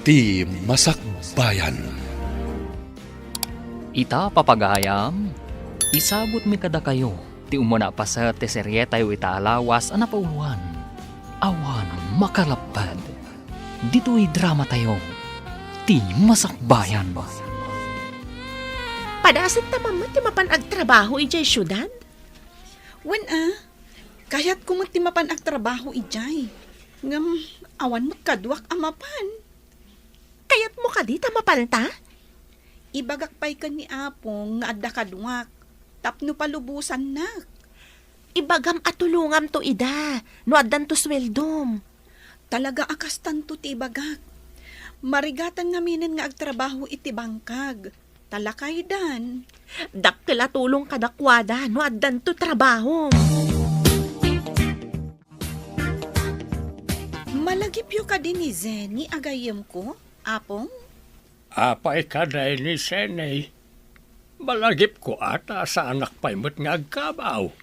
Ti Masakbayan. Ita papagayam, isabot mi kada kayo, ti umuna pa sa teserye tayo italawas anapauwan. Awan makalapad. Dito'y drama tayo, ti Masakbayan. Padasit ta mama ti mapan agtrabaho ijay syudad? Wen kayat kumati mapan agtrabaho ijay. Ngam, awan mo kadwak amapan. Kayat mo ka di ta mapanta? Ibagak pa'y ka ni Apong nga adda kadwak. Tapno palubusan na. Ibagam atulungam to ida, no addan to sweldom. Talaga akas tanto ti ibagak. Marigatan nga minin nga agtrabaho iti bangkag. Talakay dan. Dakkel atulong kadakwada, no addan to trabaho. Malagipyo ka din ni Zenny agayem ko, Apong? Apay ka na ni Senay. Malagip ko ata sa anak pa'y mo't nga agkabaw.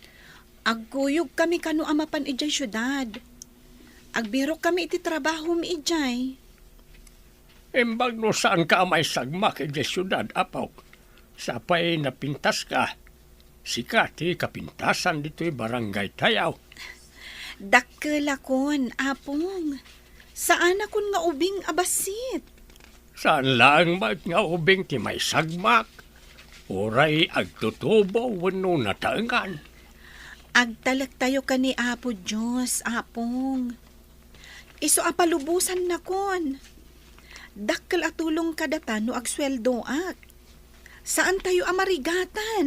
Agkuyog kami kano amapan ijay syudad. Agbiro kami iti trabaho mi ijay. Imbag no saan ka may sagmak iti syudad, apaw. Sapay napintas ka. Sikati kapintasan dito'y barangay tayaw. Dakkel akon, Apong. Saan akon nga ubing abasit? Saan lang ba't nga ubing ti may sagmak? Uray agtutubo wano nataangan. Agtalak tayo ka ni Apo Diyos, Apong. Iso apalubusan na kon. Dakkel atulong kadata no agsweldo ak. Saan tayo amarigatan?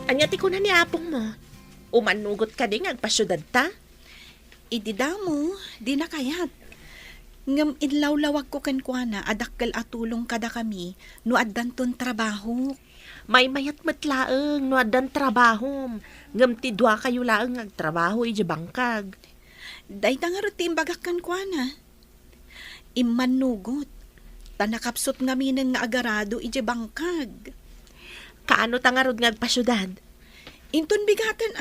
Anyati ko na ni apong mo. Umanugot ka din agpasyudad ta? Idida mo, di na kayat. Ngam inlawlawag ko kankwana adakkel atulong kada kami no addan ton trabaho. May mayat matlaeng no addan trabahom. Ngam ti dua kayo laeng agtrabaho iji bangkag. Day nga rutim bagak kankwana. Imanugot. Tanakapsot nga minen nga agarado iji bangkag. Kaano tangarod nga agpasyudad? Inton bigatan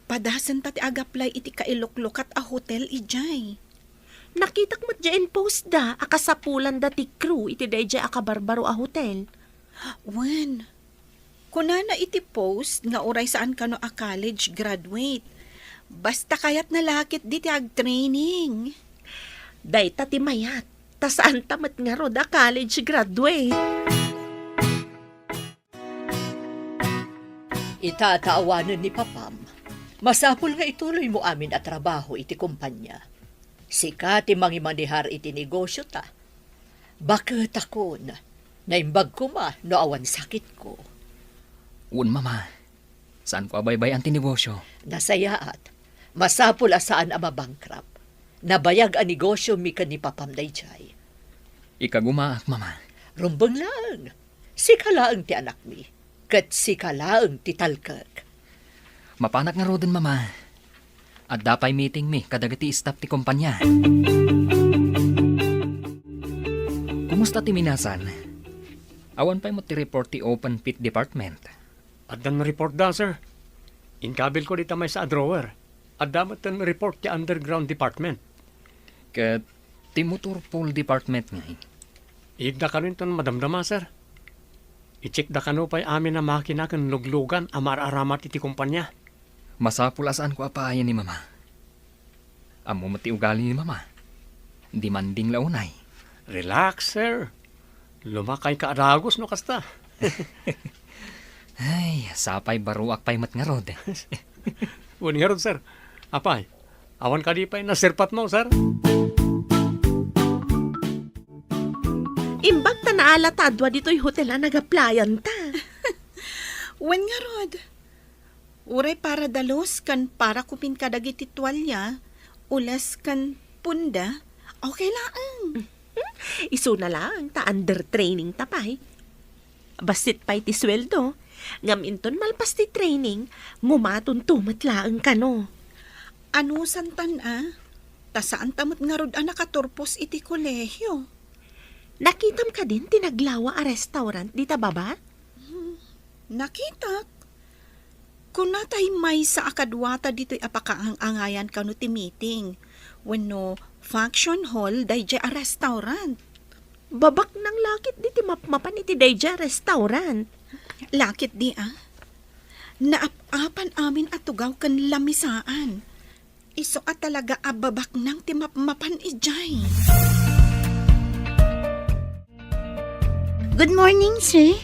Padasan pati agaplay iti kailuklukat a hotel ijay. Nakitak mo dyan post da, akasapulan da ti crew iti dayjay akabarbaro a hotel. Wen, kunana iti post nga uray saan kano a college graduate. Basta kayat na lakit di ti ag-training. Day ta ti mayat, ta saan tamat nga ro da college graduate. Itataawanan ni Papam. Masapul nga ituloy mo amin at trabaho iti kumpanya. Sika ti mangimanihar iti negosyo ta. Bakit ako na naimbag ko ma no awan sakit ko. Un mama, saan ko abaybay ang tinegosyo? Nasayaat, masapul asaan ama bankrupt. Nabayag ang negosyo mi ka ni Papam dayjay. Ikagumaak mama. Rumbang lang. Sika laang ti anak mi. Kat sika laang ti talkag. Mapanak nga rodon mama. At dapay meeting mi kadagiti staff ti kumpanya. Kumusta ti minasan? Awan pa'y mo ti report ti open pit department. At dan report da, sir. Inkabil ko dita may sa drawer. At damat dan report ti underground department. Kat ti motor pool department nga. Igda ka rin ton madamdama, sir. I-check da kano pa'y amin na makina kan luglugan amar-aramat iti kumpanya. Masapul asaan ko apayan ni mama. Amo mati ugali ni mama. Di manding launay. Relax, sir. Lumakay ka adagos no kasta. Ay, sapay baruak pa'y matngarod. Wani nga ron, sir. Apay, awan ka di pa'y nasirpat mo, sir. Imbag ta naalatadwa dito'y hotel na nagaplayan ta. Wen nga rod. Uray para dalos kan para kupin kadagiti tuwalya, ulas kan punda, okay lang. Iso na lang, ta under training ta pa'y. Basit pa'y ti sweldo, ngam inton malpas ti training, ngumaton tumatlaang ka no. Ano santan Ta saan tamot nga rod nakaturpos iti kolehyo. Nakitam ka din tinaglawa a restaurant, di ta baba? Nakita. Kung natay may sa akadwata dito'y apakaangayan ka no ti meeting. Wano function hall dayjay a restaurant. Babak ng lakit di ti mapmapan iti dayja restaurant. Lakit di Naap-apan amin at tugaw kan lamisaan. Iso at talaga ababak ng timapmapan ijay. Good morning, sir.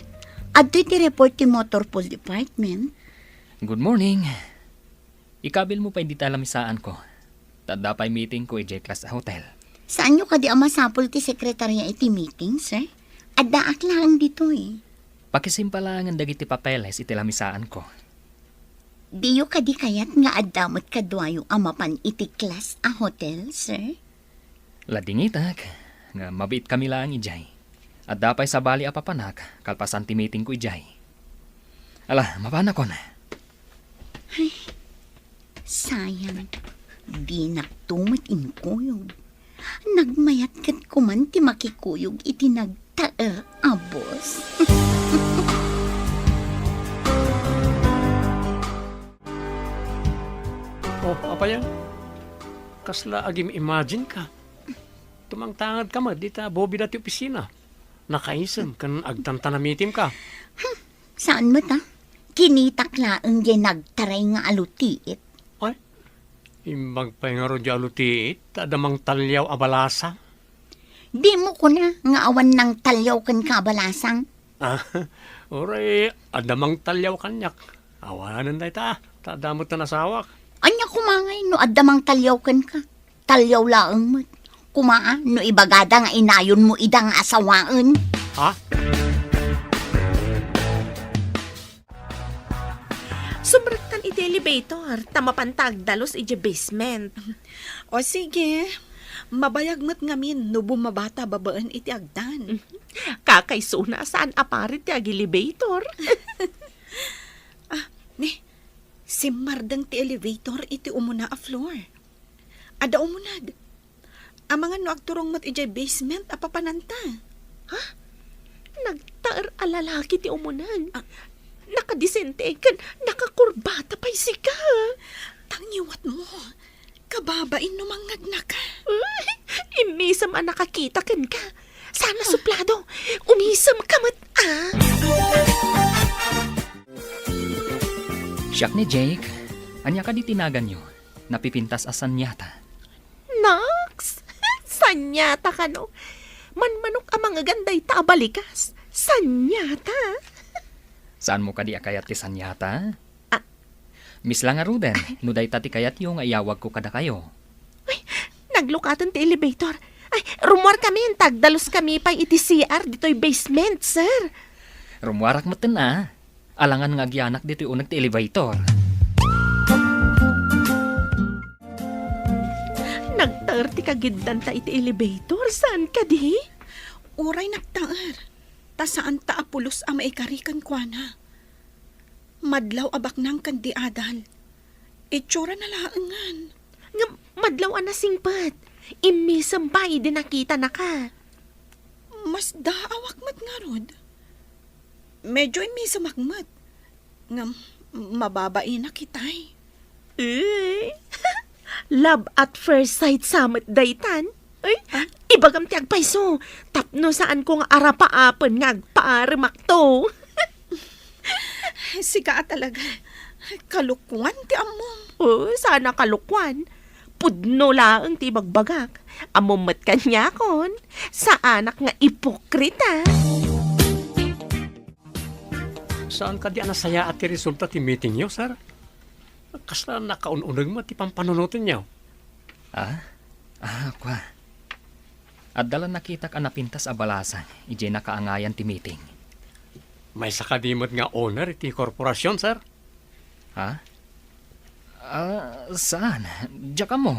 Adto ti report ti Motor Pool Department. Good morning. Ikabil mo pa hindi talamisaan ko. Tanda pa'y meeting ko i-J-Class sa hotel. Saan nyo kadi ang masapol ti sekretarya iti meeting, sir? Addaak lang dito Pakisimpalangan dagiti papeles iti lamisaan ko. Diyo kadi kayat nga addamot kadwayo amapan iti class a hotel, sir? Ladingitak, nga mabit kami lang ijay. At dapay sa bali apapanak, kalpasan ti meeting ko ijay. Ala, mapana ko na. Sayang, di naktumot inkuyog. Nagmayat kat kuman ti makikuyog iti nagtaer abos. Oh, apa yan? Kasla agim imagine ka. Tumangtangad ka ma, dita bobi dati opisina. Nakaisem kan agtantanamitim ka. Saan mo ta? Kinitak laang di nagtaray nga alutiit. Ay, imbag pa nga ron di alutiit, tadamang talyaw abalasa. Di mo ko na nga awan ng talyaw kan kabalasang. Ah, oray, adamang talyaw kanyak. Awanan na ita, tadamot na nasawak. Anya kumangay no addamang talyaw kan ka. Talyaw laang mo. Kumaa no ibagada nga inayon mo idang asawaan. Ha? Subraktan iti elevator, tamapantag dalos iti basement. O sige, mabayag mo't ngamin no bumabata babaan iti agdan. Kakaysuna saan aparit ti elevator. Si Mardang ti elevator iti umuna a floor. Ada umunag. Ang mga no agturong mat ijay basement apapananta. Nagtaer alalaki ti umunan. Nakadisente kan, nakakurbata pa'y sika. Tangiwat mo. Kababain no mangag na ka. Imisam ang nakakita kan ka. Sana suplado. Umisam kamat Siyak ni Jake, anya ka di tinagan nyo, napipintas asan yata. Nox! Sanyata ka no? Manmanok ang mga ganday tabalikas. Sanyata. Saan mo ka di akayat ti sanyata? Miss lang nga Ruden, nuday tati kayat yung ayawag ko kada kayo. Naglukatan ti elevator. Ay, rumor kami, tagdalos kami pa iti CR dito'y basement, sir. Rumuarak mo na. Alangan nga agyanak dito yung unag ti elevator. Nagtaer ti kagiddan ta iti elevator. Saan ka di? Uray nagtaar. Ta saan ta apulos ang maikarikan kwa na. Madlaw abak nang kandi adal. Itsura na laangan. Nga madlaw na singpat. Imisam ba din nakita na ka? Mas daawak mat nga rod. Medyo imisa makmat. Nga mababain na kitay. Love at first sight samot daytan. Ay, ibagam ti agpayso. Tapno saan kong arapaapan nga agpaarimak to. Sika talaga. Kalukwan ti among. Sana kalukwan. Pudno laang ti bagbagak. Amumat kanya kon. Sa anak nga ipokrita. Saan ka di anasaya at ti resulta ti meeting nyo, sir? Kasla nakaununag mo ti pampanunutin nyo. Kwa. At dala nakita ka napintas a balasan, ije nakaangayan ti meeting. May sakadimot nga owner iti korporasyon, sir. Saan? Diya ka mo.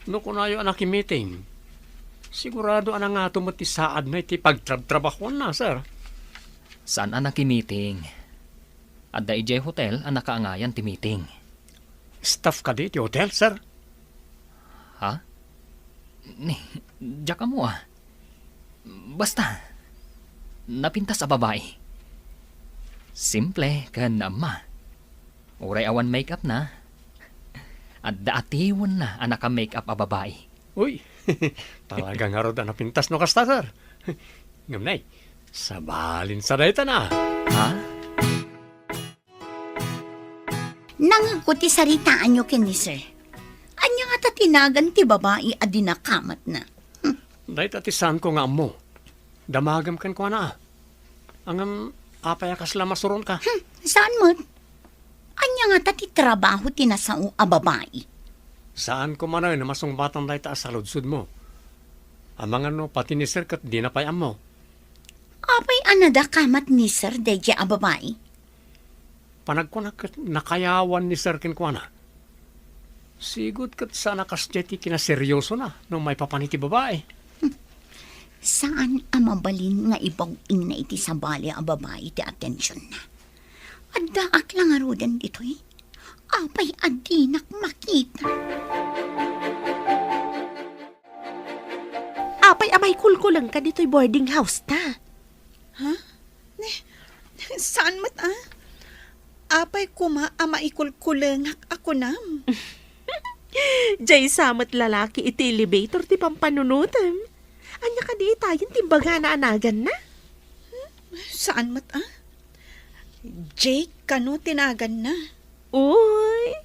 No kunayo anak meeting. Sigurado anang nga tumot ti saad na iti pagtrabahon na, sir. Saan ang meeting? At da ije hotel ang nakaangayan ti meeting. Staff ka di ti hotel, sir. Diya ka mo Basta, napintas sa babae. Simple ka naman. Uray awan makeup na. At daatiwan na anak ka makeup a babae. Uy, talagang nga rin na pintas no kasta, sir. Ngamnay, sabalin sa dayta na. Ha? Nangakuti saritaan nyo ken ni sir. Anya nga tatinagan ti babae a dinakamat na. Dayta tisan ko nga mo. Damagam kan ko na. Ang apaya kas lamasuron ka. Saan mo? Anya nga ti trabaho tinasao a babae. Saan ko man na masong batang dayta sa ludsud mo. Amang ano, pati ni sir kat di na payam mo. Apay anada kamat ni sir deje a babae. Panag ko nakayawan ni sir kin ko na. Sigod kat sana kasjeti kinaseryoso na nung may papaniti babae. Saan ang mabalin nga ibawing na iti sabali a babae ti atensyon na? Addaak lang arudan dito eh. Apay adinak makita. Apay amay kulkulang ka dito'y boarding house ta. Saan mat Apay kuma ama ikulkulengak ako nam. Jay samat lalaki iti elevator ti pampanunutem. Anya ka di tayo timbaga na anagan na. Saan mat Jake, kano tinagan na? Uy,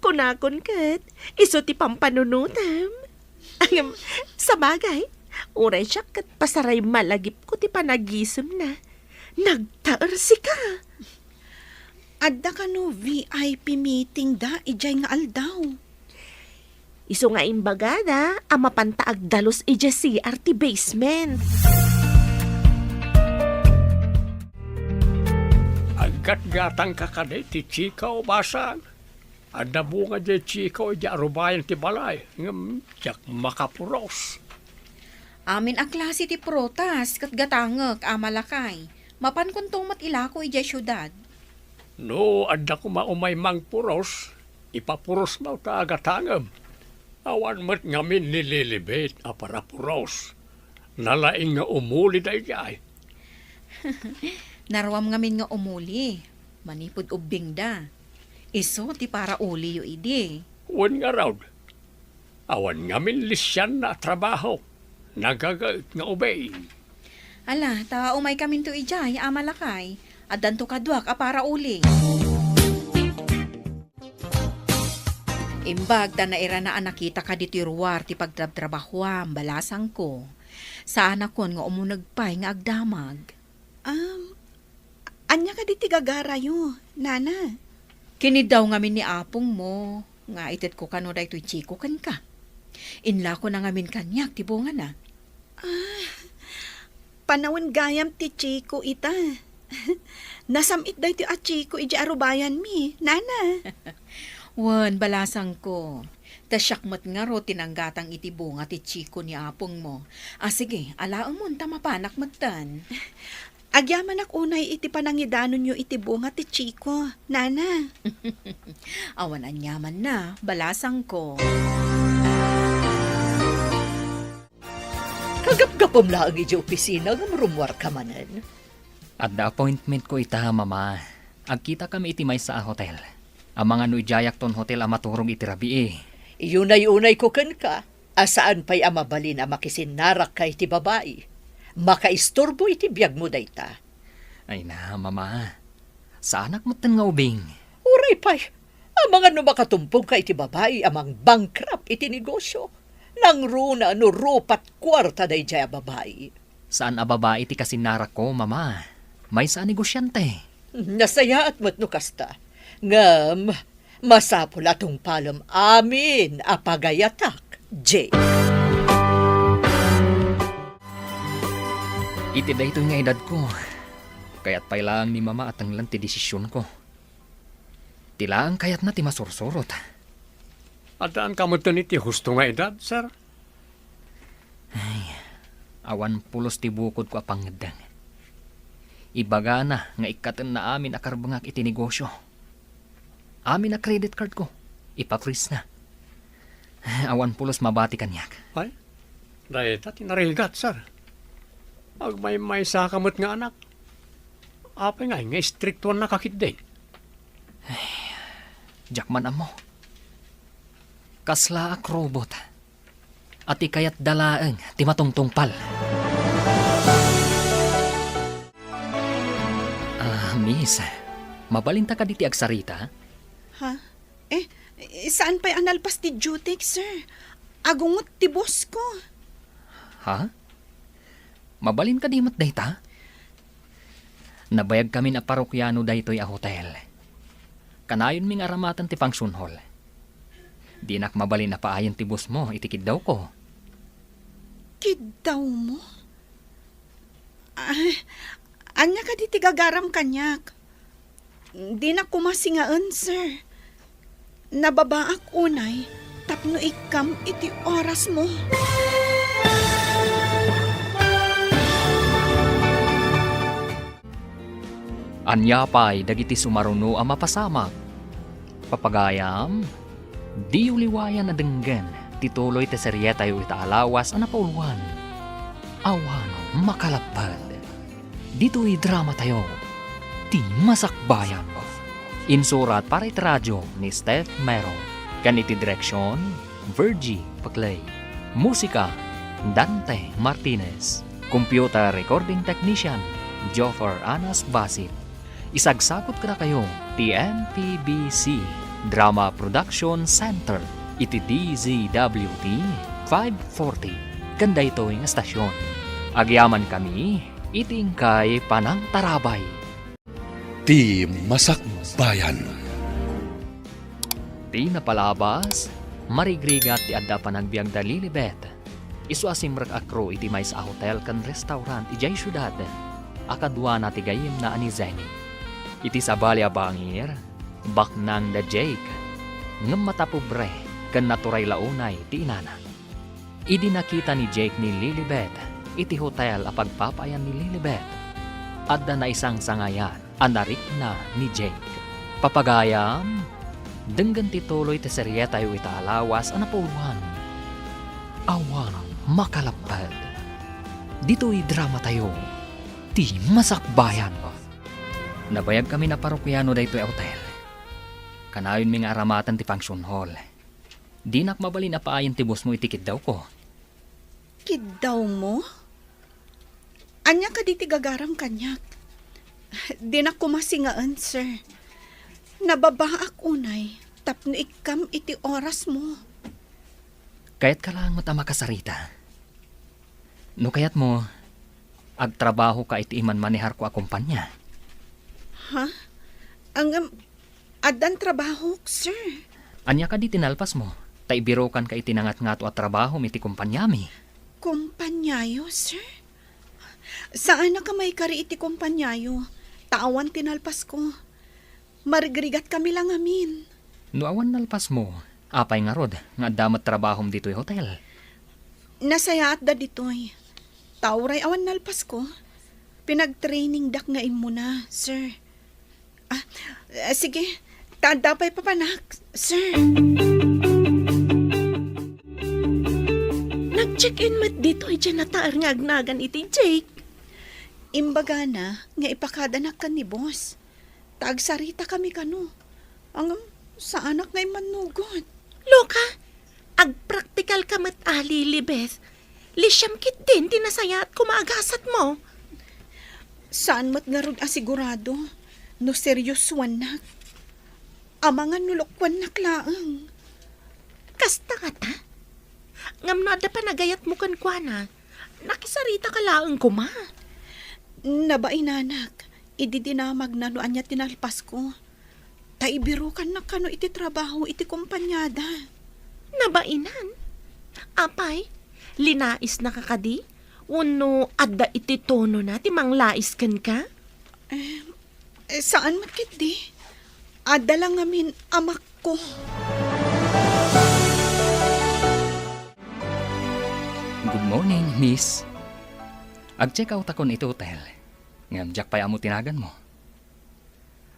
kunakon kat, iso ti pampanunutem. Ang sa bagay, uray siya kat pasaray malagip ko ti panagisem na. Nagtaer si ka. Adda kano VIP meeting da, ijay nga aldaw. Iso nga imbagada, ama pantaag dalos ija CRT basement. Agkat gatang kakaday ti chika o basan. Ada bunga di chika o di arubayan ti balay. Ngam, jak makapuros. Amin ang klase ti protas kat gatangek amalakay. Mapan kuntong matilako ija syudad. No, ada ko maumay mang puros. Ipapuros mo ta agatangam. Awan mat ngamin nililibet a para puros. Nalaing nga umuli da ijay. Narawam ngamin nga umuli. Manipod ubing da. Iso ti para uli yo idi. Wan nga raw. Awan ngamin lisyan na trabaho. Nagagait nga ubay. Ala, ta umay kamin to ijay amalakay. At danto kadwak a para uli. Imbag ta naira na nakita ka dito ruwar ti pagtrabahuam balasang ko. Saan akon nga umunagpay nga agdamag. Anya ka di tigagarayo, nana. Kini daw ngamin ni apong mo. Nga itit ko kano da ito'y chiko kan ka. Inla ko na ngamin kanyak ti bunga na. Panawin gayam ti Chico ita. Nasamit da iti at Chico iji arubayan mi, nana. Wan, balasang ko. Tasyakmat nga ro tinanggatang iti bunga ti chiko ni apong mo. Sige, alaang mo tamapanak magtan. Agyaman ak unay iti panangidanon nyo iti bunga ti Chico, nana. Awan anyaman na, balasang ko. Kagap-gapom lang iti opisina ng rumwar ka manen. At the appointment ko ita, mama. Agkita kami iti may sa hotel. Ang mga nuijayak ton hotel ang maturong iti rabi eh. Iyunay-unay ko kan ka. Asaan pa'y amabalin ang makisinarak ka iti babae. Makaistorbo iti biyag mo dayta. Ay na, mama. Sa anak mo nga ubing. Uray pa'y, ang mga numakatumpong ka iti babae amang bankrupt iti negosyo. Nang runa no rupat kwarta day jaya babae. Saan a babae ti kasinarak ko, mama? May sa negosyante. Nasaya at matnukasta. Ngam, masapul atong palom amin apagayatak, Jay. Iti da ito nga edad ko. Kaya't pailang ni mama at ang lang ti desisyon ko. Tilaan kayat na ti masursurot. Adaan ka mo iti husto nga edad, sir? Awan pulos ti bukod ko apangedang. Ibaga na nga ikaten na amin akarbangak iti negosyo. Amin na credit card ko. Ipa-freeze na. Awan pulos mabati kanyak. Ay, dahil tati narigat, sir. Agmay-may sa kamot nga anak. Apay nga stricto na kakit din. Jakman amo. Kasla ak robot. At ikayat dalaeng ti matungtungpal. Miss, mabalinta ka diti agsarita? Ha? Saan pa'y analpas ti Jutek, sir? Agungot ti boss ko. Ha? Mabalin ka di mat dayta? Nabayag kami na parokyano daytoy a hotel. Kanayon ming aramatan ti function hall. Di nak mabalin na paayon ti boss mo, itikid daw ko. Kid daw mo? Anya ka di tigagaram kanyak. Di na kumasingaan, sir. Nababaak unay, tapno ikam iti oras mo. Anya pa'y dagiti sumaruno ang mapasamak. Papagayam, di uliwayan na denggen, tituloy te seryeta yu itaalawas ang napauluan. Awan makalapad. Dito'y drama tayo. Ti Masakbayan. Insurat para iti radyo ni Steph Mero. Kaniti direksyon, Virgie Paclay. Musika, Dante Martinez. Computer recording technician, Joffer Anas Basit. Isagsakot ka na kayo, TNPBC Drama Production Center. Iti DZWT 540. Kanda ito'y estasyon. Agyaman kami, itingkay panang tarabay. Ti Masakbayan. Di napalabas, marigrigat ti adda panagbiag da Lilibet. Isu asimrek akro iti may sa hotel kan restaurant ijay syudad. Akadwa na ti gayim na ani Zenny. Iti sabali a bangir, baknang da Jake. Ngem matapobre, kan naturay launay ti inana. Idi nakita ni Jake ni Lilibet, iti hotel a pagpapayan ni Lilibet. Adda na isang sangayan, anarik na ni Jake. Papagayam, denggan tituloy ti seryeta yu itaalawas ang napuluan. Awan makalapad. Dito'y drama tayo. Ti Masakbayan. Nabayag kami na parokyano daytoy hotel. Kanayon mi nga aramatan ti function hall. Di nak mabalin na paayon ti boss mo itikid daw ko. Kid daw mo? Anya ka di tigagaram kanyak. Di na kumasingaan, sir. Nababaak unay, tapno ikam iti oras mo. Kayat ka lang matama kasarita. No kayat mo, agtrabaho ka iti iman manihar ko akumpanya. Ha? Adan trabaho, sir. Anya ka di tinalpas mo, taibirokan ka itinangat-ngato at trabaho miti kumpanyami. Kumpanyayo, sir? Saan na ka may kari iti kumpanyayo? Tawan tinalpas ko. Marigrigat kami lang amin. No awan nalpas mo, apay nga rod, nga damat trabahom dito'y hotel. Nasaya at da ditoy. Tauray awan nalpas ko. Pinag-training dak nga imo na, sir. Sige, tadapay papanak, sir. Nag-check-in mat dito ay dyan nataar nga agnagan iti Jake. Imbaga na, nga ipakadanak ka ni boss. Tagsarita kami kano. Ang sa anak nga'y manugod. Loka, agpraktikal ka mat Lilibet. Lisyam kit din, tinasaya at kumaagasat mo. Saan mat nga rod asigurado? No seryosuan nak. Amangan nulokwan naklaang. Kasta ka ta? Ngam na da pa nagayat mo kan kwa na. Nakisarita ka laang kuma. Nabain nanak, ididinamag na no anya tinalpas ko. Taibirukan na kano iti trabaho iti kumpanyada. Nabainan? Apay, linais na kakadi? Uno, adda iti tono na, timang lais kan ka? Saan matkit di? Ada lang amin amak ko. Good morning, miss. Ag-check out ako iti hotel. Ngam jak pa'y amo tinagan mo.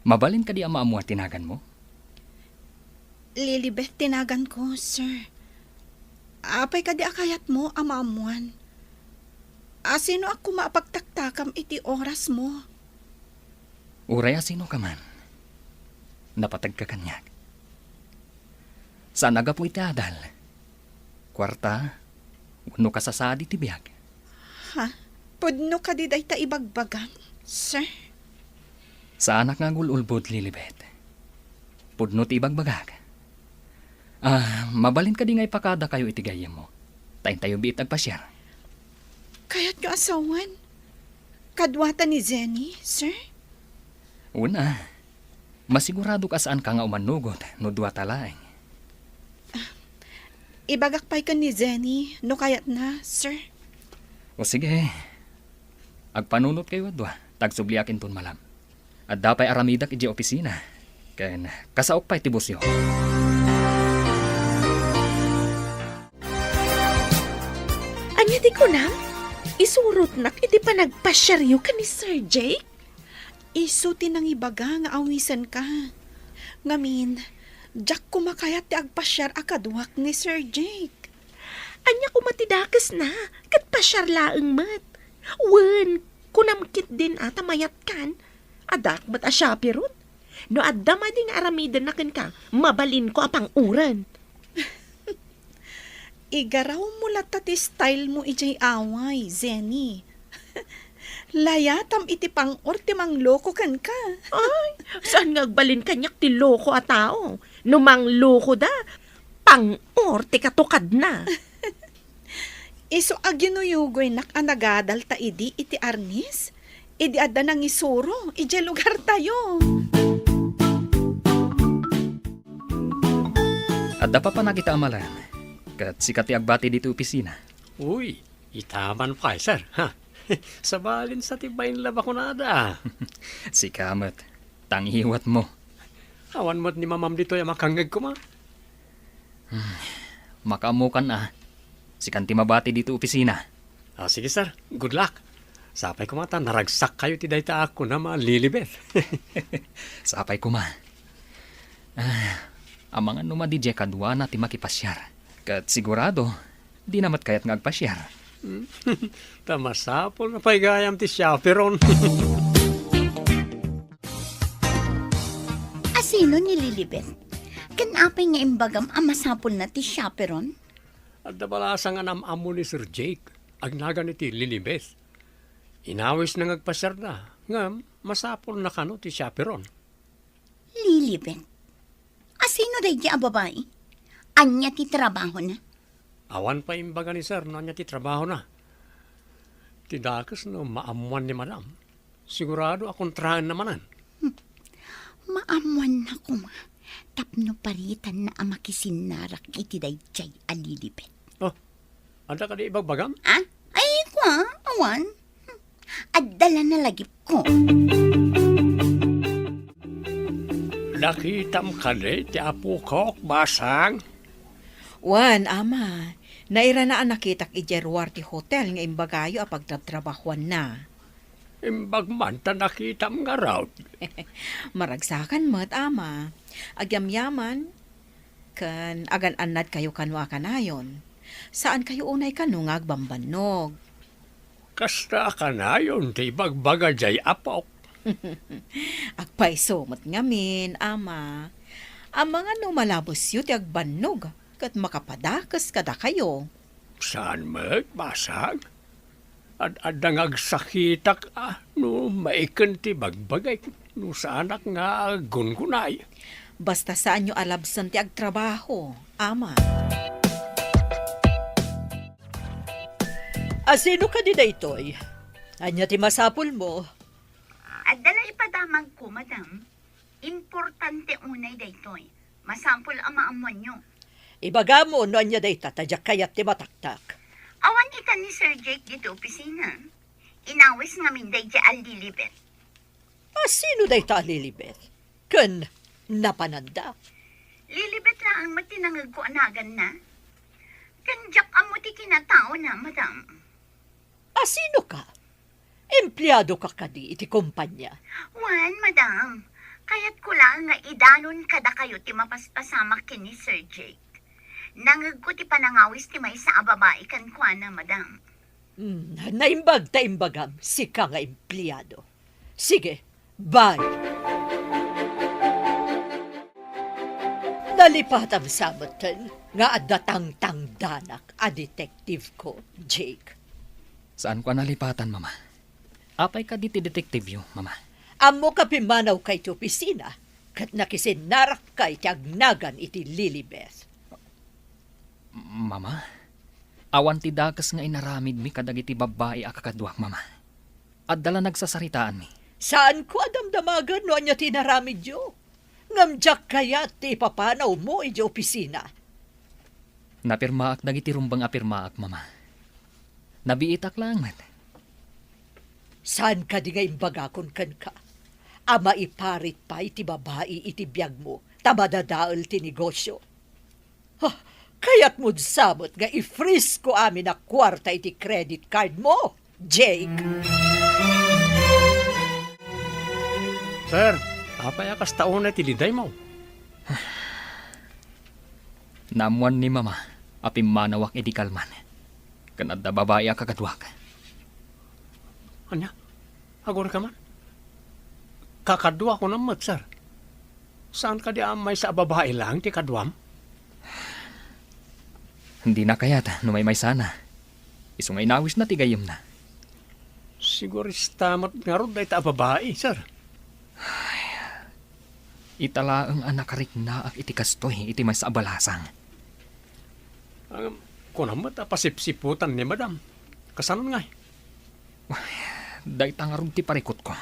Mabalin ka di ama amo tinagan mo? Lilibet tinagan ko, sir. Apay ka di akayat mo, amamuan. Sino ako maapagtaktakam iti oras mo? Uray sino ka man. Napatag ka kanyak. Saan aga po iti adal? Kwarta, uno ka sa sadi ti biyag. Ha? Pudno ka di day ta ibagbagang, sir? Sa anak nga gululbod, Lilibet. Pudno ti ibagbagag. Mabalin ka di nga ipakada kayo iti gayem mo. Tayin tayo biit agpasyar. Kaya't yung asawan? Kadwata ni Zenny, sir? Una, masigurado ka saan ka nga umanugot no duwa talaeng. Ibagakpay ka ni Zenny, no kayat na, sir? O sige, agpanunot kayo adwa, tagsubliakin ton malam. At dapay aramidak iji opisina. Ken kasaok pa'y tibusyo. Anya di ko na, isurot nak iti pa nagpasyaryo ka ni Sir Jake. Iso tinang ibaga nga awisan ka. Ngamin, Jack kumakayat ti agpasyar akaduak ni Sir Jake. Anya ko matidakas na, kat pasyar laeng mat. Wen, kunamkit din ata mayat kan. Adak mat a shopirot. No adda mading aramidan na ka, mabalin ko apang uran. Igaraw mo lata ti style mo ijay away, Zenny. Layatam iti pang ortimang loko kan ka. Ay, saan nga agbalin kanyak ti loko a tao? Numang loko da, pang-or ti katukad na. Iso aginuyugoy nak anagadal ta idi iti arnis. Idi adda nang isuro, ijay lugar tayo. At dapa pa nakita amalan. Kat sikat ti agbati dito opisina. Uy, itaman pa, sir. Ha? Sabalin sa tibayin laba ko na da. Si Kamat, tangiwat mo. Awan mo't ni mamam dito yung makangag ko ma. Makamukan sikan ti mabati dito opisina. Sige, sir. Good luck. Sapay ko mata, naragsak kayo ti dayta ako na Lilibet. Sapay ko ma. Ang mga numadidya kadwa na ti makipasyar. Kat sigurado, di namat kayat nga agpasyar. Tamasapol na paigayam ti chaperon. Asino ni Lilibet? Kanapay nga imbagam amasapol na ti chaperon? At nabalasang anam-amo ni Sir Jake, agnaga ni ti Lilibet. Inawis na ngagpasyar na, nga masapol na kano ti chaperon. Lilibet? Asino day di a babae? Anya ti trabaho na? Awan pa imbaga ni Sir, no niya ti trabaho na. Tidakas no maamuan ni madam. Sigurado akong trahan namanan. Maamuan na ko ma. Tapno paritan na amakisinarak iti dayjay a Lilibet. Oh, ada ka di ibagbagam? Ay kwa, awan. Addala na lagip ko. Nakitam ka di, ti apo kok, basang. Wan, ama. Naira na nakitak ijerwar ti hotel nga imbagayo a pagtrabahuan na. Imbagman ta nakitam nga raw. Maragsakan mo't, ama. Agyamyaman, kan agan-anad kayo kanwa kanayon. Saan kayo unay kanu nga agbambanog? Kasta ka na yun, ti bagbaga jay apok. Agpaiso mo't ngamin, ama. Ang mga numalabos yu ti agbanog, kat makapadakas kada kayo. Saan mat, basang? At adang agsakitak, no maikan ti bagbagay, no saanak nga gungunay. Basta saan nyo alabsan ti agtrabaho, ama. Asino ka di daytoy? Anya ti masapul mo? Addala ipadamag ko, madam. Importante unay daytoy. Masampol ang maamuan nyo. Ibaga mo no anya day tatadyak kayat ti mataktak. Awan ikan ni Sir Jake dito opisina. Inawis nga minday di al Lilibet. Asino day ta Lilibet? Ken napananda. Lilibet na ang matinangag ko anagan na. Kanjak amo ti kinatao na, madam. Asino ka? Empleyado ka kadi iti kumpanya. Wan, madam. Kaya't ko lang nga idanon kada kayo ti mapaspasamak kini Sir Jake. Nangag ko ti panangawis ti may sa babae kan kwa na, madam. Naimbag ta imbagam, si ka nga empleyado. Sige, bye. Nalipatam samatan nga adatang tangdanak a detective ko, Jake. Saan ko nalipatan, mama? Apay ka diti detektive yo, mama. Amo ka pimanaw kay ti opisina, kat nakisinarak kay ti agnagan iti Lilibeth. Mama, awan ti dakas nga inaramid mi kadag iti babae a kakadwak, mama. At dala nagsasaritaan mi. Saan ko adamdamagan no anya tinaramid yo? Ngamjak kaya ti papanaw mo iti opisina. Napirmaak dagiti rumbang apirmaak, mama. Nabiitak lang, mat. Saan ka di nga imbagakon kan ka? Ama iparit pa iti babae iti biyag mo, tamadadaol ti negosyo. Kaya't mo'd sabot nga i-freeze ko amin na kwarta iti credit card mo, Jake. Sir, apay akas taon na tiliday mo. Namuan ni mama, apimmanawak iti kalman. Kanadda babae a kakadwak. Anya? Agor ka man? Kakadwa ko naman, sir. Saan ka di amay sa babae lang, ti kadwam? Hindi na kayat, numay sana. Isungay nawis na tigayim na. Siguro istamat nga ron dahi ta babae, sir. Itala ang anakarik na ak iti kastoy, iti may sa abalasang. Kung naman pasipsiputan ni madam. Kasanon nga Dahi tangarong ti parikot ko.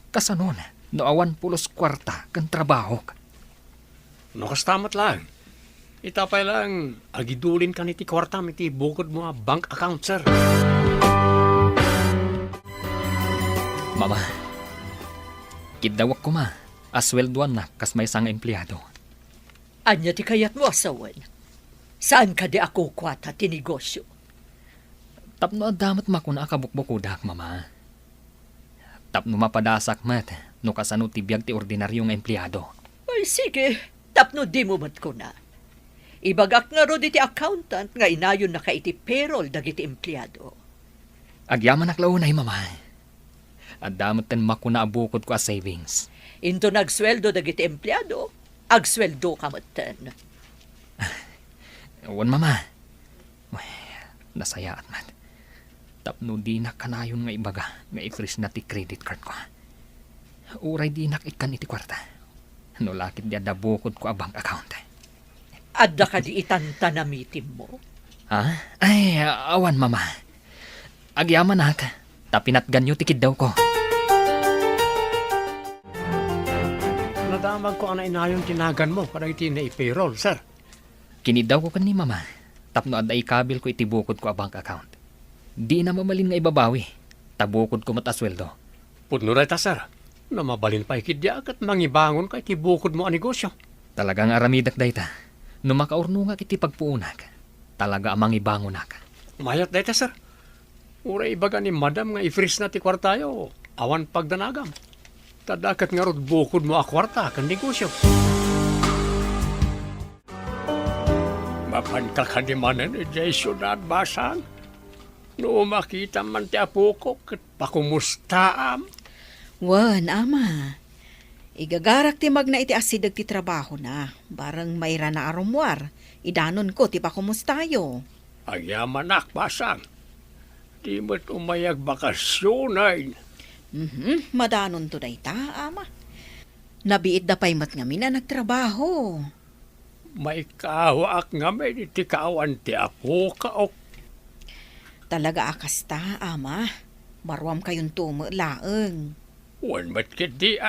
Kasanon, noawan pulos kwarta kan trabaho. No, kastamat lang. Itapay lang, agidulin ka ni ti kwarta, iti bukod mo bank account, sir. Mama, kidawak ko ma, asweldoan na kas may isang empleyado. Anya ti kayat mo asawan? Saan ka di ako kwata ti negosyo? Tapno adamat makuna kabukbukudak, mama. Tapno mapadasak mat, no kasano tibiyag ti ordinaryong empleyado. Ay sige, tapno di mo mat ko na. Ibagak nga ro ti accountant nga inayon na ka iti payroll dagiti empleyado. Agyaman aklaunay, mama. Adamat ten makuna abukod ko a savings. Into nagsweldo dagiti empleyado, agsweldo ka maten. Ewan, mama. Uy, nasayaan man. Tapno di na kanayon nga ibaga nga i-freeze na ti credit card ko. Uray di nakikan iti kwarta. No lakit di adabukod ko a bank account. Adda ka di itantanamitim mo. Ha? Ay, awan, mama. Agyaman nak. Tapinat ganyo tikid daw ko. Nadamag ko ana inayon tinagan mo para iti na i-payroll, sir. Kinidaw ko kan ni mama. Tapno aday kabil ko itibukod ko a bank account. Di na mamalin nga ibabawi. Tabukod ko matasweldo. Pudnuray ta, sir. Na mabalin pa ikidya at mangibangon ka itibukod mo ang negosyo. Talagang aramidak dayta. No makaurno nga kiti pagpuunak. Talaga amang ibangonak. Mayat dayta, sir. Uray ibaga ni madam nga i-freeze na ti kwartayo. Awan pagdanagam. Tadakat nga rod bukod mo a kwarta kan negosyo. Mapan kakadimanan ni Jason at basang. No makita man ti apo ko kat pakumustaam. Wan, ama. Igagarak ti magna iti asidag ti trabaho na. Barang mayra na arumwar. Idanon ko ti pakumustayo. Agyaman basang. Di mo't umayag bakasyonan. Madanon to day ta, ama. Nabiit da pa'y mat nga mina nagtrabaho. May kawaak nga may iti kawan ti apo kaok. Talaga akas ta, ama. Marwam kayong tumo laeng. Wan mat kiti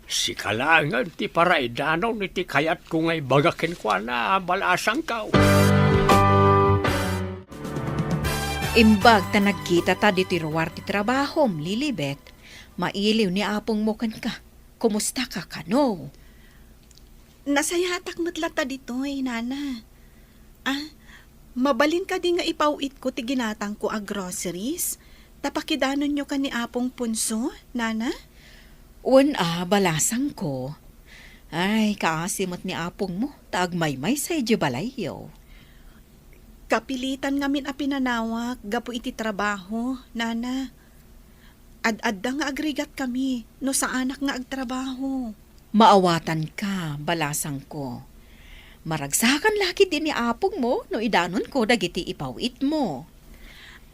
Si kalangan ti paraidanaw ni ti kayat ko ngay bagakin ko na balasang kao. Imbag ta nagkita ta di tiruwar ti trabahom, Lilibet. Mailiw ni apong mo kan ka. Kumusta ka kano? Nasayatak matlata ditoy, nana. Mabalin ka di nga ipauit ko ti ginatang ko a groceries. Tapakidanon nyo ka ni apong punso, nana? Balasang ko. Ay, kaasimot ni apong mo. Taagmaymay sa idyo balayo. Kapilitan ngamin a pinanawak, gapo iti trabaho, nana. Ad-adda nga agrigat kami, no sa anak nga agtrabaho. Maawatan ka, balasang ko. Maragsakan laki din ni apong mo no idanon ko dagiti ipawit mo.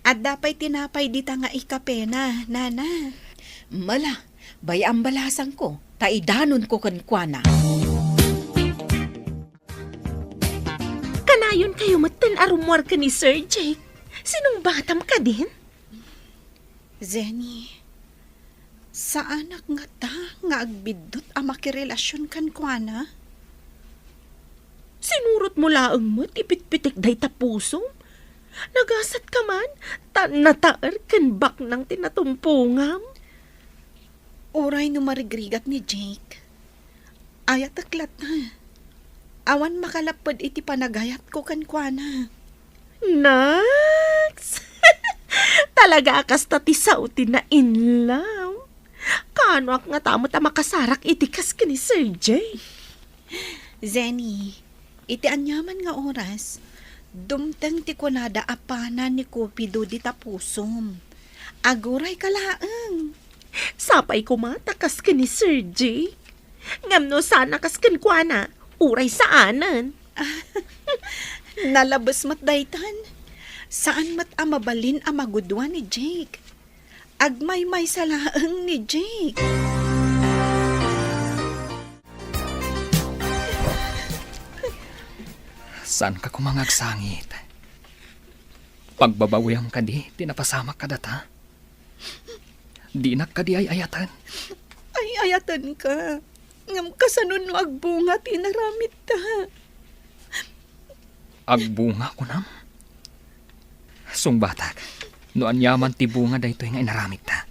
At dapay tinapay dita nga ikapena, nana. Mala, bayang balasang ko, taidanon ko kankwana. Kanayon kayo matan arumwar ka ni Sir Jake. Sinong batam ka din? Zenny, sa anak nga ta nga agbidot a makirelasyon kan kuana? Sinurot mo laang mo, ipitpitik day tapusom. Nagasat ka man, nataar kan bak ng tinatumpungam. Oray no marigrigat ni Jake. Ayat aklat na. Awan makalapad iti panagayat ko kan kuana. Nax! Talaga akas tati sauti na in love. Kano ak nga tamo ta makasarak itikas ka ni Sir Jake? Zenny, iti anyaman nga oras, dumteng ti kunada apana ni Cupido di tapusom. Aguray kalaang. Sapay ko matakas ka ni Sir Jake. Ngam no sana kas kan kuana, uray saanan. Nalabas mat daytan. Saan mat amabalin amagudwa ni Jake? Agmay-may salaang ni Jake. Saan ka kumangagsangit? Pagbabawiyam ka di, tinapasamak ka data. Di nak ka di ay ayatan. Ay ayatan ka. Ngam kasanon no agbunga tinaramit ta. Agbunga ko nam. Sungbatak, no anyaman ti bunga daytoy nga inaramit ta.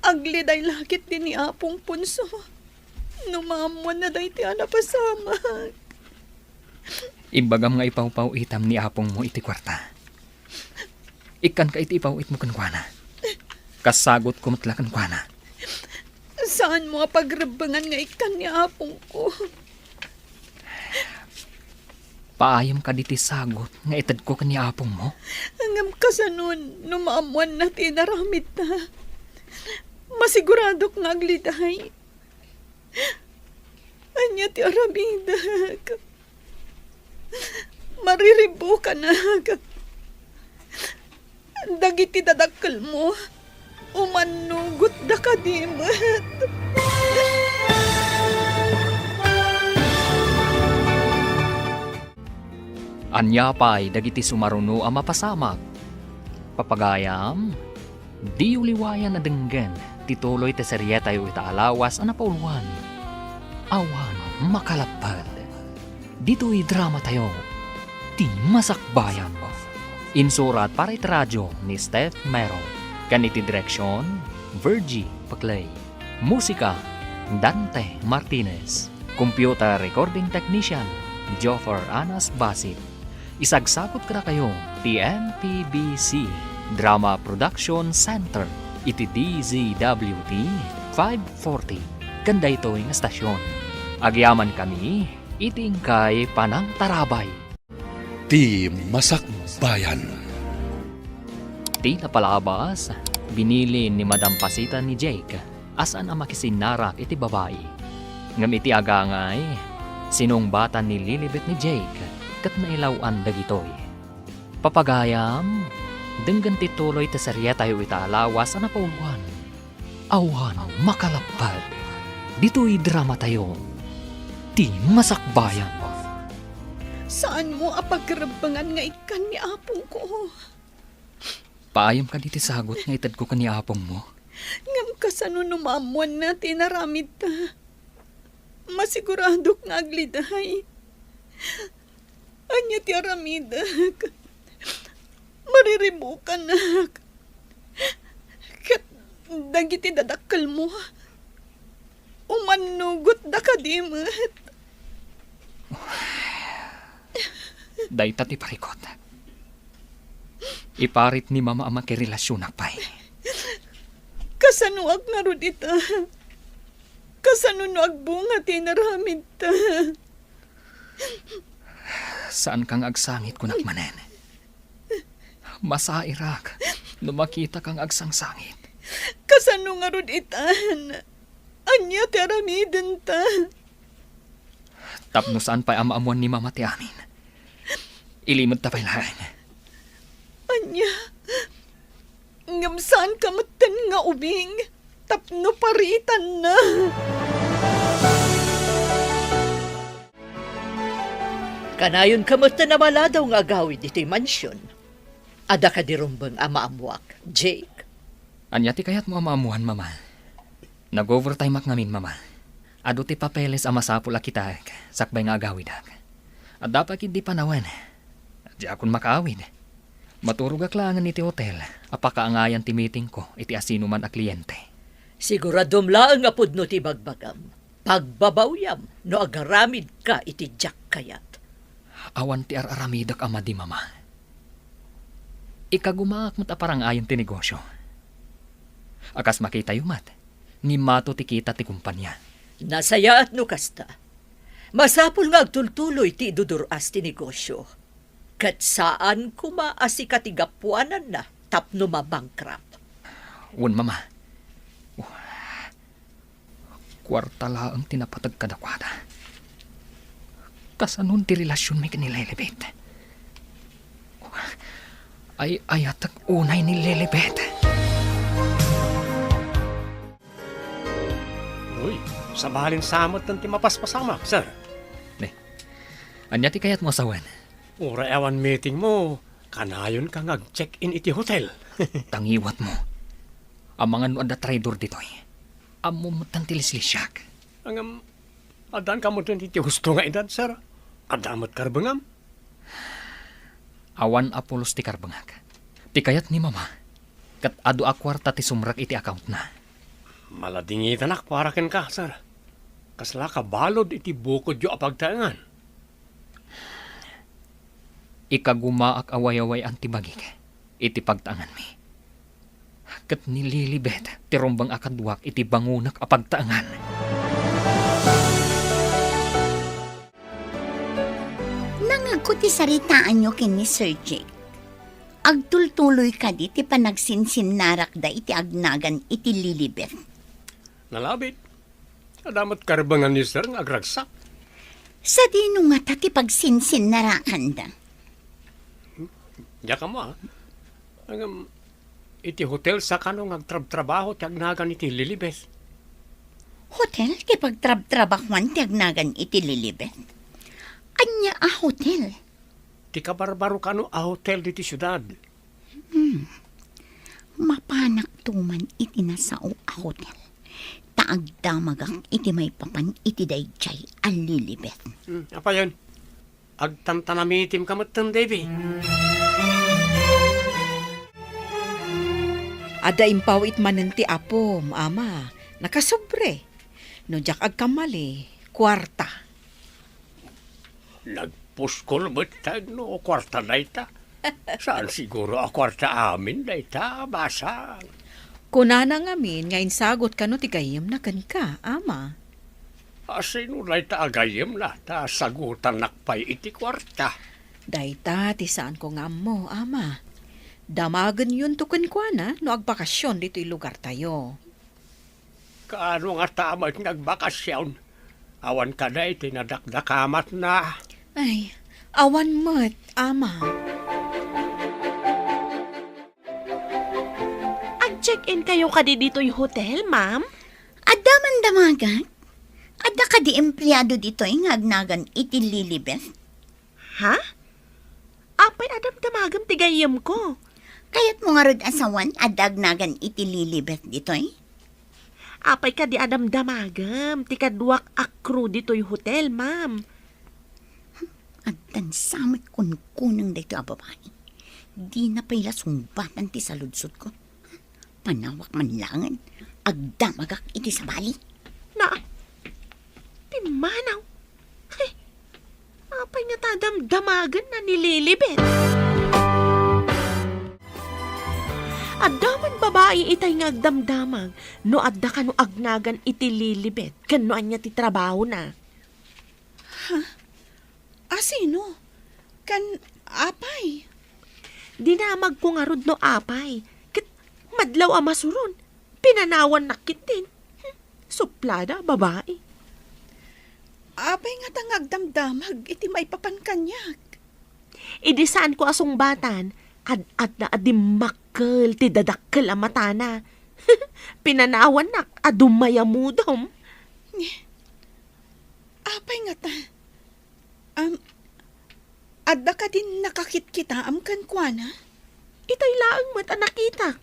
Agliday lakit din ni Apong Punso. Numamon na day ti anapasama. Imbagam nga ipaw-paw itam ni apong mo iti kwarta. Ikan ka iti ipawit mo kankwana. Kasagot ko matla kankwana. Saan mo pagrebangan nga ikan ni Apong ko? Paayam ka diti sagot nga itad ko kani apong mo. Hangam kasanon, numamon na tinaramit na. Masigurado nga agliday. Anya ti arabidag. Mariribo ka na. Dagiti dadakkel mo. Umanugot da ka dimat. Anya pa'y dagiti sumaruno ang mapasamak. Papagayam, di uliwayan na denggen, tituloy te seryeta yu itaalawas ang napauluan. Awan makalapad. Dito'y drama tayo, di masakbayan. Insurat para itradyo ni Steph Mero. Kaniti direksyon, Virgie Paclay. Musika, Dante Martinez. Computer recording technician, Joffer Anas Basit. Isagsakot ka na kayo, TMPBC Drama Production Center, iti DZWT 540. Ganda ito yung estasyon. Agyaman kami, iting kay Panang Tarabay. Ti Masakbayan. Ti napalabas, binili ni Madam Pasita ni Jake, asan ang makisinarak iti babae. Ngam iti agangay, sinong bata ni Lilibet ni Jake, kat nailawan dagitoy. Papagayam, denggan tituloy ta serya tayo itaalawas ang napauluan. Awan makalapad. Dito'y drama tayo. Di masakbayan. Saan mo apagrebangan nga ikan ni Apong ko? Paayam ka diti sagot nga itad ko kani apong mo. Ngam kasano numamon na tinaramid ta. Masigurado nga agliday. Anya ti aramidak. Mariribo ka na. Kat dagiti dadakkel mo. Umanugot da ka dimat. Dayta ti parikot. Iparit ni mama ama kirelasyon pa'y. Kasano ag nga rudita. Kasano no agbunga tinaramid ta. Saan kang agsangit ko nakmanen? Masairak, no makita kang agsangsangit. Kasano nga ruditan. Anya ti aramiden ta. Tapno saan pa amaamuan ni mama ti amin. Ilimod ta pa'y lahat. Anya, ngamsaan ka matan nga ubing, tapno paritan na. Kanayon kamusta na maladaw nga agawid ito'y mansyon. Ada ka dirumbang amaamuak, Jake. Anya ti kayat mo amaamuhan, mama. Nag-overtime ak ngamin, mama. Ado ti papeles amasapul kita sakbay nga agawid ak. At dapat hindi panawan. Di akon makaawid. Maturog ak langan iti hotel. Apakaangayan ti meeting ko iti asino man a kliyente. Siguradom laang apod no ti bagbagam. Pagbabawyam no agaramid ka iti Jack kayat. Awan ti araramidak ama di mama. Ikagumaak mo't aparang ayon ti negosyo. Akas makita yumat. Ni mato ti kita ti kumpanya. Nasaya at no kasta. Masapul nga agtultuloy ti iduduras ti negosyo. Kat saan kumaasi katigapuanan na tapno mabankrupt. Un mama. Kwarta laang tinapatag kadakwada. Kasanon ti relasyon may kanilelebet. Ay ayatag unay ni Lelebet. Uy, sabalin samot ng timapaspasama, sir. Anya ti kayat mo asawan? Ura ewan meeting mo, kanayon ka check-in iti hotel. Tangiwat mo. Ang mga nuad na trader dito'y. Amumutan ti lislisyak. Ang adan ka mo iti gusto nga idan, sir. Adamot karbangam. Awan apulos ti karbangag. Ti kayat ni mama. Kat adu akwarta ti sumrak iti account na. Maladingitan ak parakin ka, sir. Kasla ka balod iti bukod yo apagtaangan. Ikagumaak away-away antibagik. Iti pagtaangan mi. Kat nililibet ti rombang akadwak iti bangunak apagtaangan. Nangako ti saritaan nyo kini Sir Jake. Agtultuloy ka di ti panagsinsin narakda iti agnagan iti Lilibet. Nalabit. Adamot karbangan ni sir nga agragsak. Sa dino nga ta ti pagsinsin narakanda. Diya ka mo, ha? Iti hotel sa kanong agtrab-trabaho ti agnagan iti Lilibet. Hotel ti pagtrab-trabakwan ti agnagan iti Lilibet. Anya a hotel. Ti kabarbaro kano a hotel diti syudad. Mapanak tuman iti nasao a hotel. Taagdamagak iti may papan iti dayjay a Lilibet. Apa yun? Agtantanamitim kamatan, Davy. Ada impaw itmanen ti apom, ama. Nakasobre. No jak agkamali, kwarta. Nagpuskol betag no kwarta na ita. Saan siguro a kwarta amin na ita, basang. Kunana ngamin, ngayon sagot ka no ti gayem na kan ka, ama. Asino na ita agayem na, ta sagutan nakpay iti kwarta. Dayta, ti saan ko nga mo, ama. Damagan yun tukun kwa na, no agbakasyon dito'y lugar tayo. Kaano nga tama iti nagbakasyon? Awan ka na iti nadakdakamat na. Ay, awan mo't, ama. Ag-check-in kayo kadi dito'y hotel, ma'am? Adaman damagan. Ada ka di empleyado dito nga agnagan iti Lilibet. Ha? Apay adam damagam tigayam ko. Kayat mo nga rod asawan adagnagan iti Lilibet dito'y. Apay ka di adam damagam, tikaduak akru dito'y hotel, ma'am. At tansamit kunkunang dito a babae. Di na pala sumbatan ti saludsod ko. Panawak man langan, agdamagak iti sabali. Na, timanaw. Hey, apay nga tadamdamagan na nililibet. Adaman babae itay nga agdamdamag, no adda ka no agnagan iti lilibet, kano anya ti trabaho na. Asino? Kan apay? Dinamag ko nga rod no apay, kit madlaw amasurun, pinanawan nakit din. Suplada, babae. Apay nga tangag damdamag iti maipapankanyak. Idisaan ko asong batan, ad na adimakkel, ti dadakkel ang matana. Pinanawan nak, adumayamudom. Apay nga ta. Adda ka din nakakit kita amkan kuana? Itay laang mat nakita.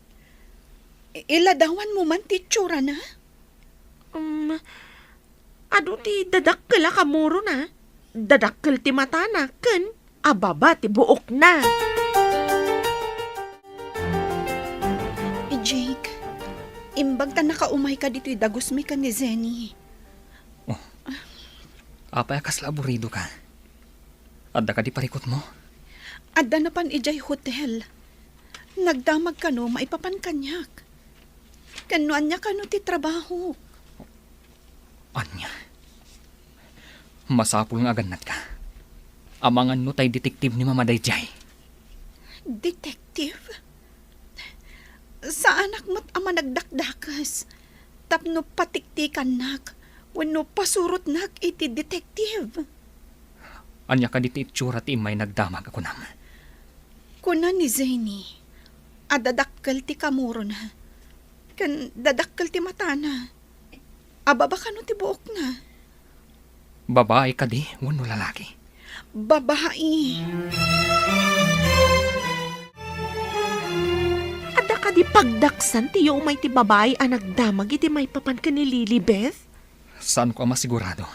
Iladawan mo man ti tsura na? Ado ti dadakkel a kamuro na. Dadakkel ti matana, ken ababa ti buok na. Jake, imbag ta nakaumay ka dito'y dagusmi ka ni Zenny. Apay akas laburido ka. Adda ka di parikot mo. Adda na pan ijay hotel. Nagdamag ka no, maipapan kanyak. Kanuan niya ka no ti trabaho. Anya. Masapul nga ganat ka. Amangan no tay detektiv ni Mama Dayjay. Detective? Sa anak mo't ama nagdakdakas. Tapno patiktikan nak. Wano pasurot nak iti detective. Anya ka diti itsura ti may nagdamag ako nam. Kuna ni Zenny. Adadakkel ti kamuro na. Kan dadakkel ti matana. Ababa ka no ti buok na. Babae ka di, wano lalaki. Babae. Ada ka di pagdaksan ti umay ti babae ang nagdamag iti may papan ka ni Lilibeth? Saan ko masigurado?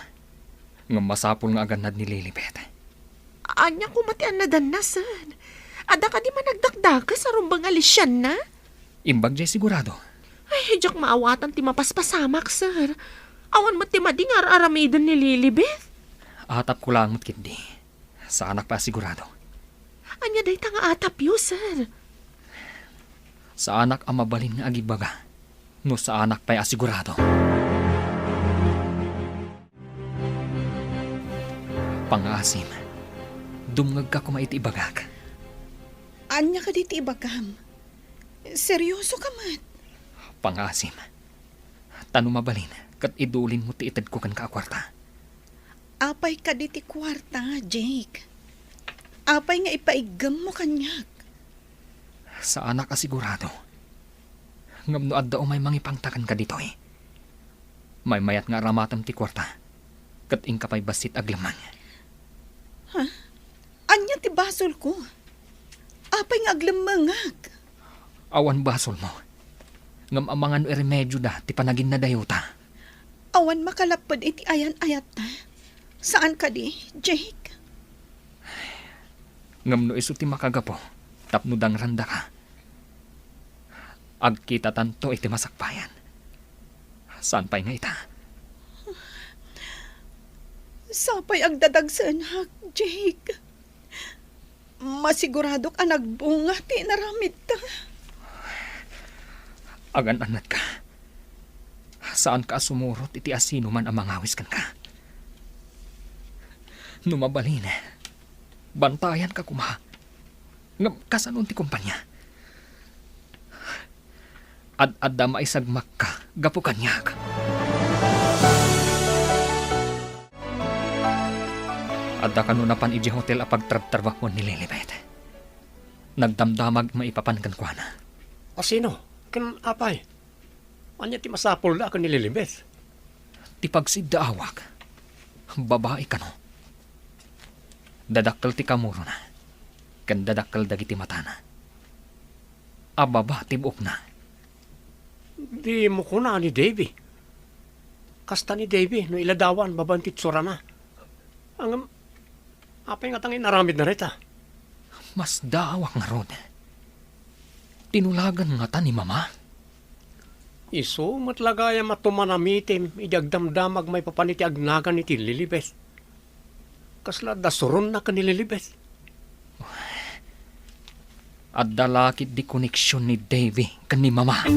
Nga masapul nga aganad ni Lilibet. Anya ko mati ang nadanasan. Ada ka di managdakdaka sa rumbang alisyan na? Imbag jay sigurado. Ay, hidyak maawatan ti mapaspasamak, sir. Awan mo ti madingar aramidan ni Lilibeth. Atap ko lang mo't kindi. Sa anak pa sigurado. Anya day tanga atap yu, sir. Sa anak ang mabalin nga agibaga. No sa anak pa'y asigurado. Pangasim. Dumngag ka kumait ibagak. Anya ka diti ibagam. Seryoso ka mat. Pangasim. Tano mabalin, kat idulin mo ti itad ko kan kaakwarta. Apay ka diti kwarta, Jake. Apay nga ipaigam mo kanyak. Sa anak asigurado. Ngam no adda o may mangipangtakan ka dito eh. May mayat nga ramatam ti kwarta. Kat ing kapay basit aglaman. Anya ti basol ko. Apay nga aglamangag. Awan basol mo. Ngam amangan remedyo da ti panagin na dayota. Awan makalapod iti ayan-ayat na. Saan ka di, Jake? Ngam no iso ti makagapo. Tapno dang randa ka. Agkita tanto iti masakpayan. Saan pa'y nga ita? Sapay agdadagsan hak, Jake. Masigurado ka nagbunga ti naramid ta. Agan-anat ka. Saan ka sumurot iti asino man ang mangawis kan ka? Numabalin. Bantayan ka kuma. Ngam kasanon ti kumpanya. Ad-adda maisagmak ka. Gapo kanyak. Adda kanunapan iji hotel apag trab-trabak mo ni Lilibet. Nagdamdamag maipapan kan kwa na. Asino? Kan apay? Anya ti masapol da ka ni Lilibeth? Ti pagsiddaawak. Babae ka no. Dadakkel ti kamuro na. Kan dadakkel dagiti matana. Ababa ti buok na. Di mo ko na ni Davy. Kasta ni Davy, no iladawan, babantit sura na. Ang apay nga tangin naramid na rita. Mas daawak nga rod. Tinulagan nga ta ni Mama. Iso, matlagaya matumanamitim, idagdamdamag may papaniti agnagan iti Lilibeth. Kasla dasuron na ka ni Lilibeth. At dalakit di koneksyon ni Davy kan ni Mama.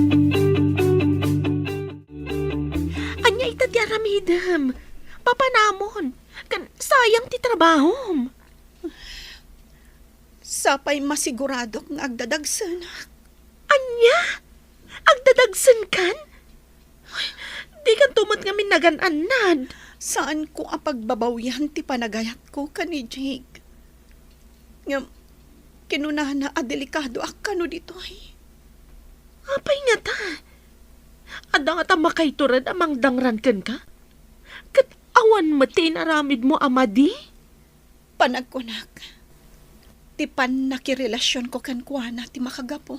Anya ita ti aramidam. Papanamon. Kan sayang ti trabahom. Sapay masigurado nga agdadagsan hak. Anya? Agdadagsan kan? Ay, Di kan tumot nga minagananad. Saan ko apagbabawyan ti panagayat ko ka ni Jake? Nga, kinunahan na delikado akano dito ay. Apay nga ta. Ada nga ta makaiturad amang dangran ken ka? Kat awan mo tinaramid mo amadi? Panagkunak. Ti pan nakirelasyon ko kan kuana ti makagapo.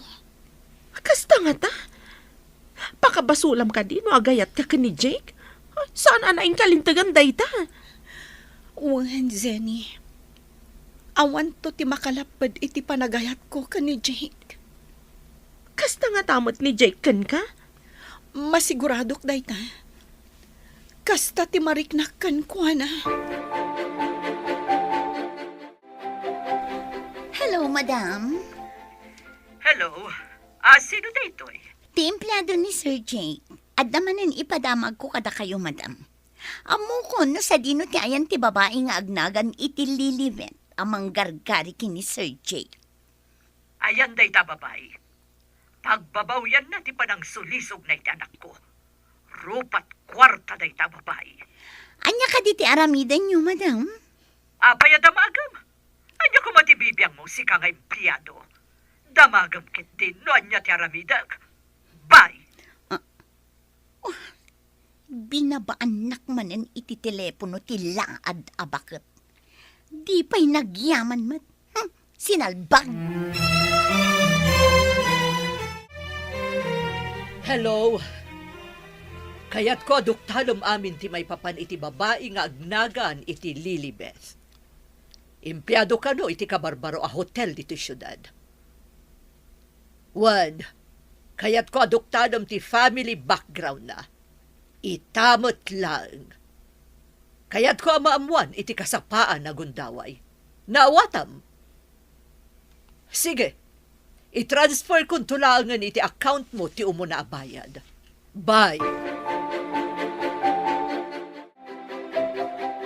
Kasta nga ta. Pakabasulam ka di no agayat ka ni Jake? Saan anaing kalintagan day ta? Wan, Zenny. Awan to ti makalapad iti panagayat ko ka ni Jake. Kasta nga tamot ni Jake ken ka? Masiguradok day ta. Kasta ti mariknak kan kuana. Hello, madam. Hello. Sino da ito'y? Ti empleyado ni Sir Jake. At damanin ipadamag ko kada kayo, madam. Amo ko no sa dino ti ayan ti babae nga agnagan iti lilibet amang gargari kini Sir Jake. Ayan day ta babay. Pagbabaw yan na ti panang sulisog na iti anak ko. Rupat kwarta day ta babay. Anya ka di ti aramidan niyo, madam? Apay damagam. Anya ko matibibiyang mo si kang empleyado. Damagam kit din no anya ti aramidag. Bye. Binabaanak manen iti telepono ti laad abakot. Di pa'y nagyaman mat. Sinalbag. Hello. Kaya't ko aduktalom amin ti may papan iti babae nga agnagan iti Lilibeth. Empleyado ka no iti kabarbaro a hotel dito syudad. One, kaya't ko aduktalom ti family background na. Itamot lang. Kaya't ko amaamuan iti kasapaan na gundaway. Naawatam. Sige, i-transfer kong tulangan iti account mo ti umuna abayad. Bye.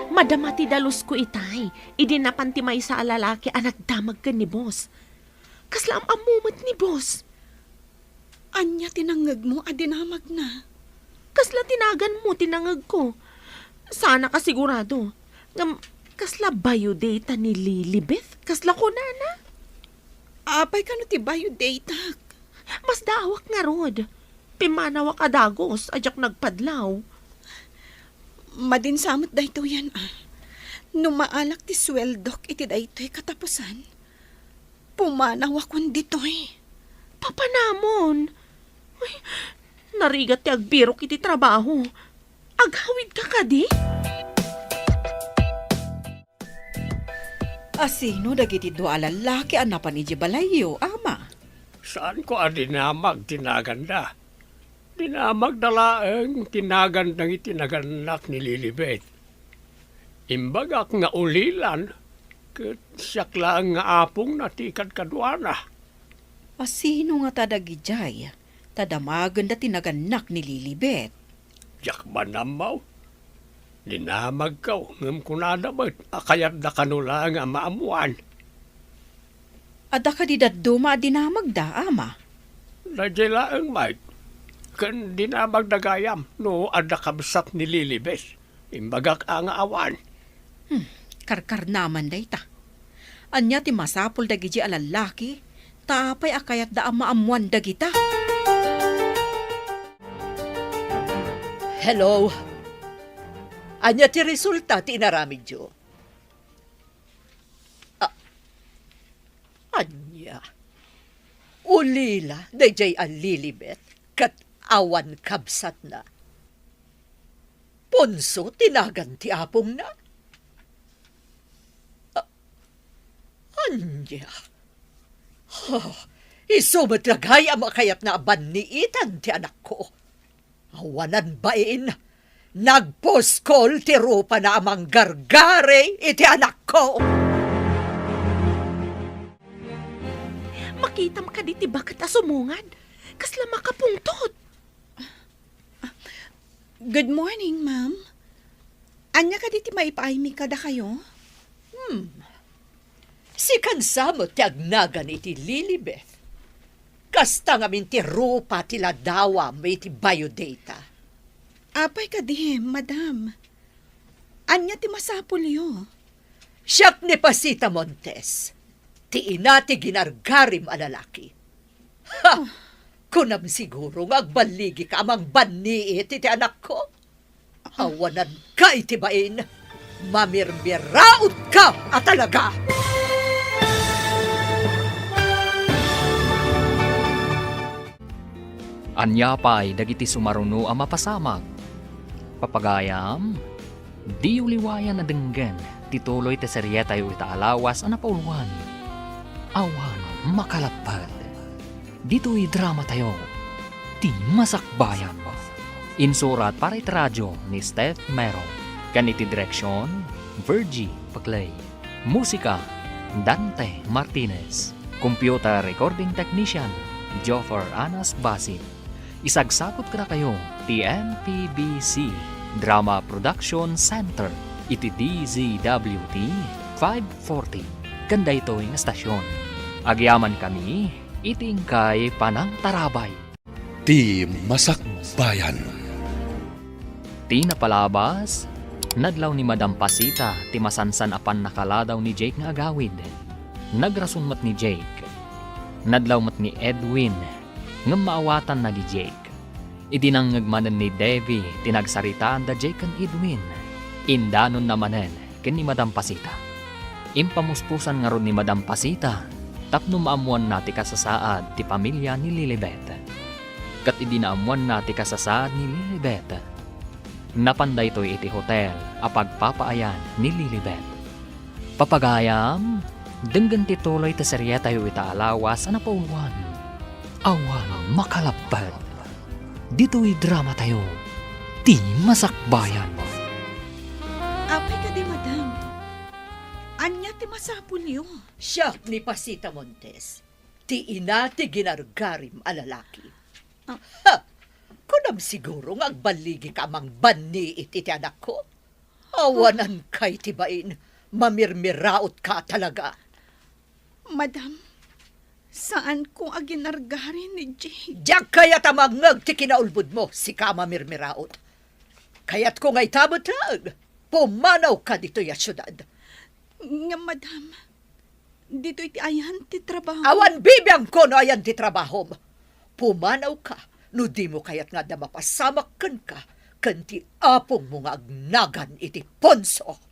Madamati dalus ko itay. Idinapantimay sa alalaki ang nagdamag ka ni boss. Kaslam amumot ni boss. Anya tinangag mo adinamag na. Kasla tinagan mo, tinangag ko. Sana ka sigurado. Kasla biodata ni Lilibeth? Kasla ko na. Apay ka no ti bayo data. Mas daawak nga rod. Pimanawak adagos, ajak nagpadlaw. Madinsamot dayto yan Numaalak ti sweldok iti daytoy katapusan. Pumanawakon ditoy. Papanamon. Ay, narigat ti agbirok iti trabaho. Aghawid ka di? Asino dagiti dua lalaki anapan ni Balayo, ama? Saan ko adinamag tinaganda? Dinamag dalaeng tinagan ng itinaganak ni Lilibet. Imbagak nga ulilan, ket siyak lang nga apong natikad kadwana. Asino nga tadagijay? Tadamagan da tinaganak ni Lilibet. Jak manamaw. Dinamag kaw, ngam kunadamot, akayat da kanula nga maamuan. Ada ka di daduma dinamag da, ama? Nadjelaeng Mike, kan dinamag dagayam, no ada kabsat ni Lilibet. Imbagak ang awan. Karkar naman day ta. Anya ti masapol dagiji alalaki, tapay akayat da maamuan dagita. Hello. Anya ti resulta ti inaramid yo. Anya. Ulila, dayjay ang Lilibet, kat awan kabsat na. Ponso, tinagan ti apong na. Anya. Isumat lagay ang makayat na aban ni Itan ti anak ko. Awanan bain. Nagposkol ti rupa na amang gargare iti anak ko. Makitam ka di ti bakat asumungan. Kasla makapungtot. Good morning, ma'am. Anya ka diti maipaaymi kada kayo? Si kansamo ti agnagan iti Lilibeth. Kasta ngamin ti rupa ti ladawa may ti biodata. Apay ka di, madam. Anya ti masapulyo. Siyak ni Pasita Montes. Ti inati ginargarim a lalaki. Ha! Kunam siguro nga agbaligi ka amang banni iti anak ko. Awanan ka itibain. Mamirmiraot ka at talaga. Anya pa'y dagiti sumaruno ang mapasamag. Papagayam, di uliwayan na denggen, tituloy te seryeta yu itaalawas ang napauluan. Awan makalapad. Dito'y drama tayo. Ti masakbayan. Insurat para itradyo ni Steph Mero. Ganiti direksyon, Virgie Paclay. Musika, Dante Martinez. Computer recording technician, Joffer Anas Basit. Isagsakot ka na kayo, TNPBC Drama Production Center, iti DZWT 540. Ganda ito'y estasyon. Agyaman kami, iting kay Panang Tarabay. Ti Masakbayan. Ti napalabas, nadlaw ni Madam Pasita, ti masansan apan nakaladaw ni Jake nga agawid. Nagrason mat ni Jake. Nadlaw mat ni Edwin, nga maawatan na ni Jake. Idinangagmanan ni Devi, tinagsaritaan da Jake kan Edwin. Indanon namanen, ken ni Madam Pasita. Impamuspusan nga ron ni Madam Pasita, tapno maamuan nati kasasaad ti pamilya ni Lilibet. Kat idinaamuan nati kasasaad ni Lilibet. Napanday to'y iti hotel, apagpapaayan ni Lilibet. Papagayam, denggan tituloy ta seryeta yu itaalawas na napauluan. Awan makalapad. Dito'y drama tayo. Ti masakbayan. Apay ka di, madam. Anya ti masapulyo. Siyak ni Pasita Montes. Ti inati ginargarim a lalaki. Ha! Kunam siguro nga agbaligi ka amang banni iti anak ko. Awanan kay tibain. Mamirmiraot ka talaga. Madam, saan ko aginargarin ni Jake? Diyak kaya tamangag ti kinaulbud mo si Kama Mirmiraot. Kaya't kung ay tabot lang, pumanaw ka dito ya syudad. Nga, madam, dito iti ayan ti trabaho. Awan bibiyang ko no ayan ti trabaho mo. Pumanaw ka, no di mo kaya't nga da mapasamak ka, kanti apong mo nga agnagan iti ponso.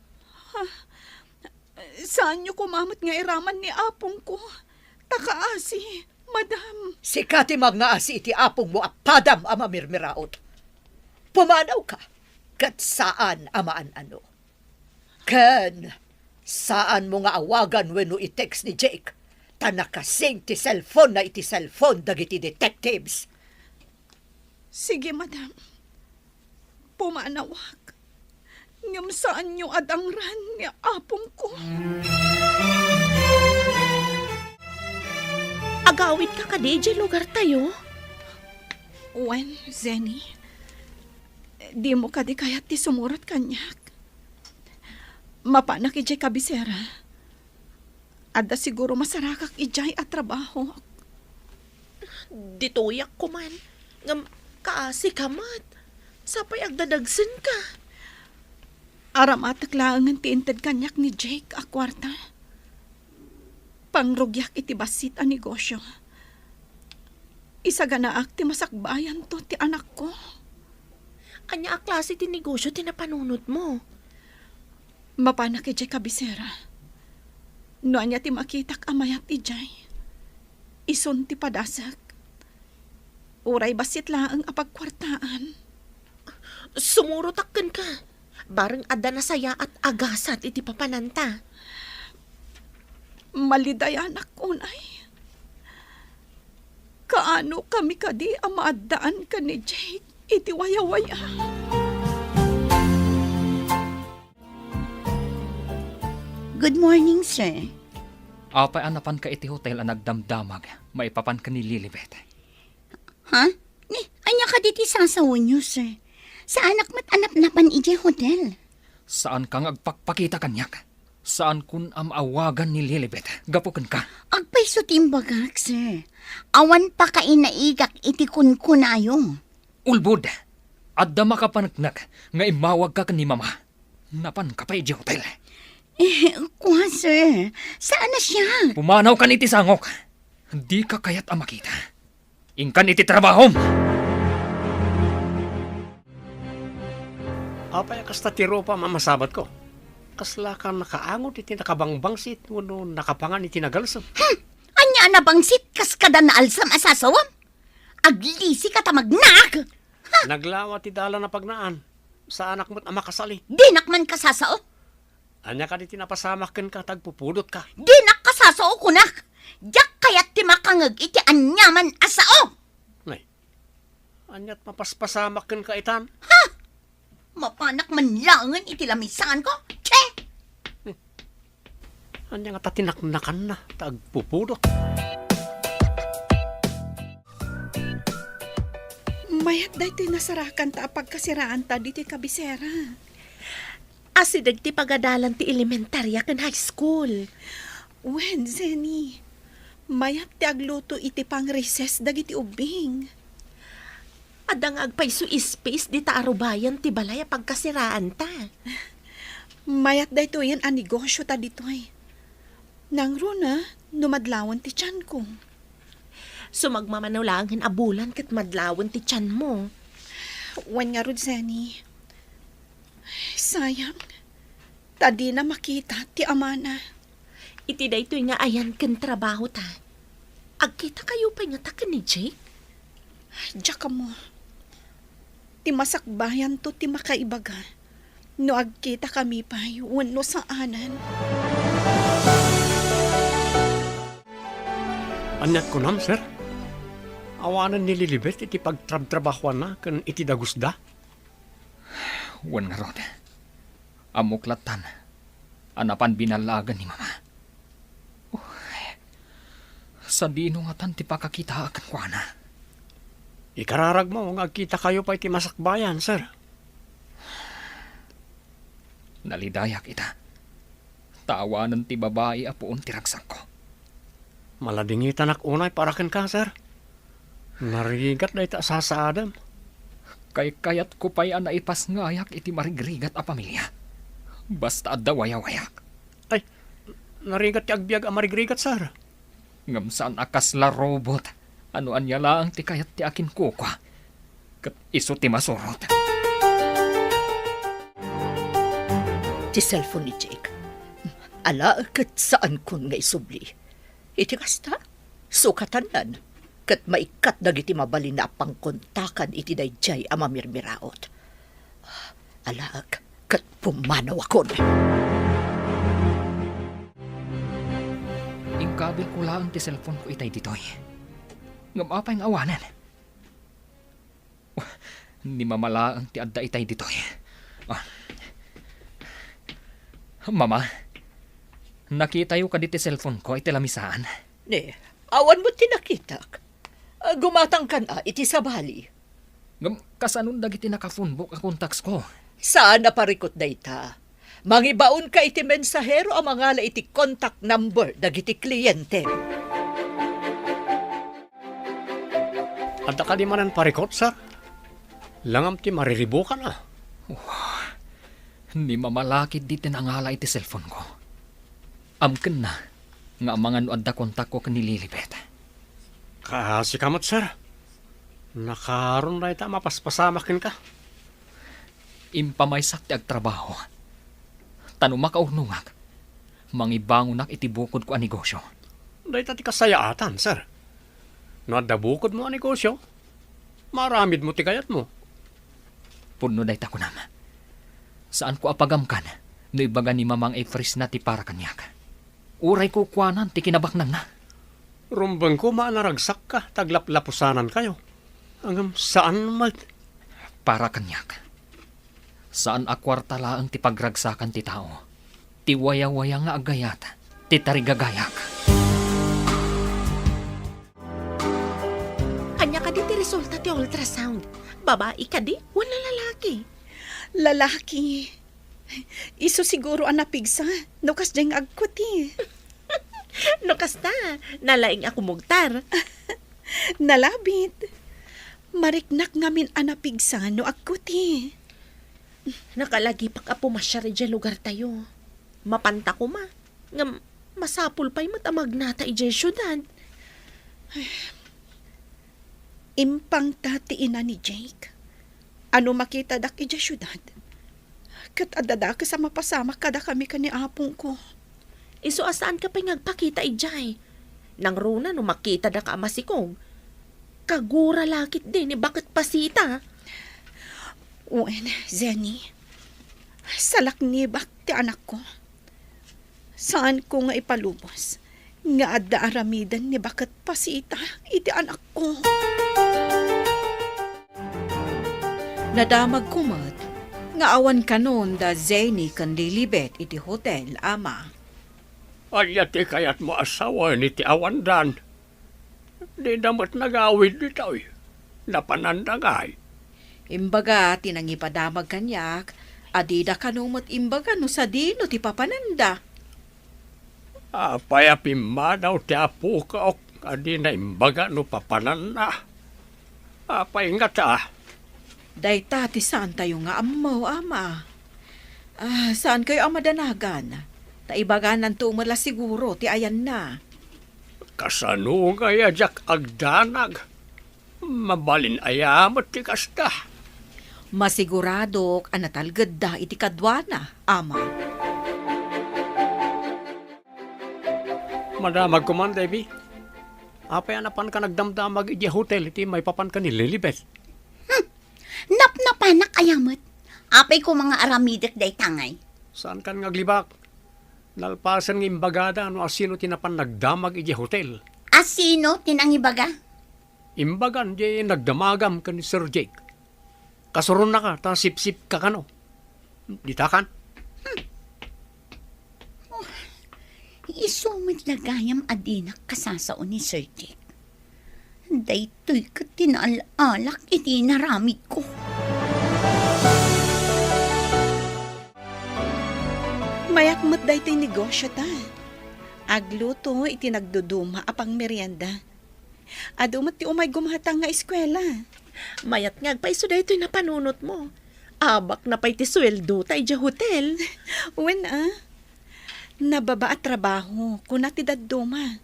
Saan niyo kumamot nga iraman ni apong ko? Takaasi, madam. Sikati mga asi iti apong mo apadam ama Mirmiraot. Pumanaw ka, kat saan amaan ano. Ken, saan mo nga awagan wenno i-text ni Jake? Tanakasing ti cellphone na iti cellphone dagiti detectives. Sige, madam. Pumanawag. Ngam saan niyo adangran ni apong ko? Agawid ka DJ lugar tayo. Wen, Zenny. Di mo kadi kayat ti sumurot kanyak. Mapanak ijay kabisera. Ada siguro masarakak ijay at trabaho. Ditoyak ko man. Ngam kaasi kamat. Sapay agdadagsin ka. Aramatak laangan ti inted kanyak ni Jake a kwarta. Pangrugyak iti basit a negosyo. Isa ganaak ti masakbayan to ti anak ko. Anya a klase ti negosyo tinapanunod mo? Mapanak ijay kabisera. No anya ti makitak amayat ijay. Ison ti padasak. Uray basit laang apagkwartaan. Sumurutakkan ka. Bareng ada na saya at agasat iti papananta. Malidayan ako, unay. Kaano kami kadi ang maadaan ka ni Jake iti waya-waya. Good morning, sir. Apay anapan ka iti hotel ang nagdamdamag. Maipapan ka ni Lilibet. Ha? Ni, anya ka diti sasawon niyo, sir. Sa anak mat anap-napan ije hotel. Saan kang agpakpakita kanyak? Saan kun amawagan ni Lilibet? Gapukan ka. Agpayso timbagak, sir. Awan pa kainaigak iti kunkunayo. Ulbud! Adda makapanagnak nga imawag ka ni mama. Napan ka pa iti hotel. Kuha, sir. Saan na siya? Pumanaw ka iti sangok. Di ka kayat ang makita. Ingkan iti trabahom. Apay kasta tiro pa mamasabat ko. Kasla ka nakaangot iti nakabangbangsit no nakapangan iti nagalsam. Anya na bangsit kas kada na alsam asasawam? Aglisi ka tamagnak! Naglawa ti dala na pagnaan. Sa anak mo't ama kasali. Dinak man kasasao? Anya ka di tinapasamakin ka tagpupudot ka. Dinak kasasao kunak! Yak kayat ti makangag iti anyaman asao! Nay, anyat mapaspasamakin ka itan. Mapanak man langan iti lamisan ko? Che! Anya nga tatinaknakan na tagpupudot. Mayat day ti nasarakan ta pagkasiraan ta di ti kabisera. Asidag ti pagadalan ti elementarya ken high school. Wen, Zenny. Mayat ti agluto iti pang recess dagiti ubing. Adang agpayso space di ta arubayan ti balaya pagkasiraan ta. Mayat day to yan ang negosyo ta ditoy. Nang runa, numadlawan ti tiyan ko. Sumagmamanaw lang abulan ket madlawon ti tiyan mo. Wen nga rod, Zenny. Sayang. Tadi na makita ti amana. Iti daytoy nga ayan ken trabaho ta. Agkita kayo pa nga ta ken ni Jake? Diyak mo. Ti masakbayan to ti makaibaga. No agkita kami pa yun no sa anan. Anyat ko nam, sir. Awanan ni Lilibet iti pagtrab-trabahuan na kan iti dagusda. Wan nga rod. Amuklatan. Anapan binalagan ni mama. Sa dino nga tan ti pakakita akan kwa na. Ikararag mo, agkita kayo pa iti masakbayan, sir. Nalidaya kita. Taawanan ti babae apuon ti ragsak ko. Maladingitan ak unay paraken ka, sir. Narigat na ita sasaadam. Kay kayat ko pa'y naipas ngayak iti marigrigat a pamilya. Basta adda wayawayak. Ay, narigat ti agbiag amarigrigat, sir. Ngam saan akas la robot. Ano anya lang ti kayat ti akin kukwa. Kat iso ti masurot. Ti cellphone ni Jake. Ala, kat saan kun nga isubli. Iti kasta, sukatanan. Kat maikat dagiti mabalin na pangkontakan iti dayjay ama mirmiraot. Ala, kat pumanaw akon. Ingkabil ko lang ti cellphone ko itay ditoy. Ngam apay nga awanan. Ni mamalaang ti adda itay ditoy. Mama, nakita yu ka di ti cellphone ko iti lamisaan. Ne, awan mo tinakitak. Gumatang kan iti sabali. Ngam kasanun dagiti naka-phonebook a contacts ko. Saan na parikot dayta? Mangibaon ka iti mensahero ang mga la iti contact number dagiti kliyente. Adda ka di manan parikot, sir. Langam ti mariribukan na. Ni mamalakid di tinangala iti cellphone ko. Amken na nga mga adda kontak ko kani Lilibet. Kasi kamot, sir. Nakaroon na ita mapaspasamakin ka. Impamaysak ti agtrabaho. Tanong makaunungag. Mangibangonak iti bukod ko ang negosyo. Dahil ti kasayaatan, sir. No adda bukod mo ang negosyo, maramid mo ti kayat mo. Puno day ko naman. Saan ko apagamkan no ibaga ni mamang e-freeze na ti para kanyak. Uray ko kuanan ti kinabaknan na. Rumbang ko maanaragsak ka, taglaplapusanan kayo. Hanggang saan mag... Para kanyak. Saan akwartala ang ti pagragsakan ti tao. Ti waya-waya nga agayat, ti tarigagayak. Anya ka di ti resulta ti ultrasound. Babae ka di, wala lalaki. Lalaki. Iso siguro ang napigsa. No kas diyang agkuti. No kasta, nalaing ako mugtar. Nalabit. Mariknak ngamin anapigsan no agkuti. Nakalagi pa ka pumasya rin dyan lugar tayo. Mapanta ko ma. Nga masapul pa'y matamag nata ijay syudad. Impang tati ina ni Jake. Ano makita dak ija syudad? Kat adada ka sa mapasama kada kami ka ni apong ko. Iso asaan ka pa'y ngagpakita ijay? Nang runa no makita da ka masikong. Kagura lakit din ni bakit pasita? Uwen, Zenny. Salak ni bak ti anak ko. Saan ko nga ipalubos? Nga adda aramidan ni bakit pasita iti anak ko. Nadamag kumat, nga awan kanon da Zeni kan lilibet iti hotel, ama. Anya ti kayat mo asawa ni ti awandan. Di damat nagawid dito eh. Napanandagay. Imbaga, tinangipadamag kanyak, adida kanumot imbaga no sa dino ti papananda. Apay apimma daw ti apo ka ok. Adi na imbaga no papanan na. Apay nga ta. Dayta ti saan tayo nga amaw, ama. Saan kayo amadanagan? Taibaganan to umala siguro, ti ayan na. Kasano nga yajak agdanag. Mabalin ayamat ti kasta. Masiguradok anatalgad da iti kadwana, ama. Madamag ko man, Debbie. Apay anapan ka nagdamdamag iti hotel iti may papan ka ni Lilibet. Napnapanak ayamat. Apay ko mga aramidak day tangay. Saan kan ngaglibak? Nalpasan ng imbagada no asino tinapan nagdamag iti hotel. Asino tinangibaga? Imbagan di nagdamagam ka ni Sir Jake. Kasuron na ka, ta sip-sip ka kano. Ditakan? Isumit lagayam adinak kasasaon ni Sir Jake. Daytoy ka tinaalak iti naramid ko. Mayakmat day ti negosyo ta. Agluto iti nagduduma apang merienda. Adumat ti umay gumhatang nga eskwela. Mayat ngagpay so daytoy na panunot mo. Abak na pa'y ti sweldo tayo dya hotel. Uwen nababa at trabaho kuna ti dadduma.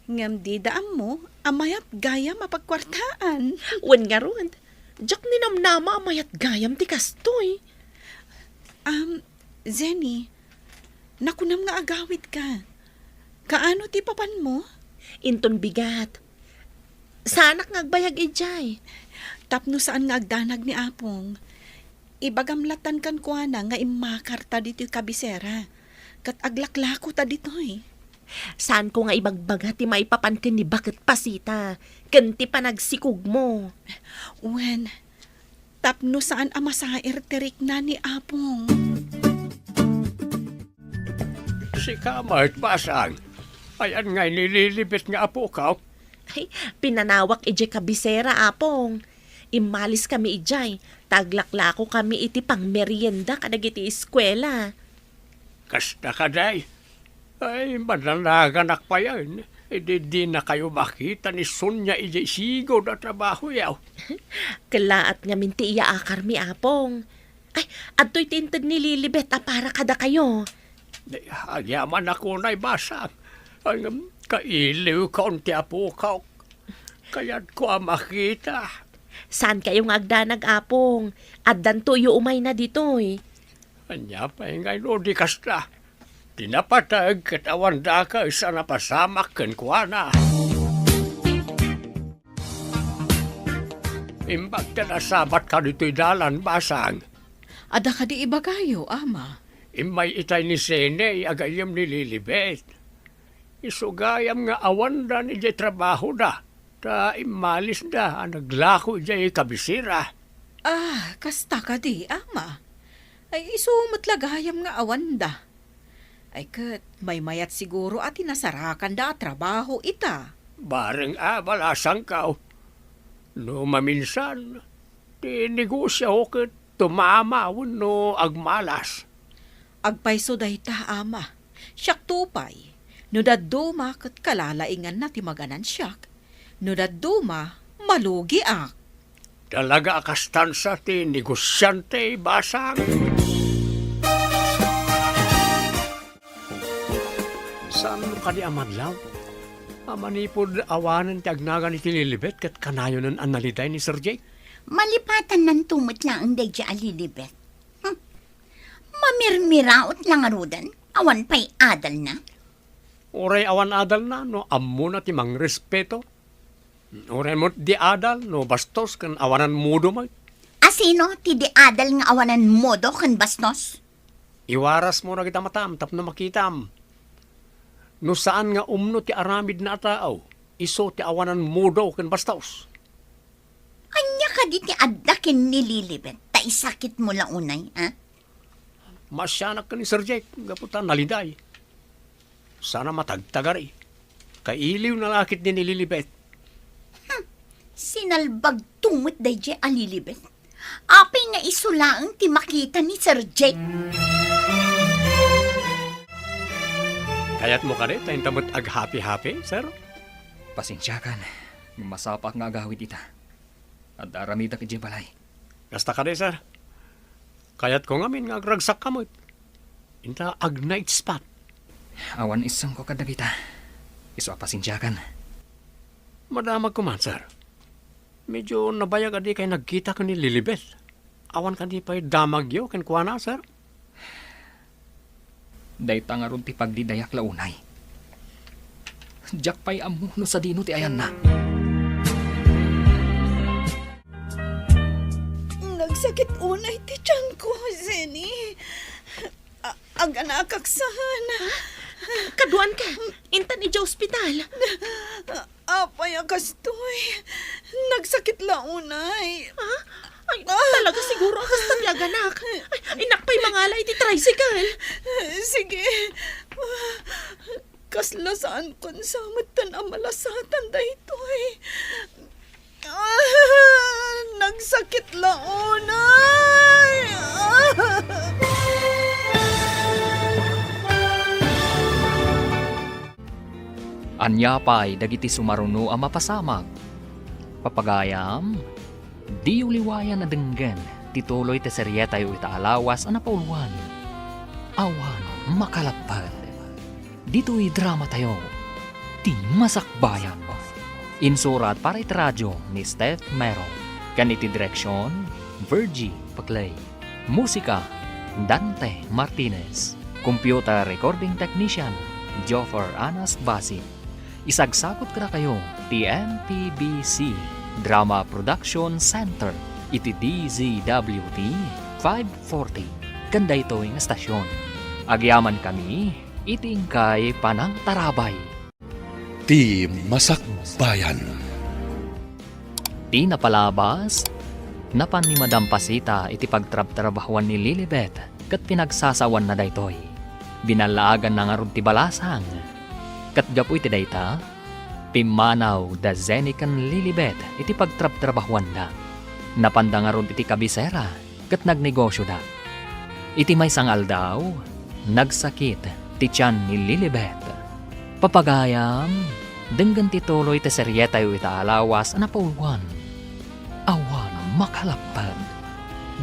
Ngam di daam mo, amayat gaya mapagkwartaan. Wen nga ron. Diyak ninamnama amayat gayam ti kastoy. Zenny, nakunam nga agawid ka. Kaano ti papan mo? Inton bigat. Sanak ngagbayag ijay. Tapno saan nga agdanag ni Apong. Ibagamlatan kan kuana nga imakarta dito kabisera. Kat aglaklako ta ditoy. Saan ko nga ibagbaga ti maipapankin ni bakit pasita. Kanti pa nagsikog mo. Wen, tapno saan amasair terik na ni Apong. Si Kamart Basang. Ayan nga nililibit nga apo ka. Ay, pinanawak ijay kabisera, apong. Imalis kami ijay. Taglaklako kami iti pang merienda kadag iti eskwela. Kasta ka day. Ay, mananaganak pa yan. Di na kayo makita ni Sonya ijay sigo na trabaho yaw. Kalaat nga minti iya akar mi, apong. Ay, ato'y tintad ni Lilibet para kada kayo. Agyaman ako na'y basang. Ay, kailiw kaunti apo ka. Kaya't ko makita. Saan kayong agdanag, apong? Addan tuyo umay na ditoy. Anya pa ngay no di kasta. Tinapatag katawan da ka isa napasamak kan kuana. Imbag ta nasabat ka dito'y dalan basang. Ada ka di ibagayo, ama. Imay itay ni Sene agayam ni Lilibet. Isugayam nga awan da ni jay trabaho da. Ta imalis da naglako jay kabisira. Kasta ka di, ama. Ay isumatlagayam nga awanda. Ay kat, may mayat siguro at inasarakan da trabaho ita. Bareng balasang kao. No maminsan, ti negosyo ko tumamawon no agmalas. Agpayso dayta, ama. Siyak tupay. No dadduma kat kalalaingan na ti maganan siyak. No dadduma, malugi ak. Dalaga akastansa ti negosyante basang. Saan mo ka di amadlaw? Amanipod awanan ti agnagan ni Lilibet kat kanayo ng analiday ni Sir Jake. Malipatan ng tumot lang ang Deja Alilibet. Mamirmiraot lang arudan. Awan pa'y adal na. Oray awan adal na, no ammo na ti mang respeto. Oray mo di adal, no bastos kan awanan mudo mo. Asino ti di adal nga awanan modo kan bastos? Iwaras mo na kita matam, tap na makitam. No saan nga umno ti aramid na tao, iso ti awanan mudo kan bastos. Anya ka di ti addakin ni Lilibet. Ta isakit mo lang unay, ha? Masyanak ka ni Sir Jake, gaputan naliday. Sana matagtagari. Kailiw na lakit ni Lilibet. Sinalbag tumot Deja Alilibet. Apay nga isulaang ti makita ni Sir Jake. Kayat mo ka rin, tayo tamot ag-happy-happy, sir? Pasensyakan, masapak nga agawid ita. At aramida kay balay. Kasta ka rin, sir. Kayat ko ngamin nga agragsak kamot. Inta ag-night spot. Awan isang ko kadagita. Iso pasensyakan. Madamag ko man, sir. Medyo nabayag adi kay nagkita ko ni Lilibet. Awan ka di pa'y damag yo, kenkwana, sir? Dayta nga ron ti pagdidayak launay. Diyak pa'y amuno sa dino ti ayan na. Nagsakit unay ti tiyan ko, Zeni. Ang anakaksahan. Kaduan ka. Intan ija ospital. Apay akastoy. Nagsakit launay. Ha? Ay, talaga siguro ang kastatyagan, anak. Ay, inakpay mangalay ti tricycle. Sige. Kaslasaan kon sa matan ang malasatan daytoy. Nagsakit launay. Anya pa'y dagiti sumaruno ang mapasamag. Papagayam, di uliwayan na denggen, tituloy te seryeta yu itaalawas ang napauluan. Awan makalapad. Dito'y drama tayo, ti masakbayan. Insurat para itradyo ni Steph Mero. Ganiti direksyon, Virgie Paclay. Musika, Dante Martinez. Computer recording technician, Joffer Anas Basi. Isagsakot ka na kayo, TMPBC Drama Production Center, iti DZWT 540. Kanda ito yung estasyon. Agyaman kami, iting kay Panang Tarabay. Ti Masakbayan. Di napalabas, napan ni Madam Pasita iti pagtrab-trabahuan ni Lilibet kat pinagsasawan na daytoy. Binalaagan na nga ron ti balasang. Kat gapu iti dayta, pimanaw da zenikan Lilibet iti pagtrab-trabahuan da. Napanda nga ron iti kabisera kat nagnegosyo da. Iti may sangal daw, nagsakit ti tiyan ni Lilibet. Papagayam, denggan tituloy te seryeta yu itaalawas na pauluan. Awan makalapad.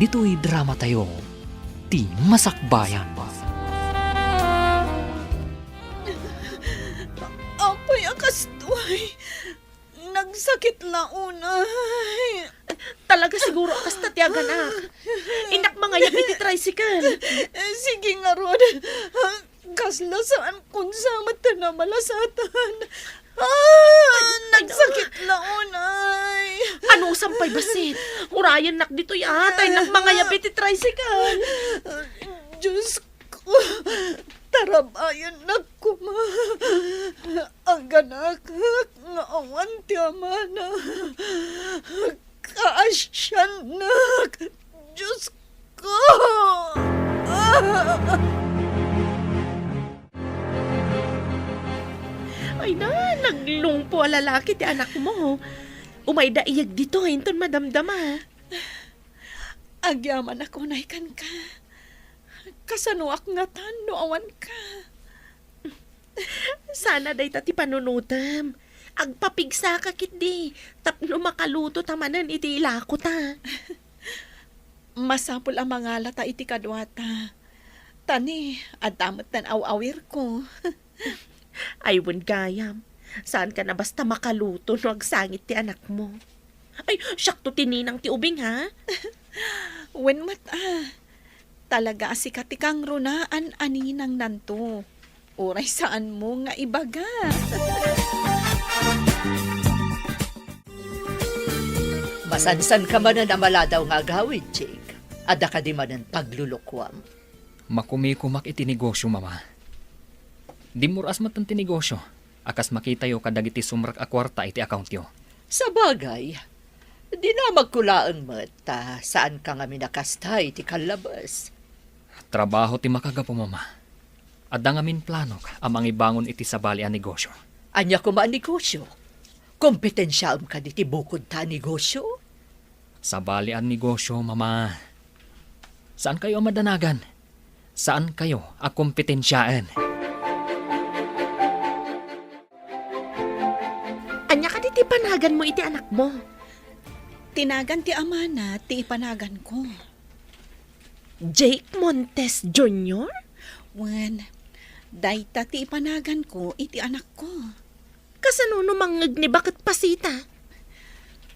Dito'y drama tayo, ti masakbayan. Apay akastoy. Nagsakit launay. Talaga siguro ang kastatyagan, anak. Inak mga yapit ti tricycle. Sige nga, Rod. Kaslasaan kung sa mata na malasatan. Nagsakit launay. Ano sampay basit? Urayan nak dito yatay nak mga yapit ti tricycle. Diyos ko. Tarabayan na kuma. Ang ganak nga awan ti amana. Kaasyan nak. Diyos ko. Ay na, naglungpo ang lalaki ti anak mo. Umayda iyag dito, hinton madamdama. Agyaman ako na ikan ka. Kasanuak nga tan, no awan ka. Sana day tati panunutam. Agpapigsa ka kit di. Tapno makaluto tamanan iti ilako ta. Masapul ang mga lata iti kadwata. Tani, adamot nan awawir ko. Aywan gayam. Saan ka na basta makaluto no agsangit ti anak mo? Ay, syakto tininang ti ubing ha? Wen mat talaga asikat ikang runaan aninang nanto. Oray saan mo nga ibaga. Masansan ka man na maladaw nga gawid, Jake. Ada ka di man ang paglulukwam. Makumikumak iti negosyo, mama. Di muras mat ang tinegosyo. Akas makita yo kadag iti sumrak a kwarta iti account yo. Sa bagay, di na magkulaang mata saan ka nga minakastay iti kalabas. Trabaho ti makagapo, mama. Adda ngamin plano amang ibangon iti sabali a negosyo. Anya ko negosyo. Kompetensyam ka di ti bukod ta negosyo. Sabali ang negosyo, mama. Saan kayo ang madanagan? Saan kayo ang kompetensyaan? Anya ka di panagan mo iti anak mo. Tinagan ti amana, ti ipanagan ko. Jake Montes Jr.? Wen, dayta ti ipanagan ko iti anak ko. Kasano no mangag ni bakit pasita?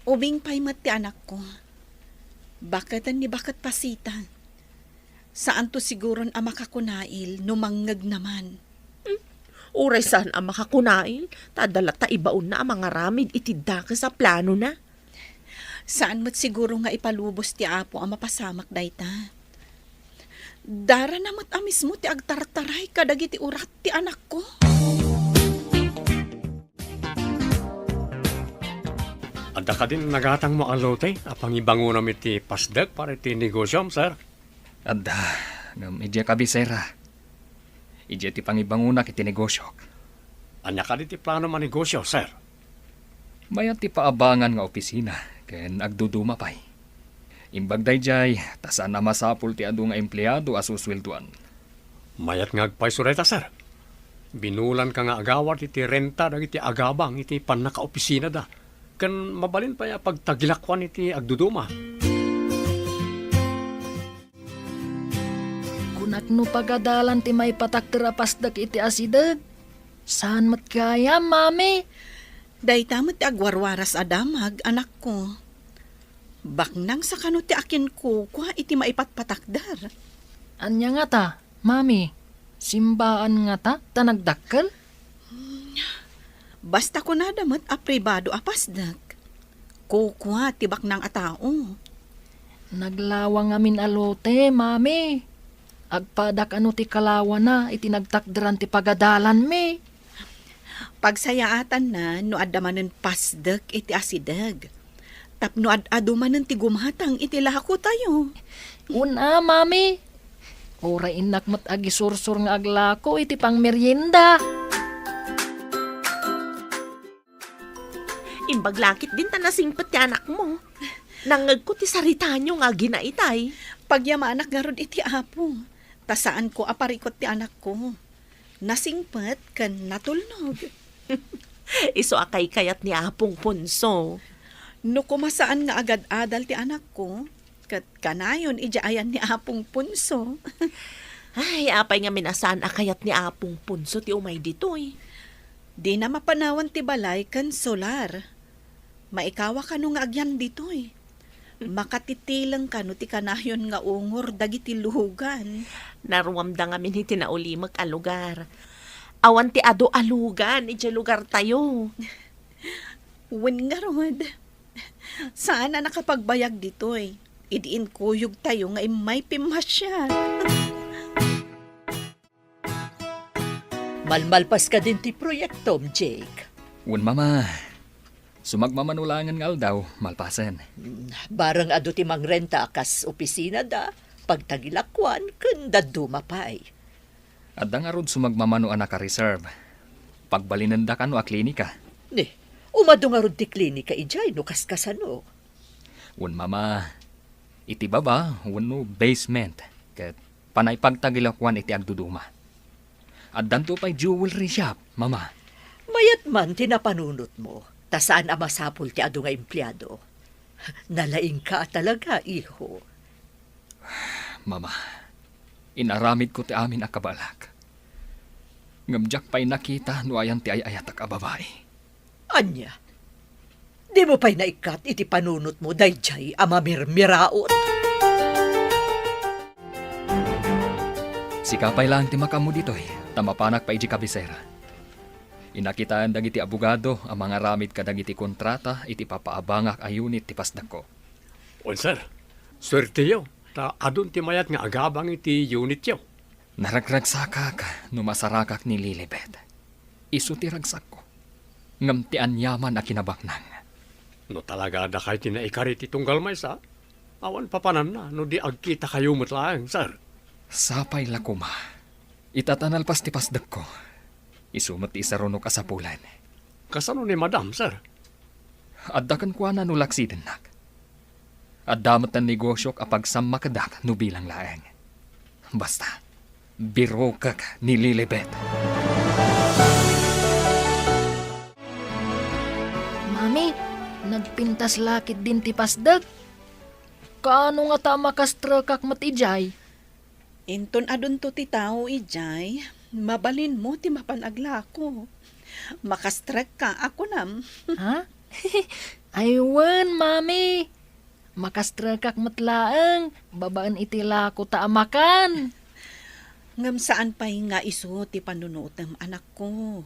Ubing pay mat ti anak ko. Bakit ni bakit pasita? Saan to siguron ang makakunail no mangag naman? Uray saan ang makakunail? Tadala ta ibaon na ang mga ramid itidaka sa plano na. Saan mo't siguro nga ipalubos ti apo ang mapasamak dayta? Dara na mo't amis mo ti agtartaray kadag iti urat ti anak ko. Ada ka din nagatang mo alote, apang ibango namin ti pasdag para ti negosyo, sir. Adda, ngam idya kabisera. Idya ti pangibanguna kiti negosyo. Anya ka din ti plano manegosyo, sir. Mayat ti paabangan nga opisina, ken agduduma pay. Imbag dayjay, tasan na masapul ti adu nga empleyado asuswelduan. Mayat nga agpaisureta, sir. Binulan ka nga agawat iti renta dagiti agabang iti panaka-opisina da. Kan mabalin pa ya pagtagilakwan iti agduduma. Kunak no pagadalan ti may patakterapasdak iti asidag. Saan mat kaya, mami? Dayta mo't ti agwarwaras adamag, anak ko. Baknang sa kano ti akin ko, kwa iti maipatpatakdar. Anya nga ta, mami? Simbaan nga ta, tanagdakkel? Basta ko na damat a pribado apasdak. Kukwa tibak ng atao. Naglawang amin alote, mami. Agpadak ano ti kalawa na, itinagtakderan ti pagadalan mi. Pagsayaatan na, no adamanen pasdak iti asidag. Tapno adumanen ti gumatang iti lahako tayo. Una, mami. Ora inak mat agisursur nga aglako iti pang merienda. Imbaglakit din ta nasingpet ti anak mo. Nangag ko ti sarita nyo nga ginaitay. Pagyamanak garod iti apo. Tasaan ko aparikot ti anak ko. Nasingpet kan natulnog. Iso akay kayat ni Apong Punso. No kumasaan nga agad-adal ti anak ko, kat kanayon ijaayan ni Apong Punso. Ay, apay nga minasaan akayat ni Apong Punso ti umay ditoy. Di na mapanawan ti balay kan solar. Maikawa ka no nga agyan ditoy. Makatitilang ka no ti kanayon nga ungor dagiti luhugan. Naruamda nga min iti naulimag a lugar. Awan ti ado alugan, iti lugar tayo. Wen nga rod. Saan na nakapagbayag ditoy? Idiin kuyog tayo nga may pimasya. Malmalpas ka din ti proyektom, Jake. Un mama, sumagmamanulangan nga daw, malpasan. Barang adu ti mangrenta kas opisina da, pagtagilakwan, kanda dumapay. At nga rod sumagmamano anak ka reserve. Pagbalinanda ka no a klinika. Ne, umado nga rod ti klinika ijay no kaskasano. Un mama, iti baba, no basement. Kat panay pagtagilakwan iti agduduma. At danto pa'y jewelry shop, mama. Mayat man tinapanunot mo, ta saan ang masapul ti adu nga empleyado. Nalaing ka talaga, iho. Mama, inaramid ko ti amin a kabalak. Ngamjak pa'y nakita no ayan ti ay-ayat a babae. Anya, di mo pa'y naikat iti panunot mo dayjay amamirmiraot. Sikapay lang ti makamu ditoy, tamapanak pa iji kabisera. Inakitaan dagiti abogado ang mga ramid kadagiti kontrata iti papaabangak a unit ti pasdak ko. On sir, swerte yo. Ta adun ti mayat nga agabang iti unit yo. Naragragsakak no masarakak ni Lilibet. Isu ti ragsak ko. Ngam ti anyaman a kinabaknang. No talaga da kay tinaikari ti tunggal may sa. Awan papanan na no di agkita kayo mutlaang, sir. Sapay lakuma. Itatanal pas ti pasdak ko. Isumot ti isarunok asapulan. Kasano ni madam, sir? Addakan kwa na nulaksiden nak. Addamat ang negosyo kapag sammakadak no bilang laeng. Basta, biro kak ni Lilibet. Mami, nagpintas lakit din ti pasdag. Kaano nga ta makastra kak matijay? Inton adun to ti tao, ijay. Mabalin mo ti mapanagla ko. Makastrek ka ako nam. Ha? Aywan, mami. Makastra kak matlaang. Babaan itila ko ta amakan. Ngam saan pa'y nga iso ti panunutem anak ko.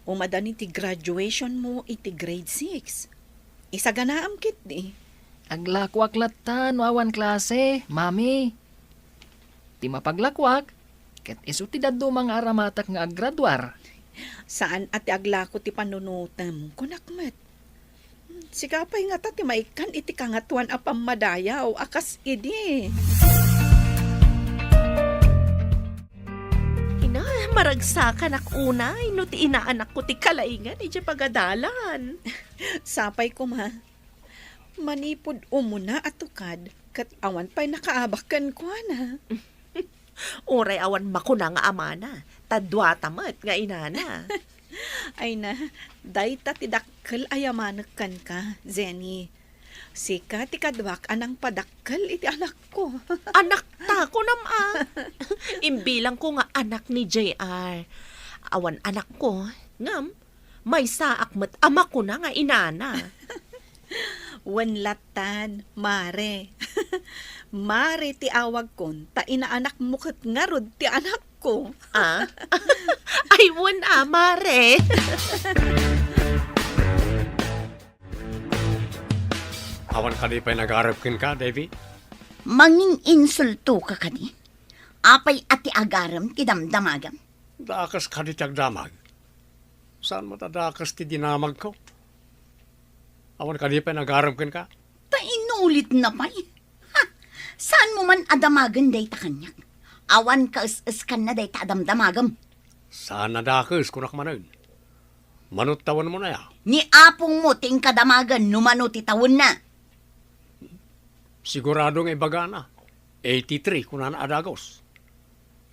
Umadani ti graduation mo iti grade 6. Isaganaam kit di. Aglakwak latan awan klase, mami. Ti mapaglakwak, ket isu ti daddo mga aramatak nga aggraduar. Saan ati aglako ti panunutem kunakmet. Sikapay nga ta ti maikan iti kangatuan a pamadayaw akas idi. Ina, maragsakan ak unay, no ti inaanak ko ti kalaingan, iti pagadalan. Sapay ko ma. Manipod umuna atukad kat awan pa'y nakaabakan ko na. Oray awan makuna nga amana, tadwa tamat nga inana. Ay na, dayta ti dakkel ayamanakan ka, Zenny. Sika ti kadwak anang padakkel iti anak ko. Anak ta ko nama. Imbilang ko nga anak ni JR. Awan anak ko, ngam, may saak met ama ko na nga inana. Wanlatan, mare. Mare ti awag kon, ta inaanak mo kat nga rod ti anak ko. Ah? Ay, wan mare. Awan ka di pa'y nag-arapkin ka, Davy? Manging insulto ka kani. Apay ati agaram ti damdamagam. Dakas ka di tagdamag. Saan mo tadakas ti dinamag ko? Awan ka di pa'y nag-arapkin ka? Ta inulit na pa'y. Ha? Saan mo man adamagan day ta kanyak? Awan ka is kan na day ta adamdamagam. Saan nadakas kunak manan? Manutawan mo na ya. Ni apong mo ting kadamagan numano ti tawon na. Siguradong ibaga na. 83 kung na adagos.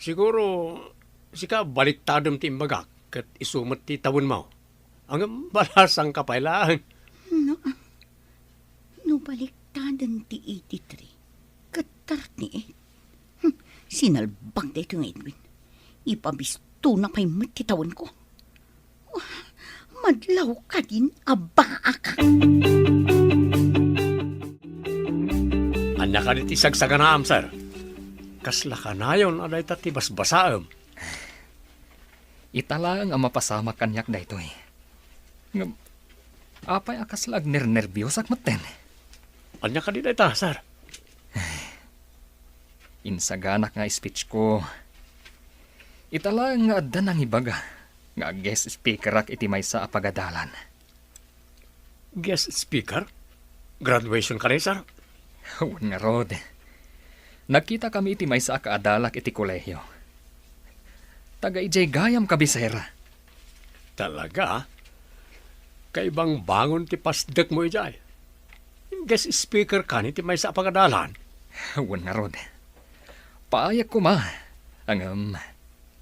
Siguro, sika baliktadom ti imbaga kat isumat ti tawon mo. Ang balasang kapailaan. No baliktadan ti 83. Katar ni sinalbag dito ng Edwin. Ipabisto na pa'y matitawan ko. Madlaw ka din, abaa ka. Anya ka dit isagsaganaam, sir. Kasla ka na yun, aday tati basbasaam. Italang ang mapasama kanyak da ito eh. Ngam, apay akaslag nervyos ak maten. Anya ka dit ita, sir. Insaganak nga speech ko. Italang nga adda ng ibaga. Nga guest speaker ak iti may sa apagadalan. Guest speaker? Graduation ka rin, sir? Huwag nga rod. Nakita kami iti may sa kaadalak iti kolehyo. Taga ijay gayam kabisera. Talaga? Kaibang bangon ti pasdek mo ijay. Guest speaker ka ni ti may sa apagadalan. Huwag nga rod. Paayak ko ma. Ang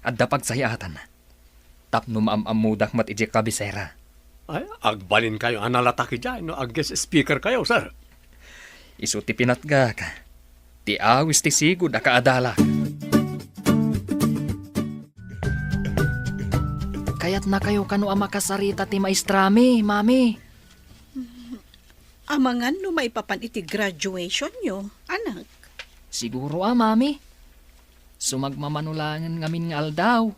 adda pagsayatan. Tapno maamudak mat ije kabisera. Ay, agbalin kayo analataki dyan, no? Ag-guest speaker kayo, sir. Isu ti pinatga ka. Ti awis ti sigud a kaadalak. Kayat na kayo kano ang makasarita ti maestrami, mami. Amangan no maipapan iti graduation nyo, anak. Siguro mami. Sumagmamanulangan ngamin nga aldaw.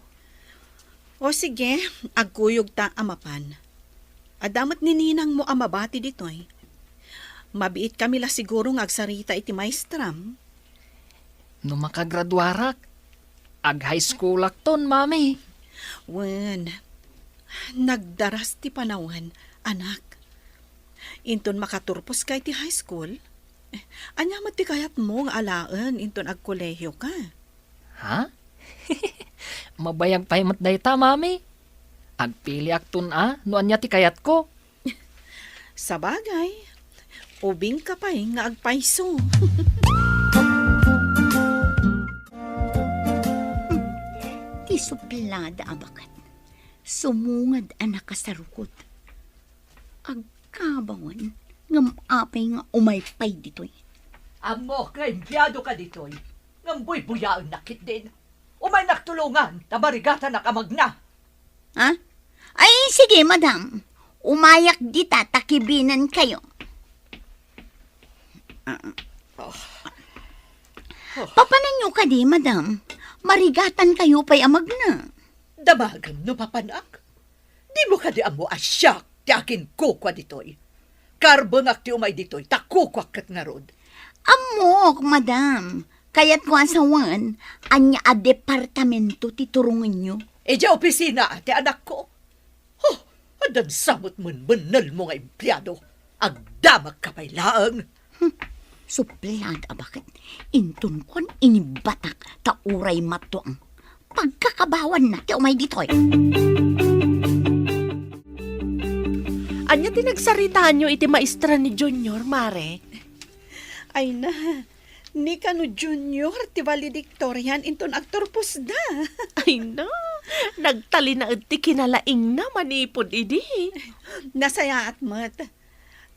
O sige, agkuyog ta amapan. Adamat ni ninang mo amabati ditoy. Mabiit kami la siguro nga agsarita iti maestram. No makagraduarak, ag high school akton, mami. Wen, nagdaras ti panawan, anak. Inton makaturpos kay ti high school, anya ti kayat mo nga alaan inton agkolehiyo ka. Ha? Mabayag pa'y matdayta, mami. Agpili akton no anya ti kayat ko. Sa bagay, ubing ka pa'y nga agpaiso. Ti suplada abakat. Sumungad anak ka sa rukot. Agkabawan, ngamapay nga umaypay ditoy. Amo ka, empleyado ka ditoy. Ngamboy buya ang nakit din. Umay naktulungan, tabarigata na kamagna. Ha? Ay, sige, madam. Umayak di tatakibinan kayo. Papanan nyo ka di, madam. Marigatan kayo pa'y amag na. Damagam no papanak. Di mo ka di amo asyak ti akin kukwa ditoy. Karbangak ti umay ditoy, takukwak kat nga rod. Amok, madam. Kaya't ko asawan, anya a departamento ti turungan nyo. E di opisina ti anak ko. Oh, adan samot menal mo nga empleyado. Agdamag ka pa'y laang. Suplada bakit? Intun kon inibatak ta uray matuang. Pagkakabawan na ti umay ditoy. Anya tinagsaritaan nyo iti maestra ni Junior, mare? Ay na, ni kano junior ti valedictorian inton agturpos da. Ay na, nagtali na ti kinalaing na manipod idi. Nasaya at mat.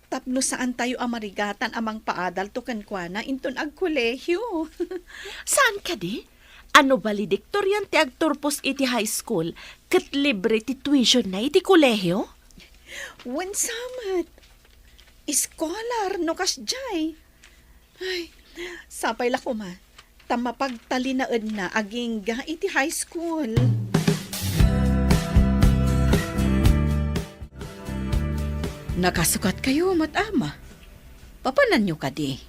Tapno saan tayo amarigatan amang paadal to kankwana inton agkolehyo. Saan ka di? Ano valedictorian ti agturpos iti high school ket libre ti tuition na iti kolehyo? Wen samat. Iskolar no kasjay. Ay, sapay la ko ma. Tamapagtalinaed na agingga iti high school. Nakasukat kayo, matama. Papanan nyo ka di.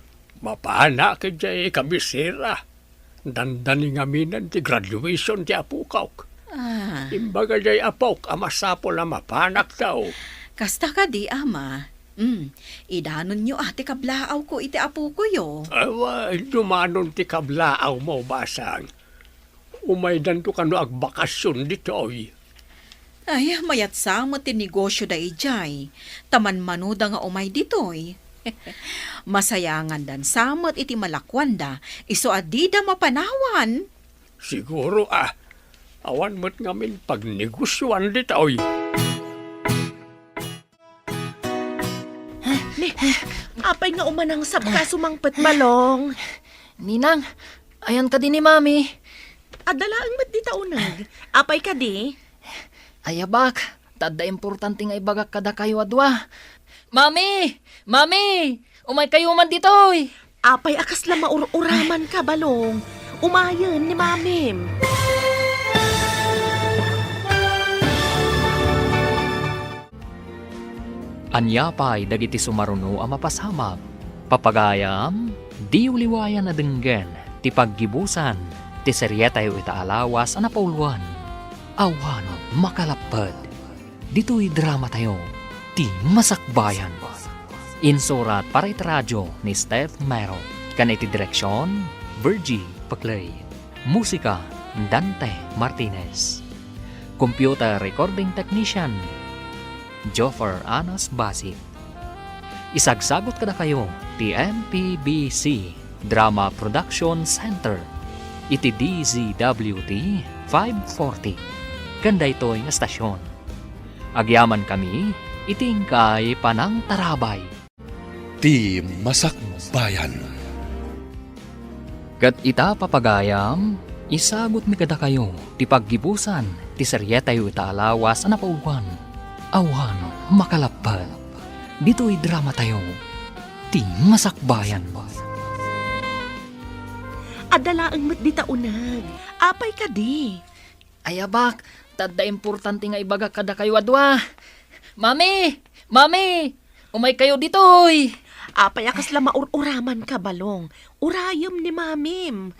Mapana ka dyan kabisera. Dandani nga minan ti graduation ti apukaw. Ah, Imbaga jay apok, amasapol na mapanak daw. kasta ka di, ama. Idanon nyo ate kablaaw ko iti apo ko yo. Awa, dumanon ti kablaaw mo, basang. Umaydan to kano agbakasyon ditoy. Ay, mayat sa mo ti negosyo da ijay. Taman manuda nga umay ditoy. Masayangan dan samot iti malakwanda, iso adida mapanawan. Siguro awan mo't ngamin pag negosyoan ditoy. Apay nga umanang sabka sumangpet balong. Ninang, ayan ka din ni mami. Adalaang mat di taunag. Apay ka di? Ayabak, tada importante nga ibagak kada kayo adwa. Mami! Mami! Umay kayo man ditoy! Apay akas la maururaman ka balong. Umayon ni mamim. Anyapay dagiti sumaruno a mapasamag. Papagayam, di uliwayan na denggen, ti paggibusan, ti seryetayo itaalawas a napauluan. Awano makalapad. Dito'y drama tayo, ti masakbayan. Insurat para radyo ni Steph Mero. Kaniti direksyon, Virgie Paclay. Musika, Dante Martinez. Computer recording technician, Joffer Anas Basit. Isagsagot kada kayo ti MPBC Drama Production Center iti DZWT 540 kan daytoy nga estasyon. Agyaman kami, itingkay panang tarabay. Ti Masakbayan. Kat ita papagayam, isagot mi kada kayo, ti paggibusan, ti seryeta yu itaalawas na pauwan. Awan makalapad. Dito'y drama tayo, ti Masakbayan. Adalaang mat di taunag. Apay ka di. Ayabak, tadda importante nga ibaga kada kayo adwa. Mami! Mami! Umay kayo ditoy! Apay akas la maururaman ka balong. Urayom ni mamim.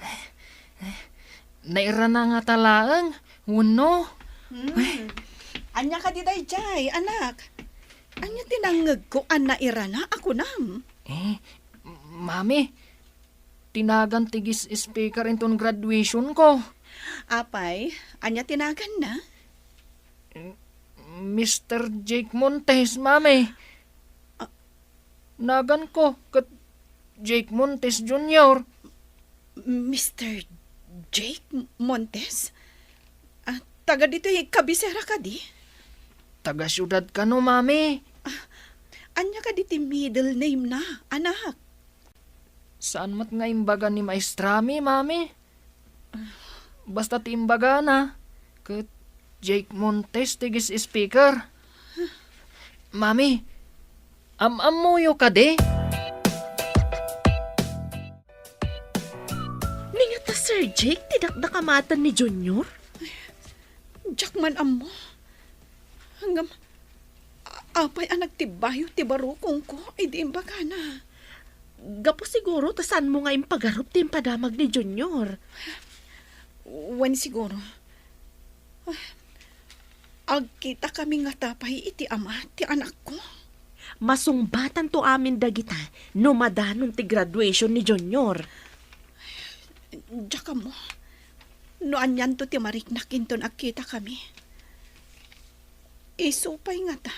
Naira na nga talaang. Uno? Anya ka di dayjay, anak. Anya tinangag ko an naira na ako nam. Mami, tinagan tigis speaker inton graduation ko. Apay, anya tinagan na? Mr. Jake Montes, mami. Nagan ko kat Jake Montes Jr. Mr. Jake Montes? Taga dito kabisera ka di? Taga syudad ka no, mami. Anya ka diti middle name na, anak? Saan mat nga imbaga ni Maestrami, mami? Basta timbaga na. Kat Jake Montes tigis speaker. Mami, amamuyo ka de? Ningat ta Sir Jake, tidakdakamatan ni Junior. Jackman amo. Hanggang apay anak tibayo tibarukong ko, idi imbaga na. Gapo siguro, tasan mo nga impagarup ti impadamag ni Junior. Wan siguro. Agkita kami nga tapay iti ama, ti anak ko. Masungbatan to amin dagita, no madanon ti graduation ni Junior. Jaka mo. No anyan to ti mariknak inton agkita kami. Isupay nga ta.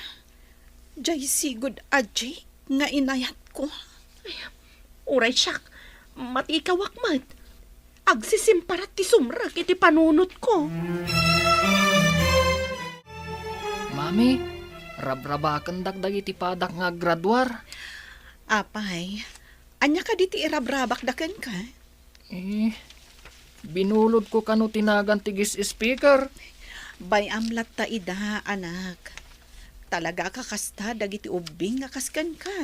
Jay sigod ajay nga inayat ko. Uray siyak, matikawak mat. Agsisimparat ti sumrak iti panunot ko. Mami, rabrabakan dagdag iti padak nga graduar. Apay, anya ka diti irabrabak daken ka? Binulod ko kano tinagan tigis speaker. Bay amlat ta ida, anak. Talaga ka kasta dagiti ubing nga kaskan ka.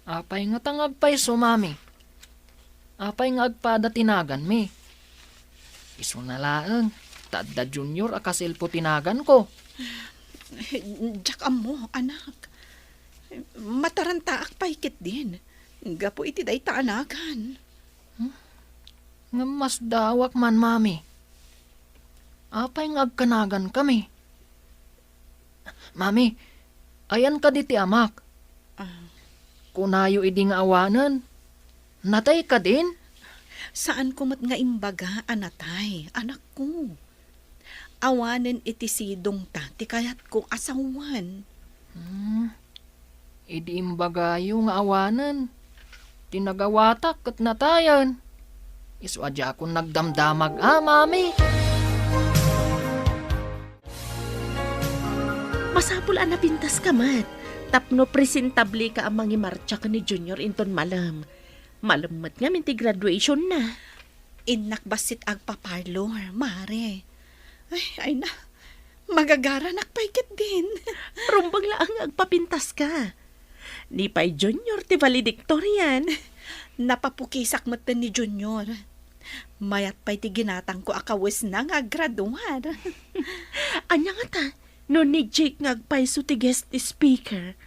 Apay nga tangagpay so, mami. Apay nga agpada tinagan mi. Iso na laeng, tadda junior akasilpo tinagan ko. Jak amo, anak. Mataranta akpaykit din. Gapo iti day ta anakan. Nga mas dawak man, mami. Apay nga agkanagan kami. Mami, ayan ka diti amak. Kunayo idi nga awanan. Natay ka din? Saan kumat nga imbaga, anatay, anak ko. Awanan iti sidong tati kayat ko asawan. Idi imbagayo nga awanan. Tinagawatak kat natayan. Iswadya akong nagdamdamag, mami. Masapul na pintas ka mat. Tapno presentable ka ang mangimarcha ka ni Junior inton malam. Malamat nga minti graduation na. Inak basit agpaparlor, mare. Ay na, magagara nakpaykit din. Rumbang laang agpapintas ka. Ni pa'y Junior ti valedictorian. Napapukisak matan ni Junior. Mayat pa'y ti ginatang ko akawis na nga graduar. Anya nga ta, no ni Jake ngagpay so ti guest speaker.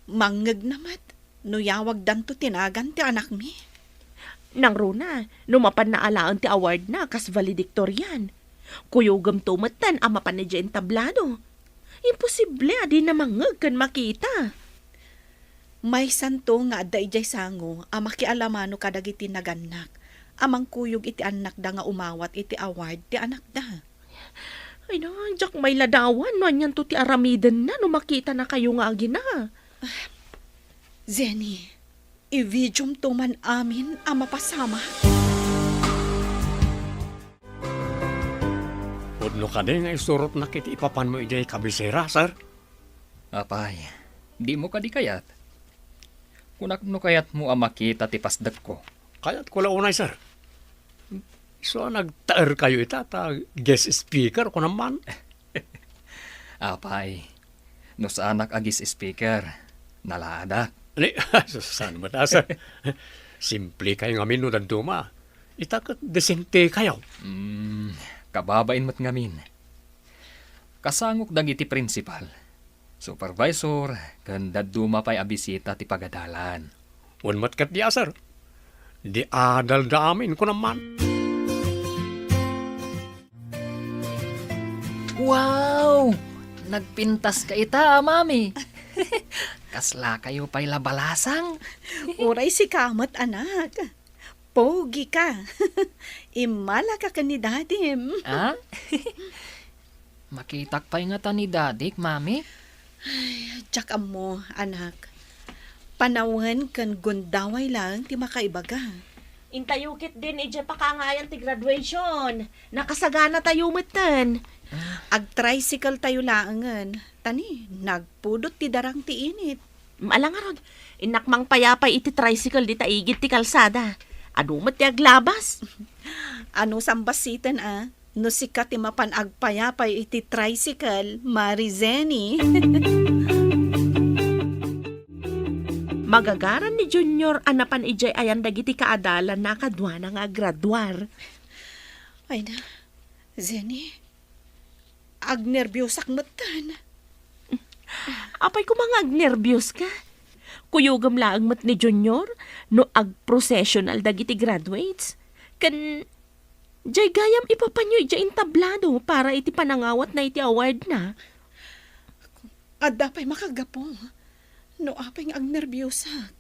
Mangag namat, no yawag dan to tinagan ti anak mi. Nang runa, numapan na alaan ti award na kas valedictorian. Kuyugam tumatan ang mapanadya entablado. Imposible adi na mangag kan makita. May santo nga dayjay sango ang makialamano kadagiti naganak. Amang kuyog iti anak da nga umawat iti award ti anak da. Ay na, jak may ladawan no anyan to ti aramidan na no makita na kayo nga agi na. Zenny, i-videom to man amin ang mapasama. Pudno ka din nga isurot na kiti ipapan mo ijay kabisera, sir. Apay, di mo ka di kayat. Kunak no kayat mo ang makita ti pasdak ko. Kaya't ko launay, sir. So, nagtaer kayo ita, guest speaker ko naman. Apay, no sa anak agis speaker, naladak. Ani, saan ba ta, sir? Simple kayo nga minudan duma. Itakot desente kayo. Kababain mo't ngamin. Kasangok dagiti principal, supervisor, kanda duma pa'y abisita ti pagadalan. Unmat kat diya, sir. Di adal da amin ko naman. Wow! Nagpintas ka ita, mami. Kasla kayo pa'y labalasang. Uray si kamat, anak. Pogi ka. Imala ka ni dadim. Ha? Makitak pa'y nga ta ni dadik, mami. Tsaka mo, anak. Panawan kan gundaway lang ti makaibaga. Intayukit din ije pakangayan ti graduation. Nakasagana tayo matan. Ag-tricycle tayo laangan. Tani, nagpudot ti darang ti init. Maalang aron, inakmang payapay iti tricycle di taigit ti kalsada. Ano mat ti aglabas? Ano sambasitan No sikat ti mapan agpayapay iti tricycle, Marizeni. Magagaran ni Junior anapan ijay ayan dagiti kaadalan na kadwa na nga graduar. Ay na, Zeni. Agnerbyosak matan. Apay ko mga agnervyos ka. Kuyugam laang mat ni Junior no ag-processional dagiti graduates. Kan, jay gayam ipapanyo ijay intablado para iti panangawat na iti award na. At dapay makagapo. No apay nga agnerbyosak.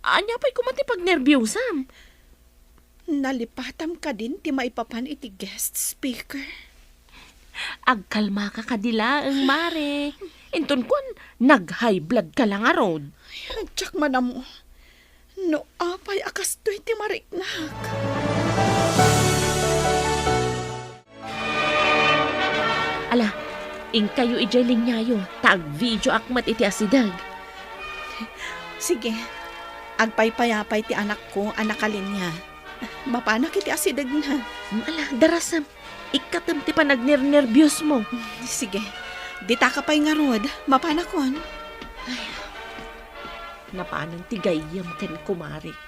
Anya pa'y kumati pag nervyosam. Nalipatam ka din ti maipapan iti guest speaker. Agkalma ka kadila ang mare. Inton kun, nag-high blood ka lang arod. Tsak manamo. No apay akas to iti mariknak. Ala, ing kayo ijay linyayo, tag video akmat iti asidag. Sige, agpaypayapay ti anak ko, anakalin niya. Mapanak iti asidag na. Ala, darasam, ikatam ti panagnervyos mo. Sige, dita ka pa'y nga rod, mapanakon. Napanang ti gayam ken kumarik.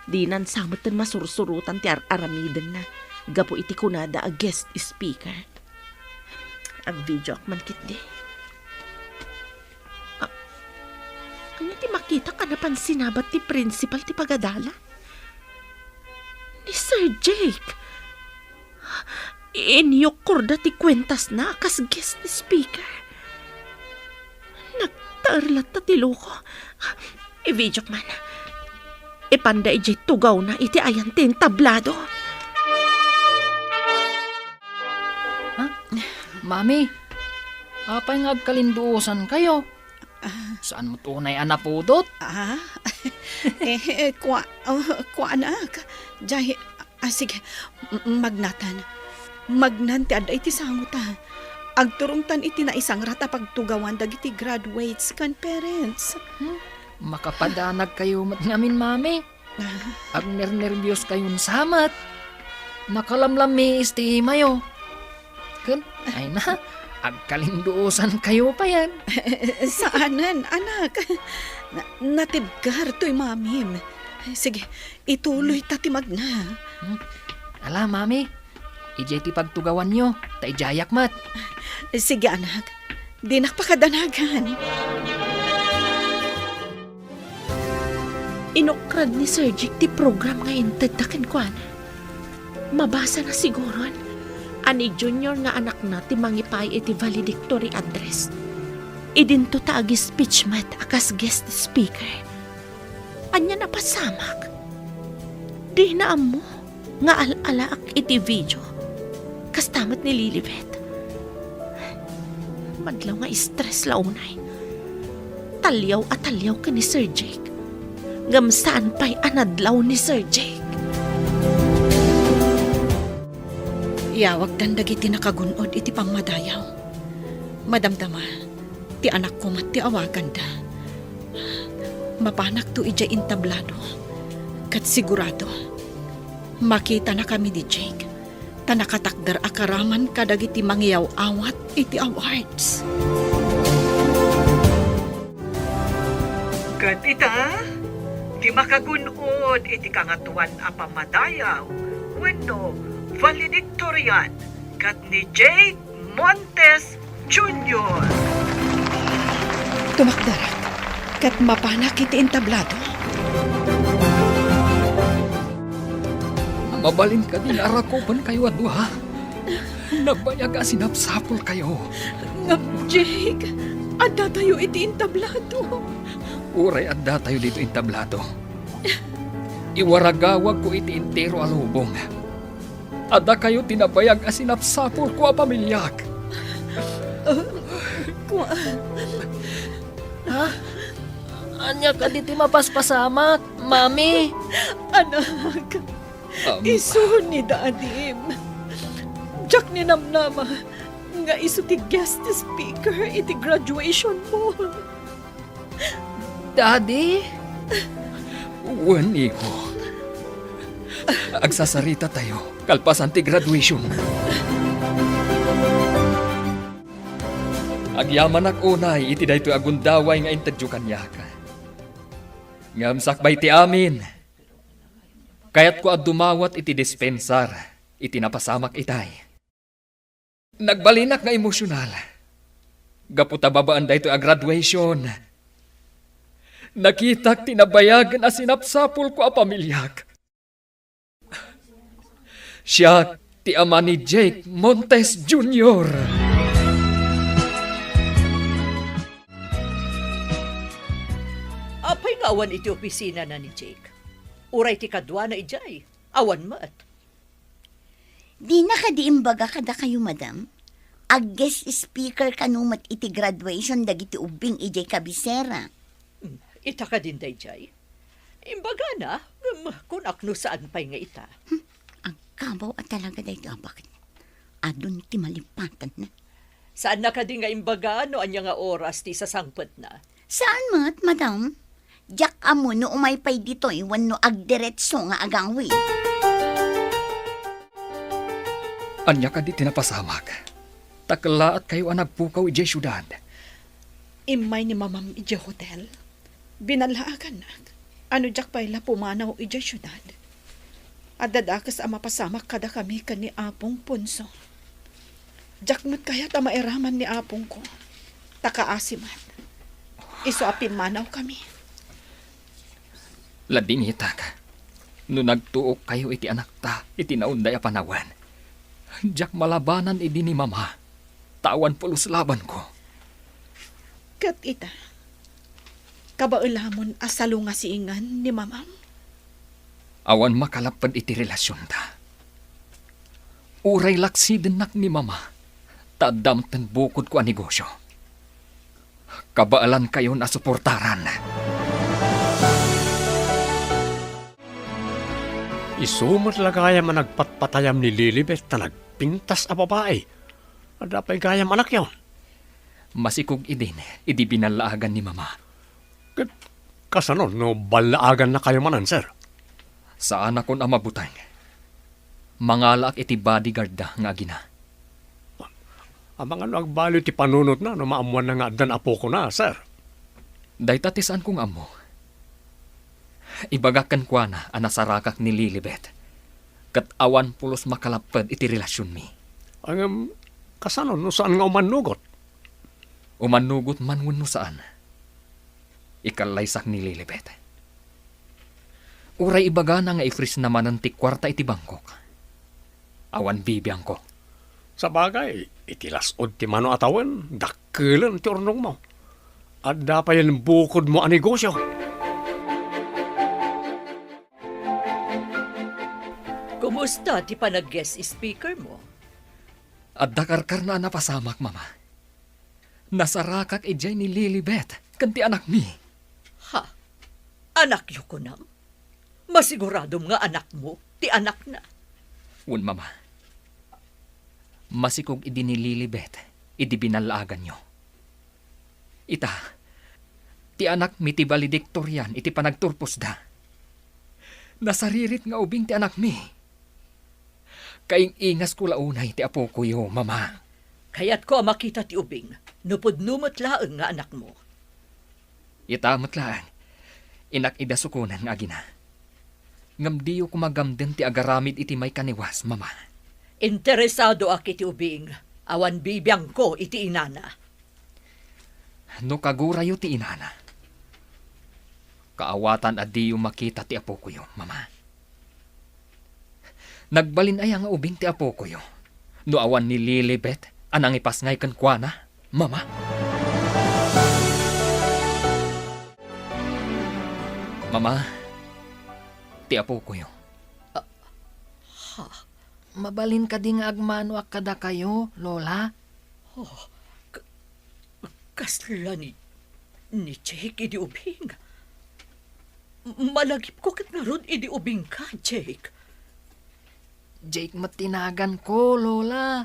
Di nan samatan masursurutan ti aramidan na. Gapo iti kunada a guest speaker. Ag video ak man kit di. Kanya ti makita ka na pansinabat ti principal ti pagadala. Ni Sir Jake. Inyok korda ti kwentas na kas guest speaker. Nagtarlat ta ti loko. I-video man. Ipanda ijay tugaw na iti ayan tin tablado. Mami, apay nga agkalinduosan kayo. Saan mo tunay anapudot? Kwa anak. Jay, sige, magnatan. Magnanti aday iti sanguta. Agturungtan iti na isang rata pagtugawan dagiti graduates kan parents. Makapadanag kayo mat ngamin, mami. Agnervyos kayong samat. Nakalamlam mi istimayo. Kun, ay na, agkalinduosan kayo pa yan. Saanan, anak? Natibgar to'y mamim. Sige, ituloy tati magna. Ala, mami, ijay ti pagtugawan nyo, ta ijayak mat. Sige, anak. Di nakpakadanagan. Inokrad ni Sir Jake ti program ngayon tadakin ko ana. Mabasa na siguron. Ani Junior nga anak na ti mangipay iti valedictory address. Idinto ta agi speech mat akas guest speaker. Anya na pasamak. Di na amo nga alalaak iti video. Kastamat ni Lilibet. Madlaw nga stress launay. Talyaw at talyaw ka ni Sir Jake. Gamsaan pa'y anadlaw ni Sir Jake. Iyawag dan dagiti nakagunod iti pangmadayaw. Madamdama, ti anak ko mat ti awagan da. Mapanak to ija intablado. Kat sigurado, makita na kami ni Jake. Ta nakatakder akaraman kadagiti mangyaw awat iti awards. Kat ita, di makagunod iti kangatuan a pamadayaw, wenno valedictorian, kat ni Jake Montes Jr. Tumakdarak, kat mapanak iti intablado. Mabalin ka din arakoban kayo adwa. Nagbayag sinapsapol kayo. Ngam, Jake, adda tayo iti intablado. Uray adda tayo dito intablado. Iwaragawag ko iti intero alubong. Adda kayo tinabayag sinapsapol ko a pamilyak. Anya ka diti mapaspasamak, mami. Anak, iso ni Dadim. Jack ni Namnama, nga iso ti guest speaker iti graduation mo. Daddy? Wan iko. Agsasarita tayo, kalpasan ti graduation. Agyaman ak unay, iti daytoy agundaway nga intadyo kanyak. Ngam sakbay ti amin. Kayat ko ad dumawat iti dispensar, iti napasamak itay. Nagbalinak nga emosyonal. Gaputa babaan daytoy a graduation. Nakitak tinabayagan a sinapsapol ko a pamilyak. Siya ti ama ni Jake Montes Jr. Apay nga awan iti opisina na ni Jake. Uray ti kadwa na ijay. Awan mat. Di nakadiimbaga kada kayo, madam. Ag guest speaker kanumat iti graduation dagiti ubing ijay kabisera. Ita ka din day jay. Imbaga na, kung akno saan pa'y nga ita. Ang kabaw at talaga dahito bakit? Adun ti malipatan na. Saan na ka din nga imbaga no anya nga oras ti sasangpet na? Saan mat, madam? Jack amo no umaypay dito iwan no agdiretso nga agawi. Anya ka di tinapasamak. Takla at kayo ang nagpukaw ijay syudad. Imay ni mamam ija hotel. Binalhaagan na. Ano Jack pa'y pumanaw ija syudad. At dadakas ang mapasamak kada kami ka ni Apong Punso. Jack mo't kaya mairaman ni Apong ko. Takaasiman. Iso apin manaw kami. Lading itak. No nagtuok kayo iti anak ta, iti naunday a panawan. Jack malabanan idi ni mama. Tawan pulos laban ko. Kat ita. Kabailamon asalo nga siingan ni mamam. Awan makalapad iti relasyon ta. Uray laksiden nak ni mama. Tadamten bukod ko a negosyo. Kabaalan kayo na suportaran. Isumot lagaya man nagpatpatayam ni Lilibet na nagpintas a babae. Ada pa'y gayam anak yaw. Masikog idin, idi binalaagan ni mama. Kasano, no balaagan na kayo manan, sir? Saan akon ang mabutang? Mangalak iti bodyguard da nga gina. Ang mga nagbalo ti panunot na, no maamuan na nga dan apo ko na, sir. Daytatisan kong amo. Ibagakan kwa na anasarakak ni Lilibet. Kat awan pulos makalapad iti relasyon mi. Ang kasano, no saan nga umanugot? Umanugot man no saan. Ikalaysak ni Lilibet. Uray ibaga na nga ifris naman ang tikwarta iti Bangkok. Awan bibiyang ko. Sa bagay, itilasod ti mano atawan, dakkelan ti ornong mo. At dapat yan bukod mo ang negosyo. Kumusta ti panag-guest speaker mo? At dakarkar na napasamak, mama. Nasarakak ijay ni Lilibet, kanti anak mi. Ha? Anak yu ko nam? Masiguradom nga anak mo, ti anak na. Un, mama. Masikog idi ni Lilibet, idi binalagan nyo. Ita, ti anak mi ti valedictorian iti panagturpos da. Nasaririt nga ubing ti anak mi. Kaing ingas ko launay ti apo ko yo, mama. Kaya't ko makita ti ubing, nupod-numot laeng nga anak mo. Ita matlaan, inak idasukunan nga agina. Ngam diyo kumagamden ti agaramid iti may kaniwas, mama. Interesado ak iti ubing, awan bibiyang ko iti inana. No kagurayo ti inana. Kaawatan at diyo makita ti apo ko yo, mama. Nagbalin ay nga ubing ti apo ko yo. No awan ni Lilibet, anang ipasngay kan kuana, mama. Mama, ti apo ko yo. Mabalin ka di nga agmano ak kada kayo, Lola. Kasla ni Jake idi ubing. Malagip ko kat nga ron idi ubing ka, Jake. Jake matinagan ko, Lola.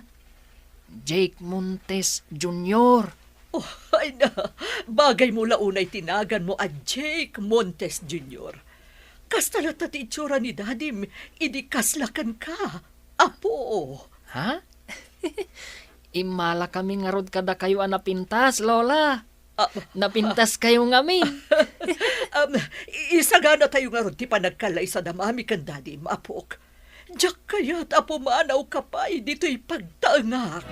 Jake Montes Jr. Oh, ay na, bagay mo launay tinagan mo at Jake Montes Jr. Kastalat at itsura ni Daddy, idi kaslakan ka, apo. Ha? Imala kami nga rod kada kayo napintas, Lola. Napintas kayo ngamin. Isagana tayo nga ron ti panagkalay sa damami kan Daddy, maapok. Diyak kaya't apo maanaw kapay dito'y pagtaangak.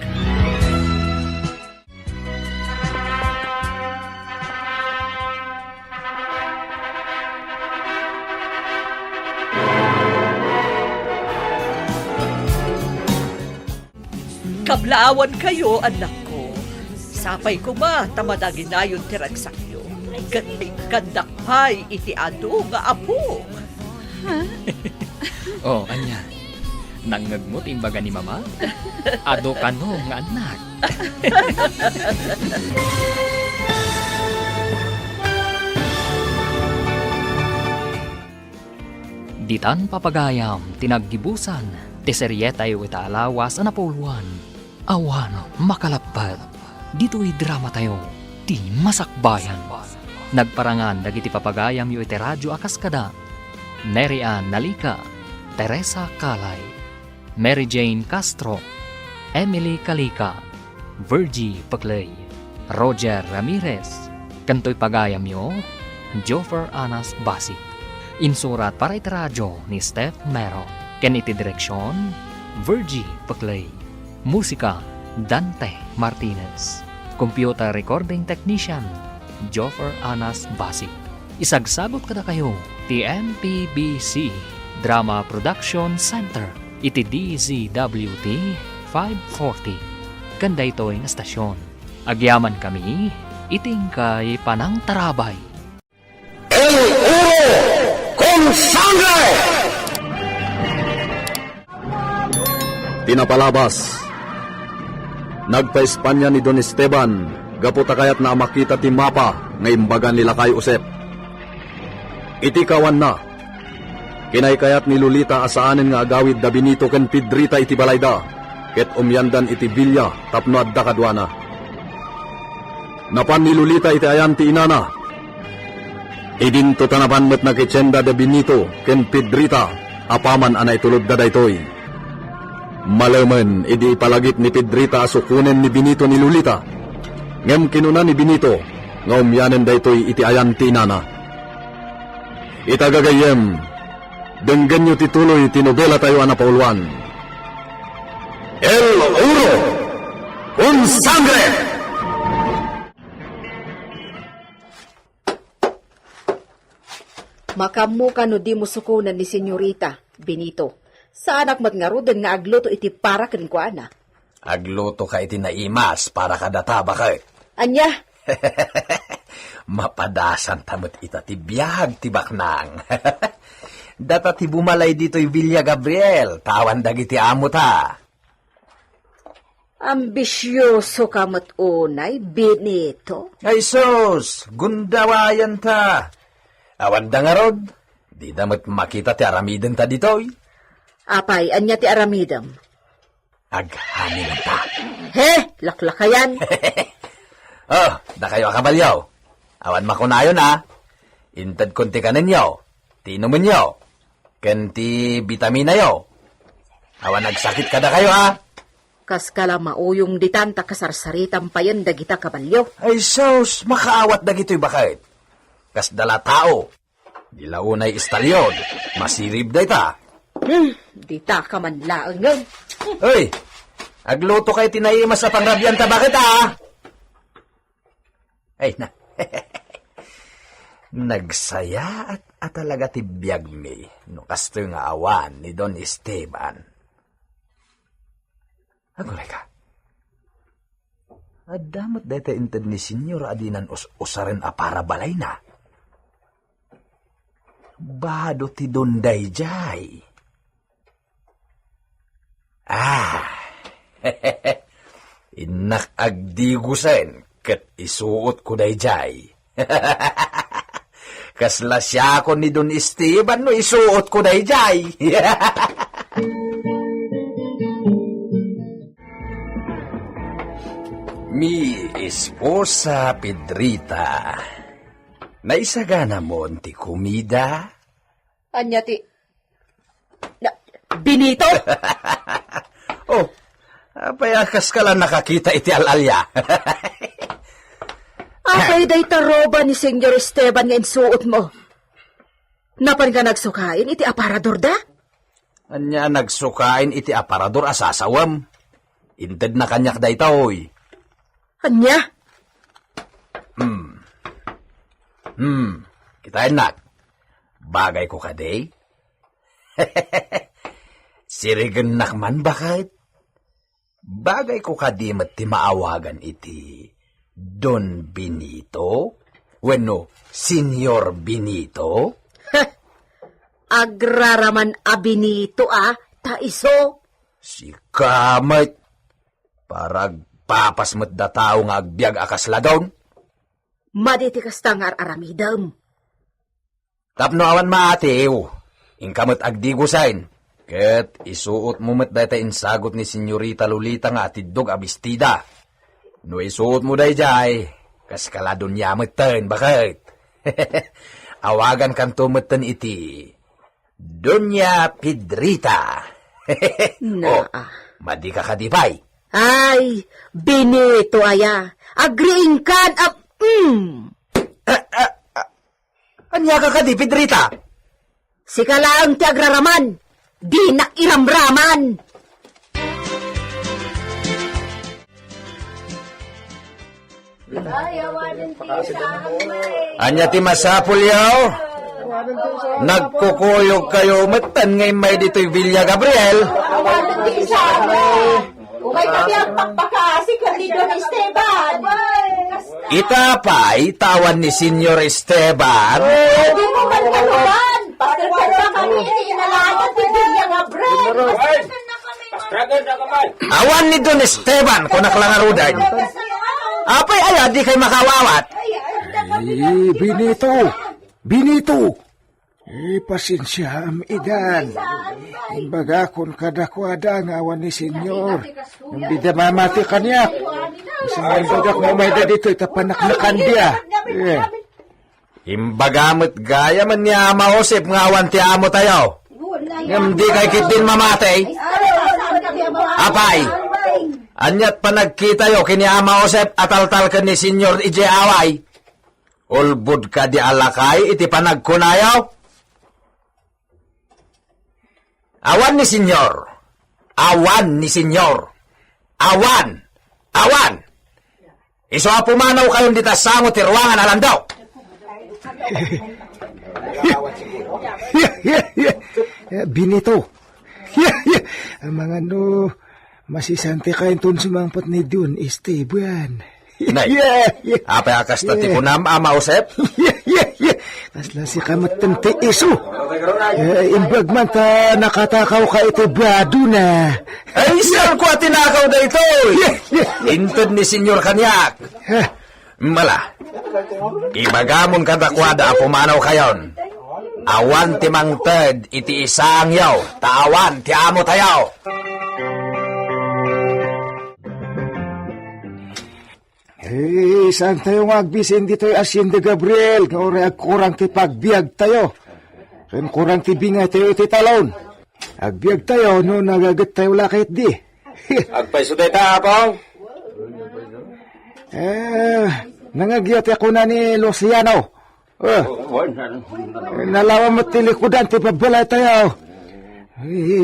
Kablaawan kayo, anak ko. Sapay ko ma, tamadagin na yung tiragsakyo. Kandakpay iti ado nga apo. Oh, anya. Nangagmut imbaga ni mama? Ado kano nga anak. Ditan papagayam, tinaggibusan, tiseryetay wita alawas anapuluan. Awan, makalapad. Dito'y drama tayo, di masakbayan. Nagparangan dagiti papagayam yu iti radyo akaskada. Nerian Nalika, Teresa Kalay, Mary Jane Castro, Emily Kalika, Virgie Paglay, Roger Ramirez, kanto'y pagayam yu, Joffer Anas Basit. Insurat para iti radyo ni Steph Mero. Ken iti direksyon, Virgie Paglay. Musika, Dante Martinez. Computer recording technician, Joffer Anas Basit. Isagsagot kada kayo, TMPBC Drama Production Center, iti DZWT 540. Kanda ito'y nga stasyon. Agyaman kami, iting kay Panang Tarabay. El Uro con Sangre! Pinapalabas. Nagpa-Espanya ni Don Esteban, gaputa kayat na makita ti mapa nga imbagan nila kay Usep. Iti kawan na. Kinay kayat ni Lolita asaanen nga agawid da Benito ken Pedrita iti balayda, ket umyandan iti bilya tapno adda kadwana. Napan ni Lolita iti ayan ti inana. Idinto tanapan met nagkitsenda da Benito ken Pedrita, apaman anay tulod da daytoy. Malaman, idi palagip ni Pedrita asukunen ni Benito ni Lolita. Ngem kinuna ni Benito, nga umyanen daytoy iti ayan ti inana. Itagagayem, denggan nyo tituloy tinobela tayo anapauluan. El Uro con Sangre! Makamuka no di mo sukunan ni Senyorita, Benito. Sa anak mat nga rudan nga agluto iti para ken kuana. Agluto ka iti naimas para kadataba ka. Anya? Mapadasan tamot ita ti biyag ti baknang. Data ti bumalay dito'y Villa Gabriel, tawan dagiti amo ta. Ambisyoso ka mat unay, Benito. Ay sus, gundawayan ta. Awan da nga rod, di damot makita ti aramiden ta dito'y. Apay, anya ti aramidam? aghanin ta. He, laklakayan. Oh, da kayo kabalyaw. Awan makunayon ha. Intad kunti ka ninyo. Tinumin nyo. Kenti vitamina yo. Awan nagsakit ka da kayo ha. Kas kala mauyong ditan ta kasarsaritan pa yan dagita kabalyo. Ay sus, makaawat da gito'y bakit. Kas dala tao. Dilaunay istalyon. Masirib da ita. Dita ka man laang. Uy, agluto kay tinaimas sa pangrabyan ta bakit ha? Ay na. Nagsaya at talaga tibiyag mi no kasto nga awan ni Don Esteban. Agulay ka. Adamot dete inted ni Senyor adinan usaren a para balay na. Bado ti Don Dayjay. Inak agdigusen ket isuot ko Dayjay. Kasla siya ko ni Don Esteban no isuot ko Dayjay. Mi esposa Pedrita. Naisagana mo ti kumida? Anya ti... Benito? Oh, payakas ka lang nakakita iti alalya. Apay day taroba ni Senyor Esteban nga insuot mo. Napan ka nagsukain iti aparador da? Anya nagsukain iti aparador asasawam. Inted na kanyak day taoy. Anya? Kita enak. Bagay ko kaday. Sirigan nakman bakit? Bagay ko kadimat ti maawagan iti Don Benito? Bueno, Senyor Benito? Agraraman a Benito taiso. Si kamay. Parag papasmat da tao nga agbyag akas ladawn. Maditi kastangar aramidam. Tapno awan maatew. Ingkamot agdigusain. Ket isuot mo met data insagot ni Senyorita Lolita nga atidog abistida. No isuot mo Dayjay. Kas kaladon niya meten bakit? Awagan kanto meten iti Doña Pedrita. Na. Madi ka kadipay. Ay, Benito aya. Agriing kan Anya ka kadi Pedrita? Si kalaang ti agraraman. Di na iramraman. Anya ti masapul yaw? Nagkukuyog kayo matan ngay may dito'y Villa Gabriel. Umay kami ang pakpakasi kundi Don Esteban. Itapay tawan ni Senyor Esteban. Hindi mo man kaluban. Pastor pa kami inalayan ni Villa Gabriel. Awan ni Don Esteban kung naklangarudan. Apay aya di kay makawawat. Benito. Pasensya am idan. Imbaga kon kadakwada nga awan ni Senyor. Nung di da mamati kanya. Isang imbaga kung may da dito itapanaknakan dia. Imbagamot gaya man niya ama Josep nga awan ti amo tayo. Ngam di kay kitin mamatay. Apay. Anyat pa nagkita yo kini ama Josep ataltal ka ni Senyor Ije Away. Ulbud ka di alakay iti panagkunayaw. Awan ni Senyor. Awan ni Senyor. Awan. Iso pumanaw kayong ditasamo ti ruangan alam daw. Benito. Ang mga masisante kayo tun sumangpat ni Don Esteban. Nay, apay akas na tipunam ama Josep? Kasla si kamatan ti iso. Imbag man ta nakatakaw ka ito bado na. Ay, saan ko tinakaw na ito? Intod ni Senyor Kanyak. Mala, ibagamon kadakwada pumanaw kayon. Awan ti mangted iti isang yaw, tawan ti amo tayaw. Saan tayo nga agbisin dito Hacienda Gabriel, nga ore agkurang ti pagbiag tayo. Ren kurang ti bingay tayo iti talon. Agbiag tayo, no nagagat tayo lakit di. Agpaiso tayo ta, Apong. Nangagyat ako na ni Luciano. Nalawa mo ti likudan ti pagbalay tayo.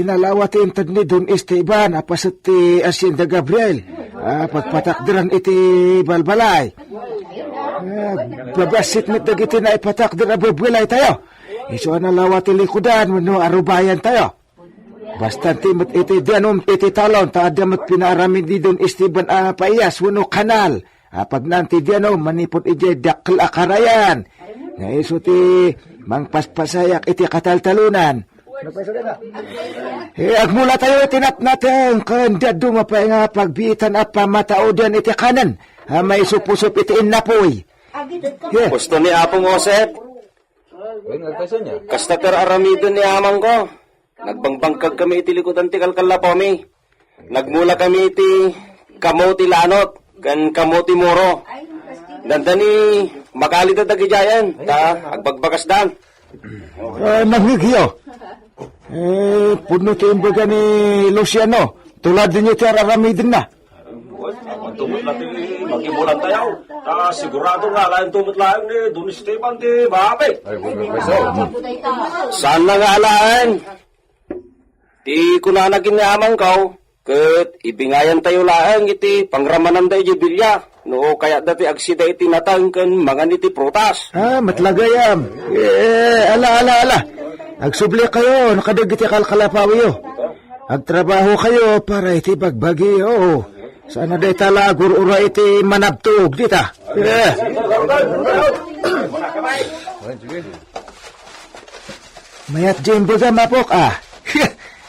Nalawa ti intad ni Don Esteban, apasat ti Hacienda Gabriel. Pagpatakdiran iti balbalay. Babasit mit dagiti na ipatakdir ababwilay tayo. Iso nalawa ti likudan, no arubayan tayo. Basta ti mit iti dianom iti talon, taadamat pinaramin di Don Esteban paiyas, wano kanal. Pag nanti dianom, manipot iti dakil akarayan. Nga iso ti mangpaspasayak iti kataltalunan. Agmula tayo tinat natin kanda dumapay nga pagbitan at pamataodan iti kanan. May supusup iti inapoy. Gusto ni Apong Josep. Kasta ter aramidon ni amang ko. Nagbangbangkag kami iti likudan ti kalkalapomi. Nagmula kami iti kamuti lanot, kan kamuti muro. Dandani makalita tagijayan, ta agbagbagas dan. Nagigyo. Puno ti imbaga ni Luciano. Tulad din iti araramidin na. Tumot natin magibulan tayo. Sigurado nga lain tumot lain ni Don Esteban ti Bape. Saan na nga alaan? Ti kunanagin ni amang kau. Ket ibingayan tayo laang iti pangramanan tayo jibilya. No kaya dati agsida iti natang ken mangan iti prutas. Matlagayam. Ala. Agsubli kayo, nakadag iti kalkalapawiyo. Agtrabaho kayo para iti bagbagiyo. Sana day tala gurura iti manabtog dita. Mayat jimbo ga mapok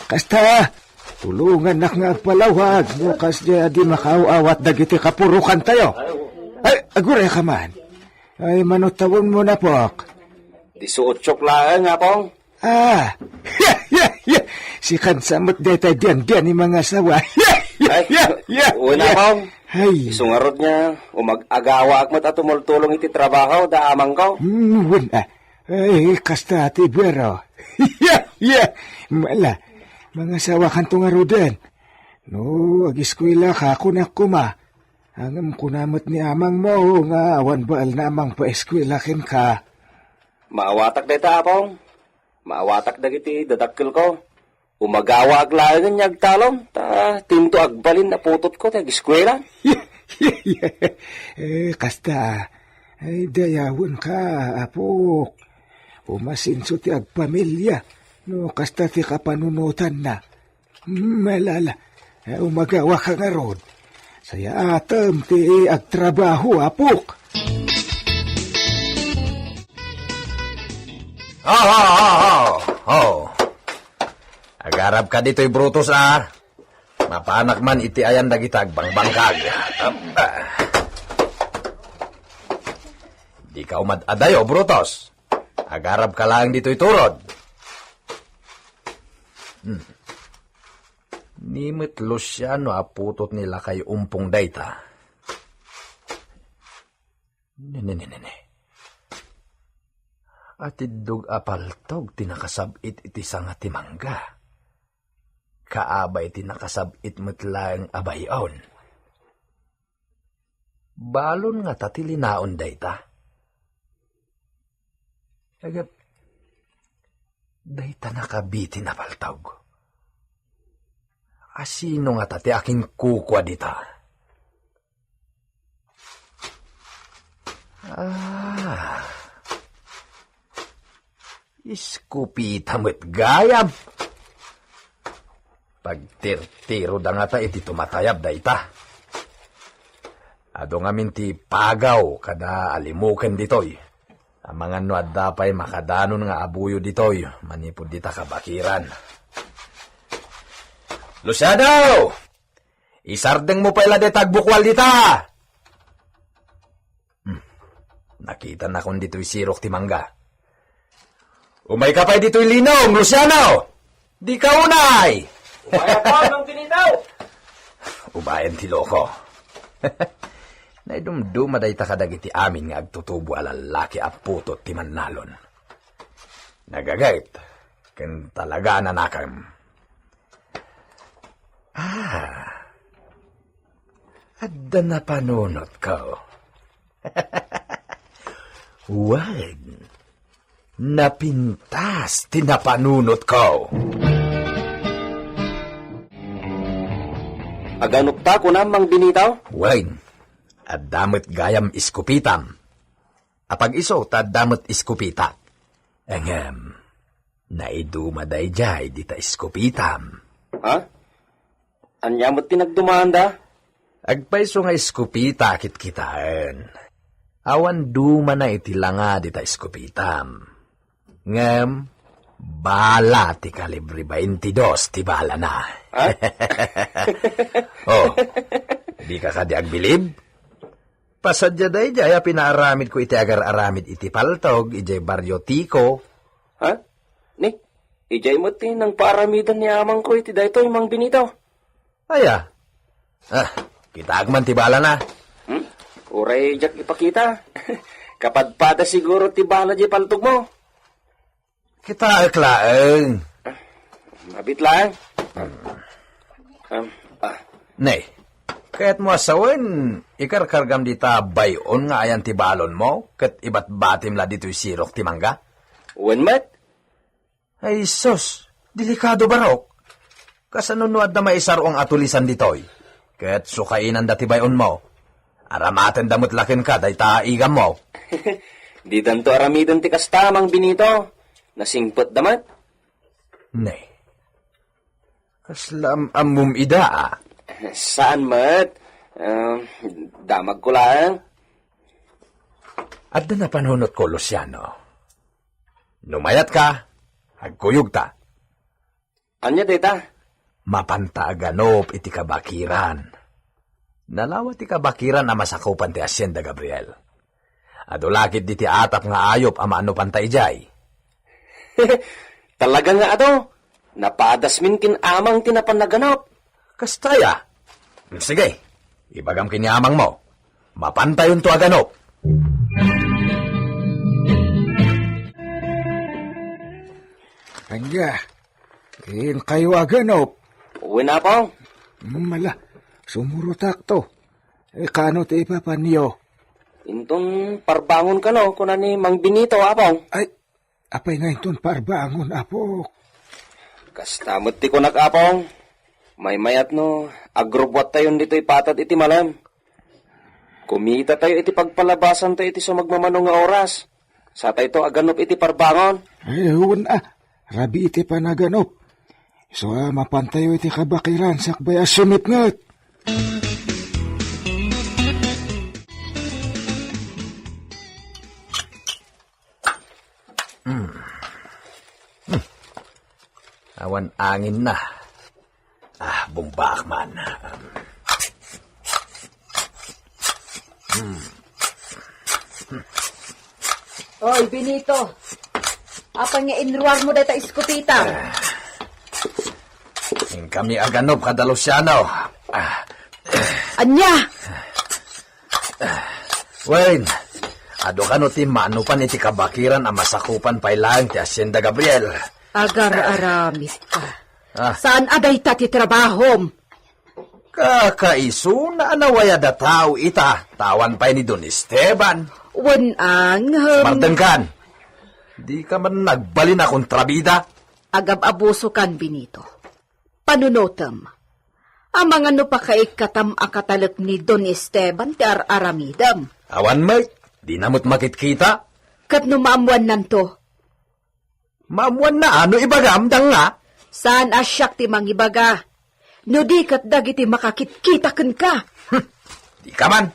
Kasta, tulungan nak nga agpalawag. Bukas di makauawat dagiti kapurukan tayo. Ay, aguray ka man. Ay, manutawon mo na pok. 18 lang nga pong. Si kansamot deta diyan ni mga sawa. Una pong. Isungarod niya, umag-agawa akmat at tumultulong iti trabaho, da amang ko. Wala. Ay, kasta ati bero. Mala. Mga sawa kantong arudan. No, agiskwila ka kunak kuma. Angam kunamot ni amang mo, nga awan baal na amang paeskwilakin ka. Maawatak deta apong. Maawatak dagiti dadakkel ko. Umagawa aglayan niya agtalom. Tinto agbalin na putot ko tag eskwela. Kasta. Ay, dayawon ka, apok. Umasinso ti agpamilya. No, kasta ti kapanunutan na. Malala. Umagawa ka nga ron. Saya atam ti agtrabaho, apok. Agarap ka dito'y Brutus, Mapanak man iti ayan dagitag bangbangkag. Di ka umad-adayo, Brutus. Agarap ka lang dito'y turod. Nimit Luciano aputot nila kay umpong dayta. Nene. Atidog apaltog tinakasabit iti sanga timangga. Kaabay tinakasabit metlang abayon. Balon nga tatilinaon dayta. Agap, dayta nakabitin apaltog. Asino nga tati aking kukwa dita? Iskupita mo't gayab. Pagtirtiro da nga ta iti tumatayab da ita. Ado nga minti pagaw kada alimuken ditoy. Ang mga nuad dapay makadanon nga abuyo ditoy. Manipod dita kabakiran. Luciano! Isardeng mo pala detag bukwal dita! Nakita na kung dito'y sirok timangga. Umay ka pa dito'y linom, Luciano! Di ka unay! Umaya pa ng tinitaw! Ubayan ti loko. Naidumduma day takadagiti amin nga agtutubo alalaki a putot ti Manalon. Nagagayt, ken talaga nanakam. Adda na panunot ko. Wag, napintas tinapanunot ko. Aganok ta ko na, Mang Binitaw? Wag, adamot gayam iskupitam. Apag iso, tadamot iskupita. Angam, naidumaday jay dita iskupitam. Ha? Anyamot tinagdumanda? Agpaiso nga iskupita kit-kitaan. Awan duma na itilanga dita iskupitam. Ngam, bala ti kalibre 22 ti bala na. Ha? Oh, di ka kadi agbilib? Pasadya day jaya pinaaramid ko iti agar-aramid iti paltog, ijay baryo tiko. Ha? Ni, ijay mo ti nang paaramidan ni amang ko iti daytoy, Mang Binitaw. Aya. Kita agman ti bala na. Uray jak ipakita. Kapadpada siguro ti bala di paltog mo. Kita aklaeng. Mabit lang. Nay, kaya't mo asawan, ikarkargam dita bayon nga ayan ti balon mo, kat ibat batim la dito'y sirok ti mangga? Uwan mat? Ay sus, delikado barok. Kasanunuad na maisarong atulisan dito'y. Ket sukainan dati bayon mo. Aramaten damot lakin ka, day taigam mo. Di danto aramidon ti kastamang Binito. Nasingpot damat. Nay, kaslam amum ida. Saan mat? Damag ko lang. At na panunot ko, Luciano. Numayat ka, agkuyog ta. Anya deta? Mapantaaganop iti kabakiran. Nalawat iti kabakiran na masakupan ti Hacienda Gabriel. Adulakit di ti atap nga ayop ama ano pantay jay. Talaga nga ato. Napadas min kin amang tinapanaganap. Kastaya. Sige, ibagam kiniamang mo. Mapantayon to aganop. Anya, kayo aganop. Uwi na po. Mala, sumurutak to. Kano ti ipapanyo? Intong parbangon ka no, kuna ni Mang Binito, apong. Ay, apay nga itong parbangon, apo. Kastamot ti kunak, apong. May mayat no, agrobwat tayo dito ipatad iti malam. Kumita tayo iti pagpalabasan tayo iti sumagmamanong nga oras. Sa tayo to aganop iti parbangon. Ay, huwag rabi iti panaganop. So, mapantayo iti kabakiran, sakbay asumit ngat. Awan angin na. Bumbak man. Oy, Benito. Apa nga inruwar mo data iskupita? Kami aganop kada Luciano. Anya? Wayne, ado ka no ti manupan iti kabakiran ang masakupan pailang ti Hacienda Gabriel. Agar-aramit ka. Saan aday ta ti trabahom? Kakaiso na anawaya da tao ita. Tawan pa'y ni Don Esteban. Wanang... Martengkan, di ka man nagbalin akong trabida? Agab-abuso kan, Benito. Panunotam. Amang ano pa kaikatam akatalak ni Don Esteban ti aramidam. Awan may, di namot makitkita. Kat no maamuan nanto. Maamuan na ano ibagam dang nga? Saan asyak ti mangibaga? No di kat dagiti makakitkita ken ka. Di ka man.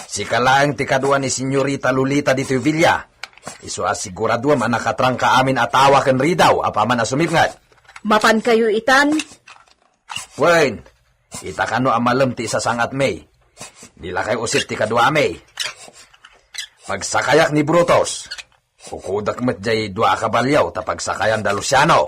Sikalaang ti kadua ni Senyorita Lolita dito Villa. Iso asigurado man nakatrang ka amin atawa ken ridaw apaman asumipngat. Mapan kayo itan? Wayne, ita kano amalem ti sasangat May. Dila kay usip ti kadua May. Pagsakayak ni Brutus, kukudak met jay dua kabalyaw ta pagsakayan da Luciano.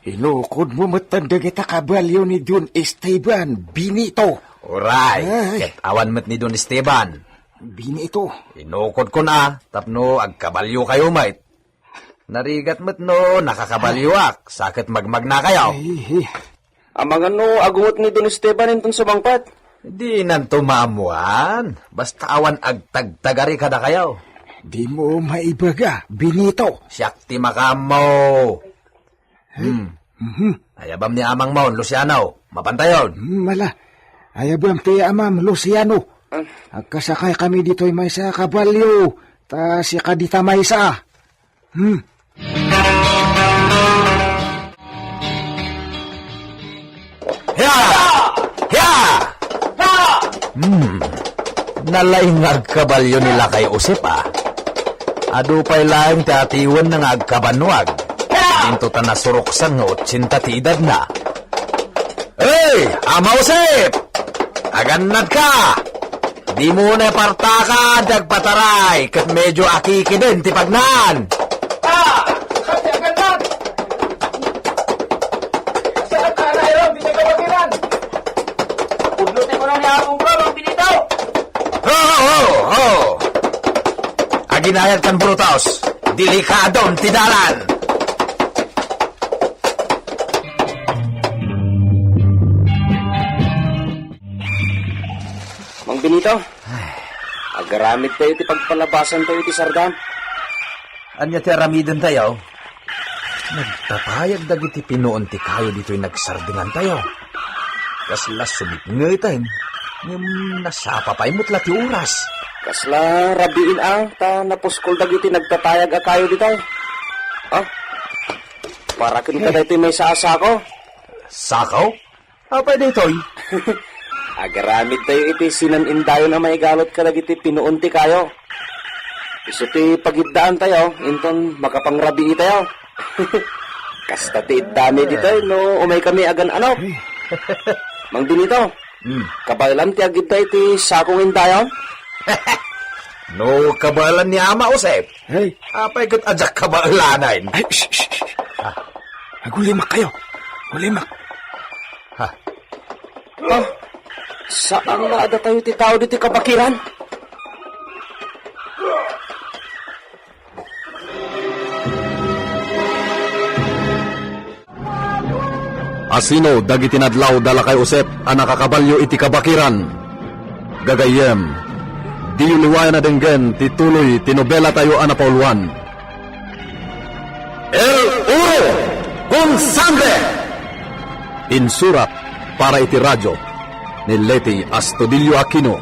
Ilukod mo matanda kita kabalyo ni Don Esteban, Benito. Uray, ket awan met ni Don Esteban. Benito. Inukod ko na, tapno agkabalyo kayo, mate. Narigat met no, nakakabalyoak. Sakit magmag na kayo. Amang ano, agungot ni Don Esteban intong sumangpat. Di nanto maamuan. Basta awan agtagtagari kada kayo. Di mo maibaga, Benito. Siyak ti makamo. Ayabam ni amang maon, Luciano. Mapantayon. Mala, ayabam ti amam, Luciano. Agkasakay kami dito'y may sa kabalyo. Ta si kadita may sa. Nalaing agkabalyo nila kay Usip Ado pa'y laing ti atiwan ng agkabanwag. Dinto ta nasuruksan nga 80 ti edad na. Hey, Ama Usip! Agannad ka! Di mo na partaka, dagpataray, kat medyo akiki din ti pagnan. Kasi agannad! Saan ka na ilang, di na kawagiran? Pudlutin ko na ni Apong Bro, ang Benito! Aginayad kan Brutos, delikadong tidalan. Mang Benito, agaramid tayo ti pagpalabasan tayo ti Sardam. Anya ti aramiden tayo? Nagtatayag dagiti pinuon ti kayo dito'y nagsardingan tayo. Kasla sumipngay tayo. Ngam nasapa pa'y mutla ti oras. Kasla rabiin ta napuskol dagiti nagtatayag a kayo di tayo. Para kin ka dito may saasako. Sakaw? Apay dito'y? Agaramid tayo iti sinanindayon na may galot ka dagiti pinuon ti kayo. Iso ti pagidaan tayo, inton makapangrabii tayo. Kasta ti dami dito, no umay kami agan ano. Mang Benito, kabalan ti agid tayo ti sakong indayon? No, kabalan ni Ama Usep. Hey. Apay kat ajak kabalanan. Ay, shh. Agulimak kayo. Gulimak. Saan na ada tayo ti tao dito kabakiran? Asino dagiti nadlaw dala kay Usep ang nakakabalyo iti kabakiran. Gagayem, di uliwayan na denggen tituloy tinobela tayo anapauluan. El Uro con Sangre! Insurat para iti radyo ni Leti Astudillo Aquino.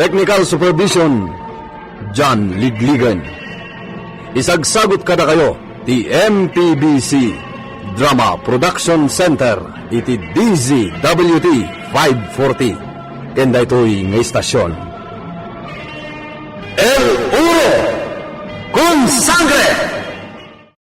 Technical Supervision, John Ligligan. Isagsagot kada kayo ti MPBC Drama Production Center iti DZWT 540 kenda ito'y ng istasyon. El Uro con Sangre!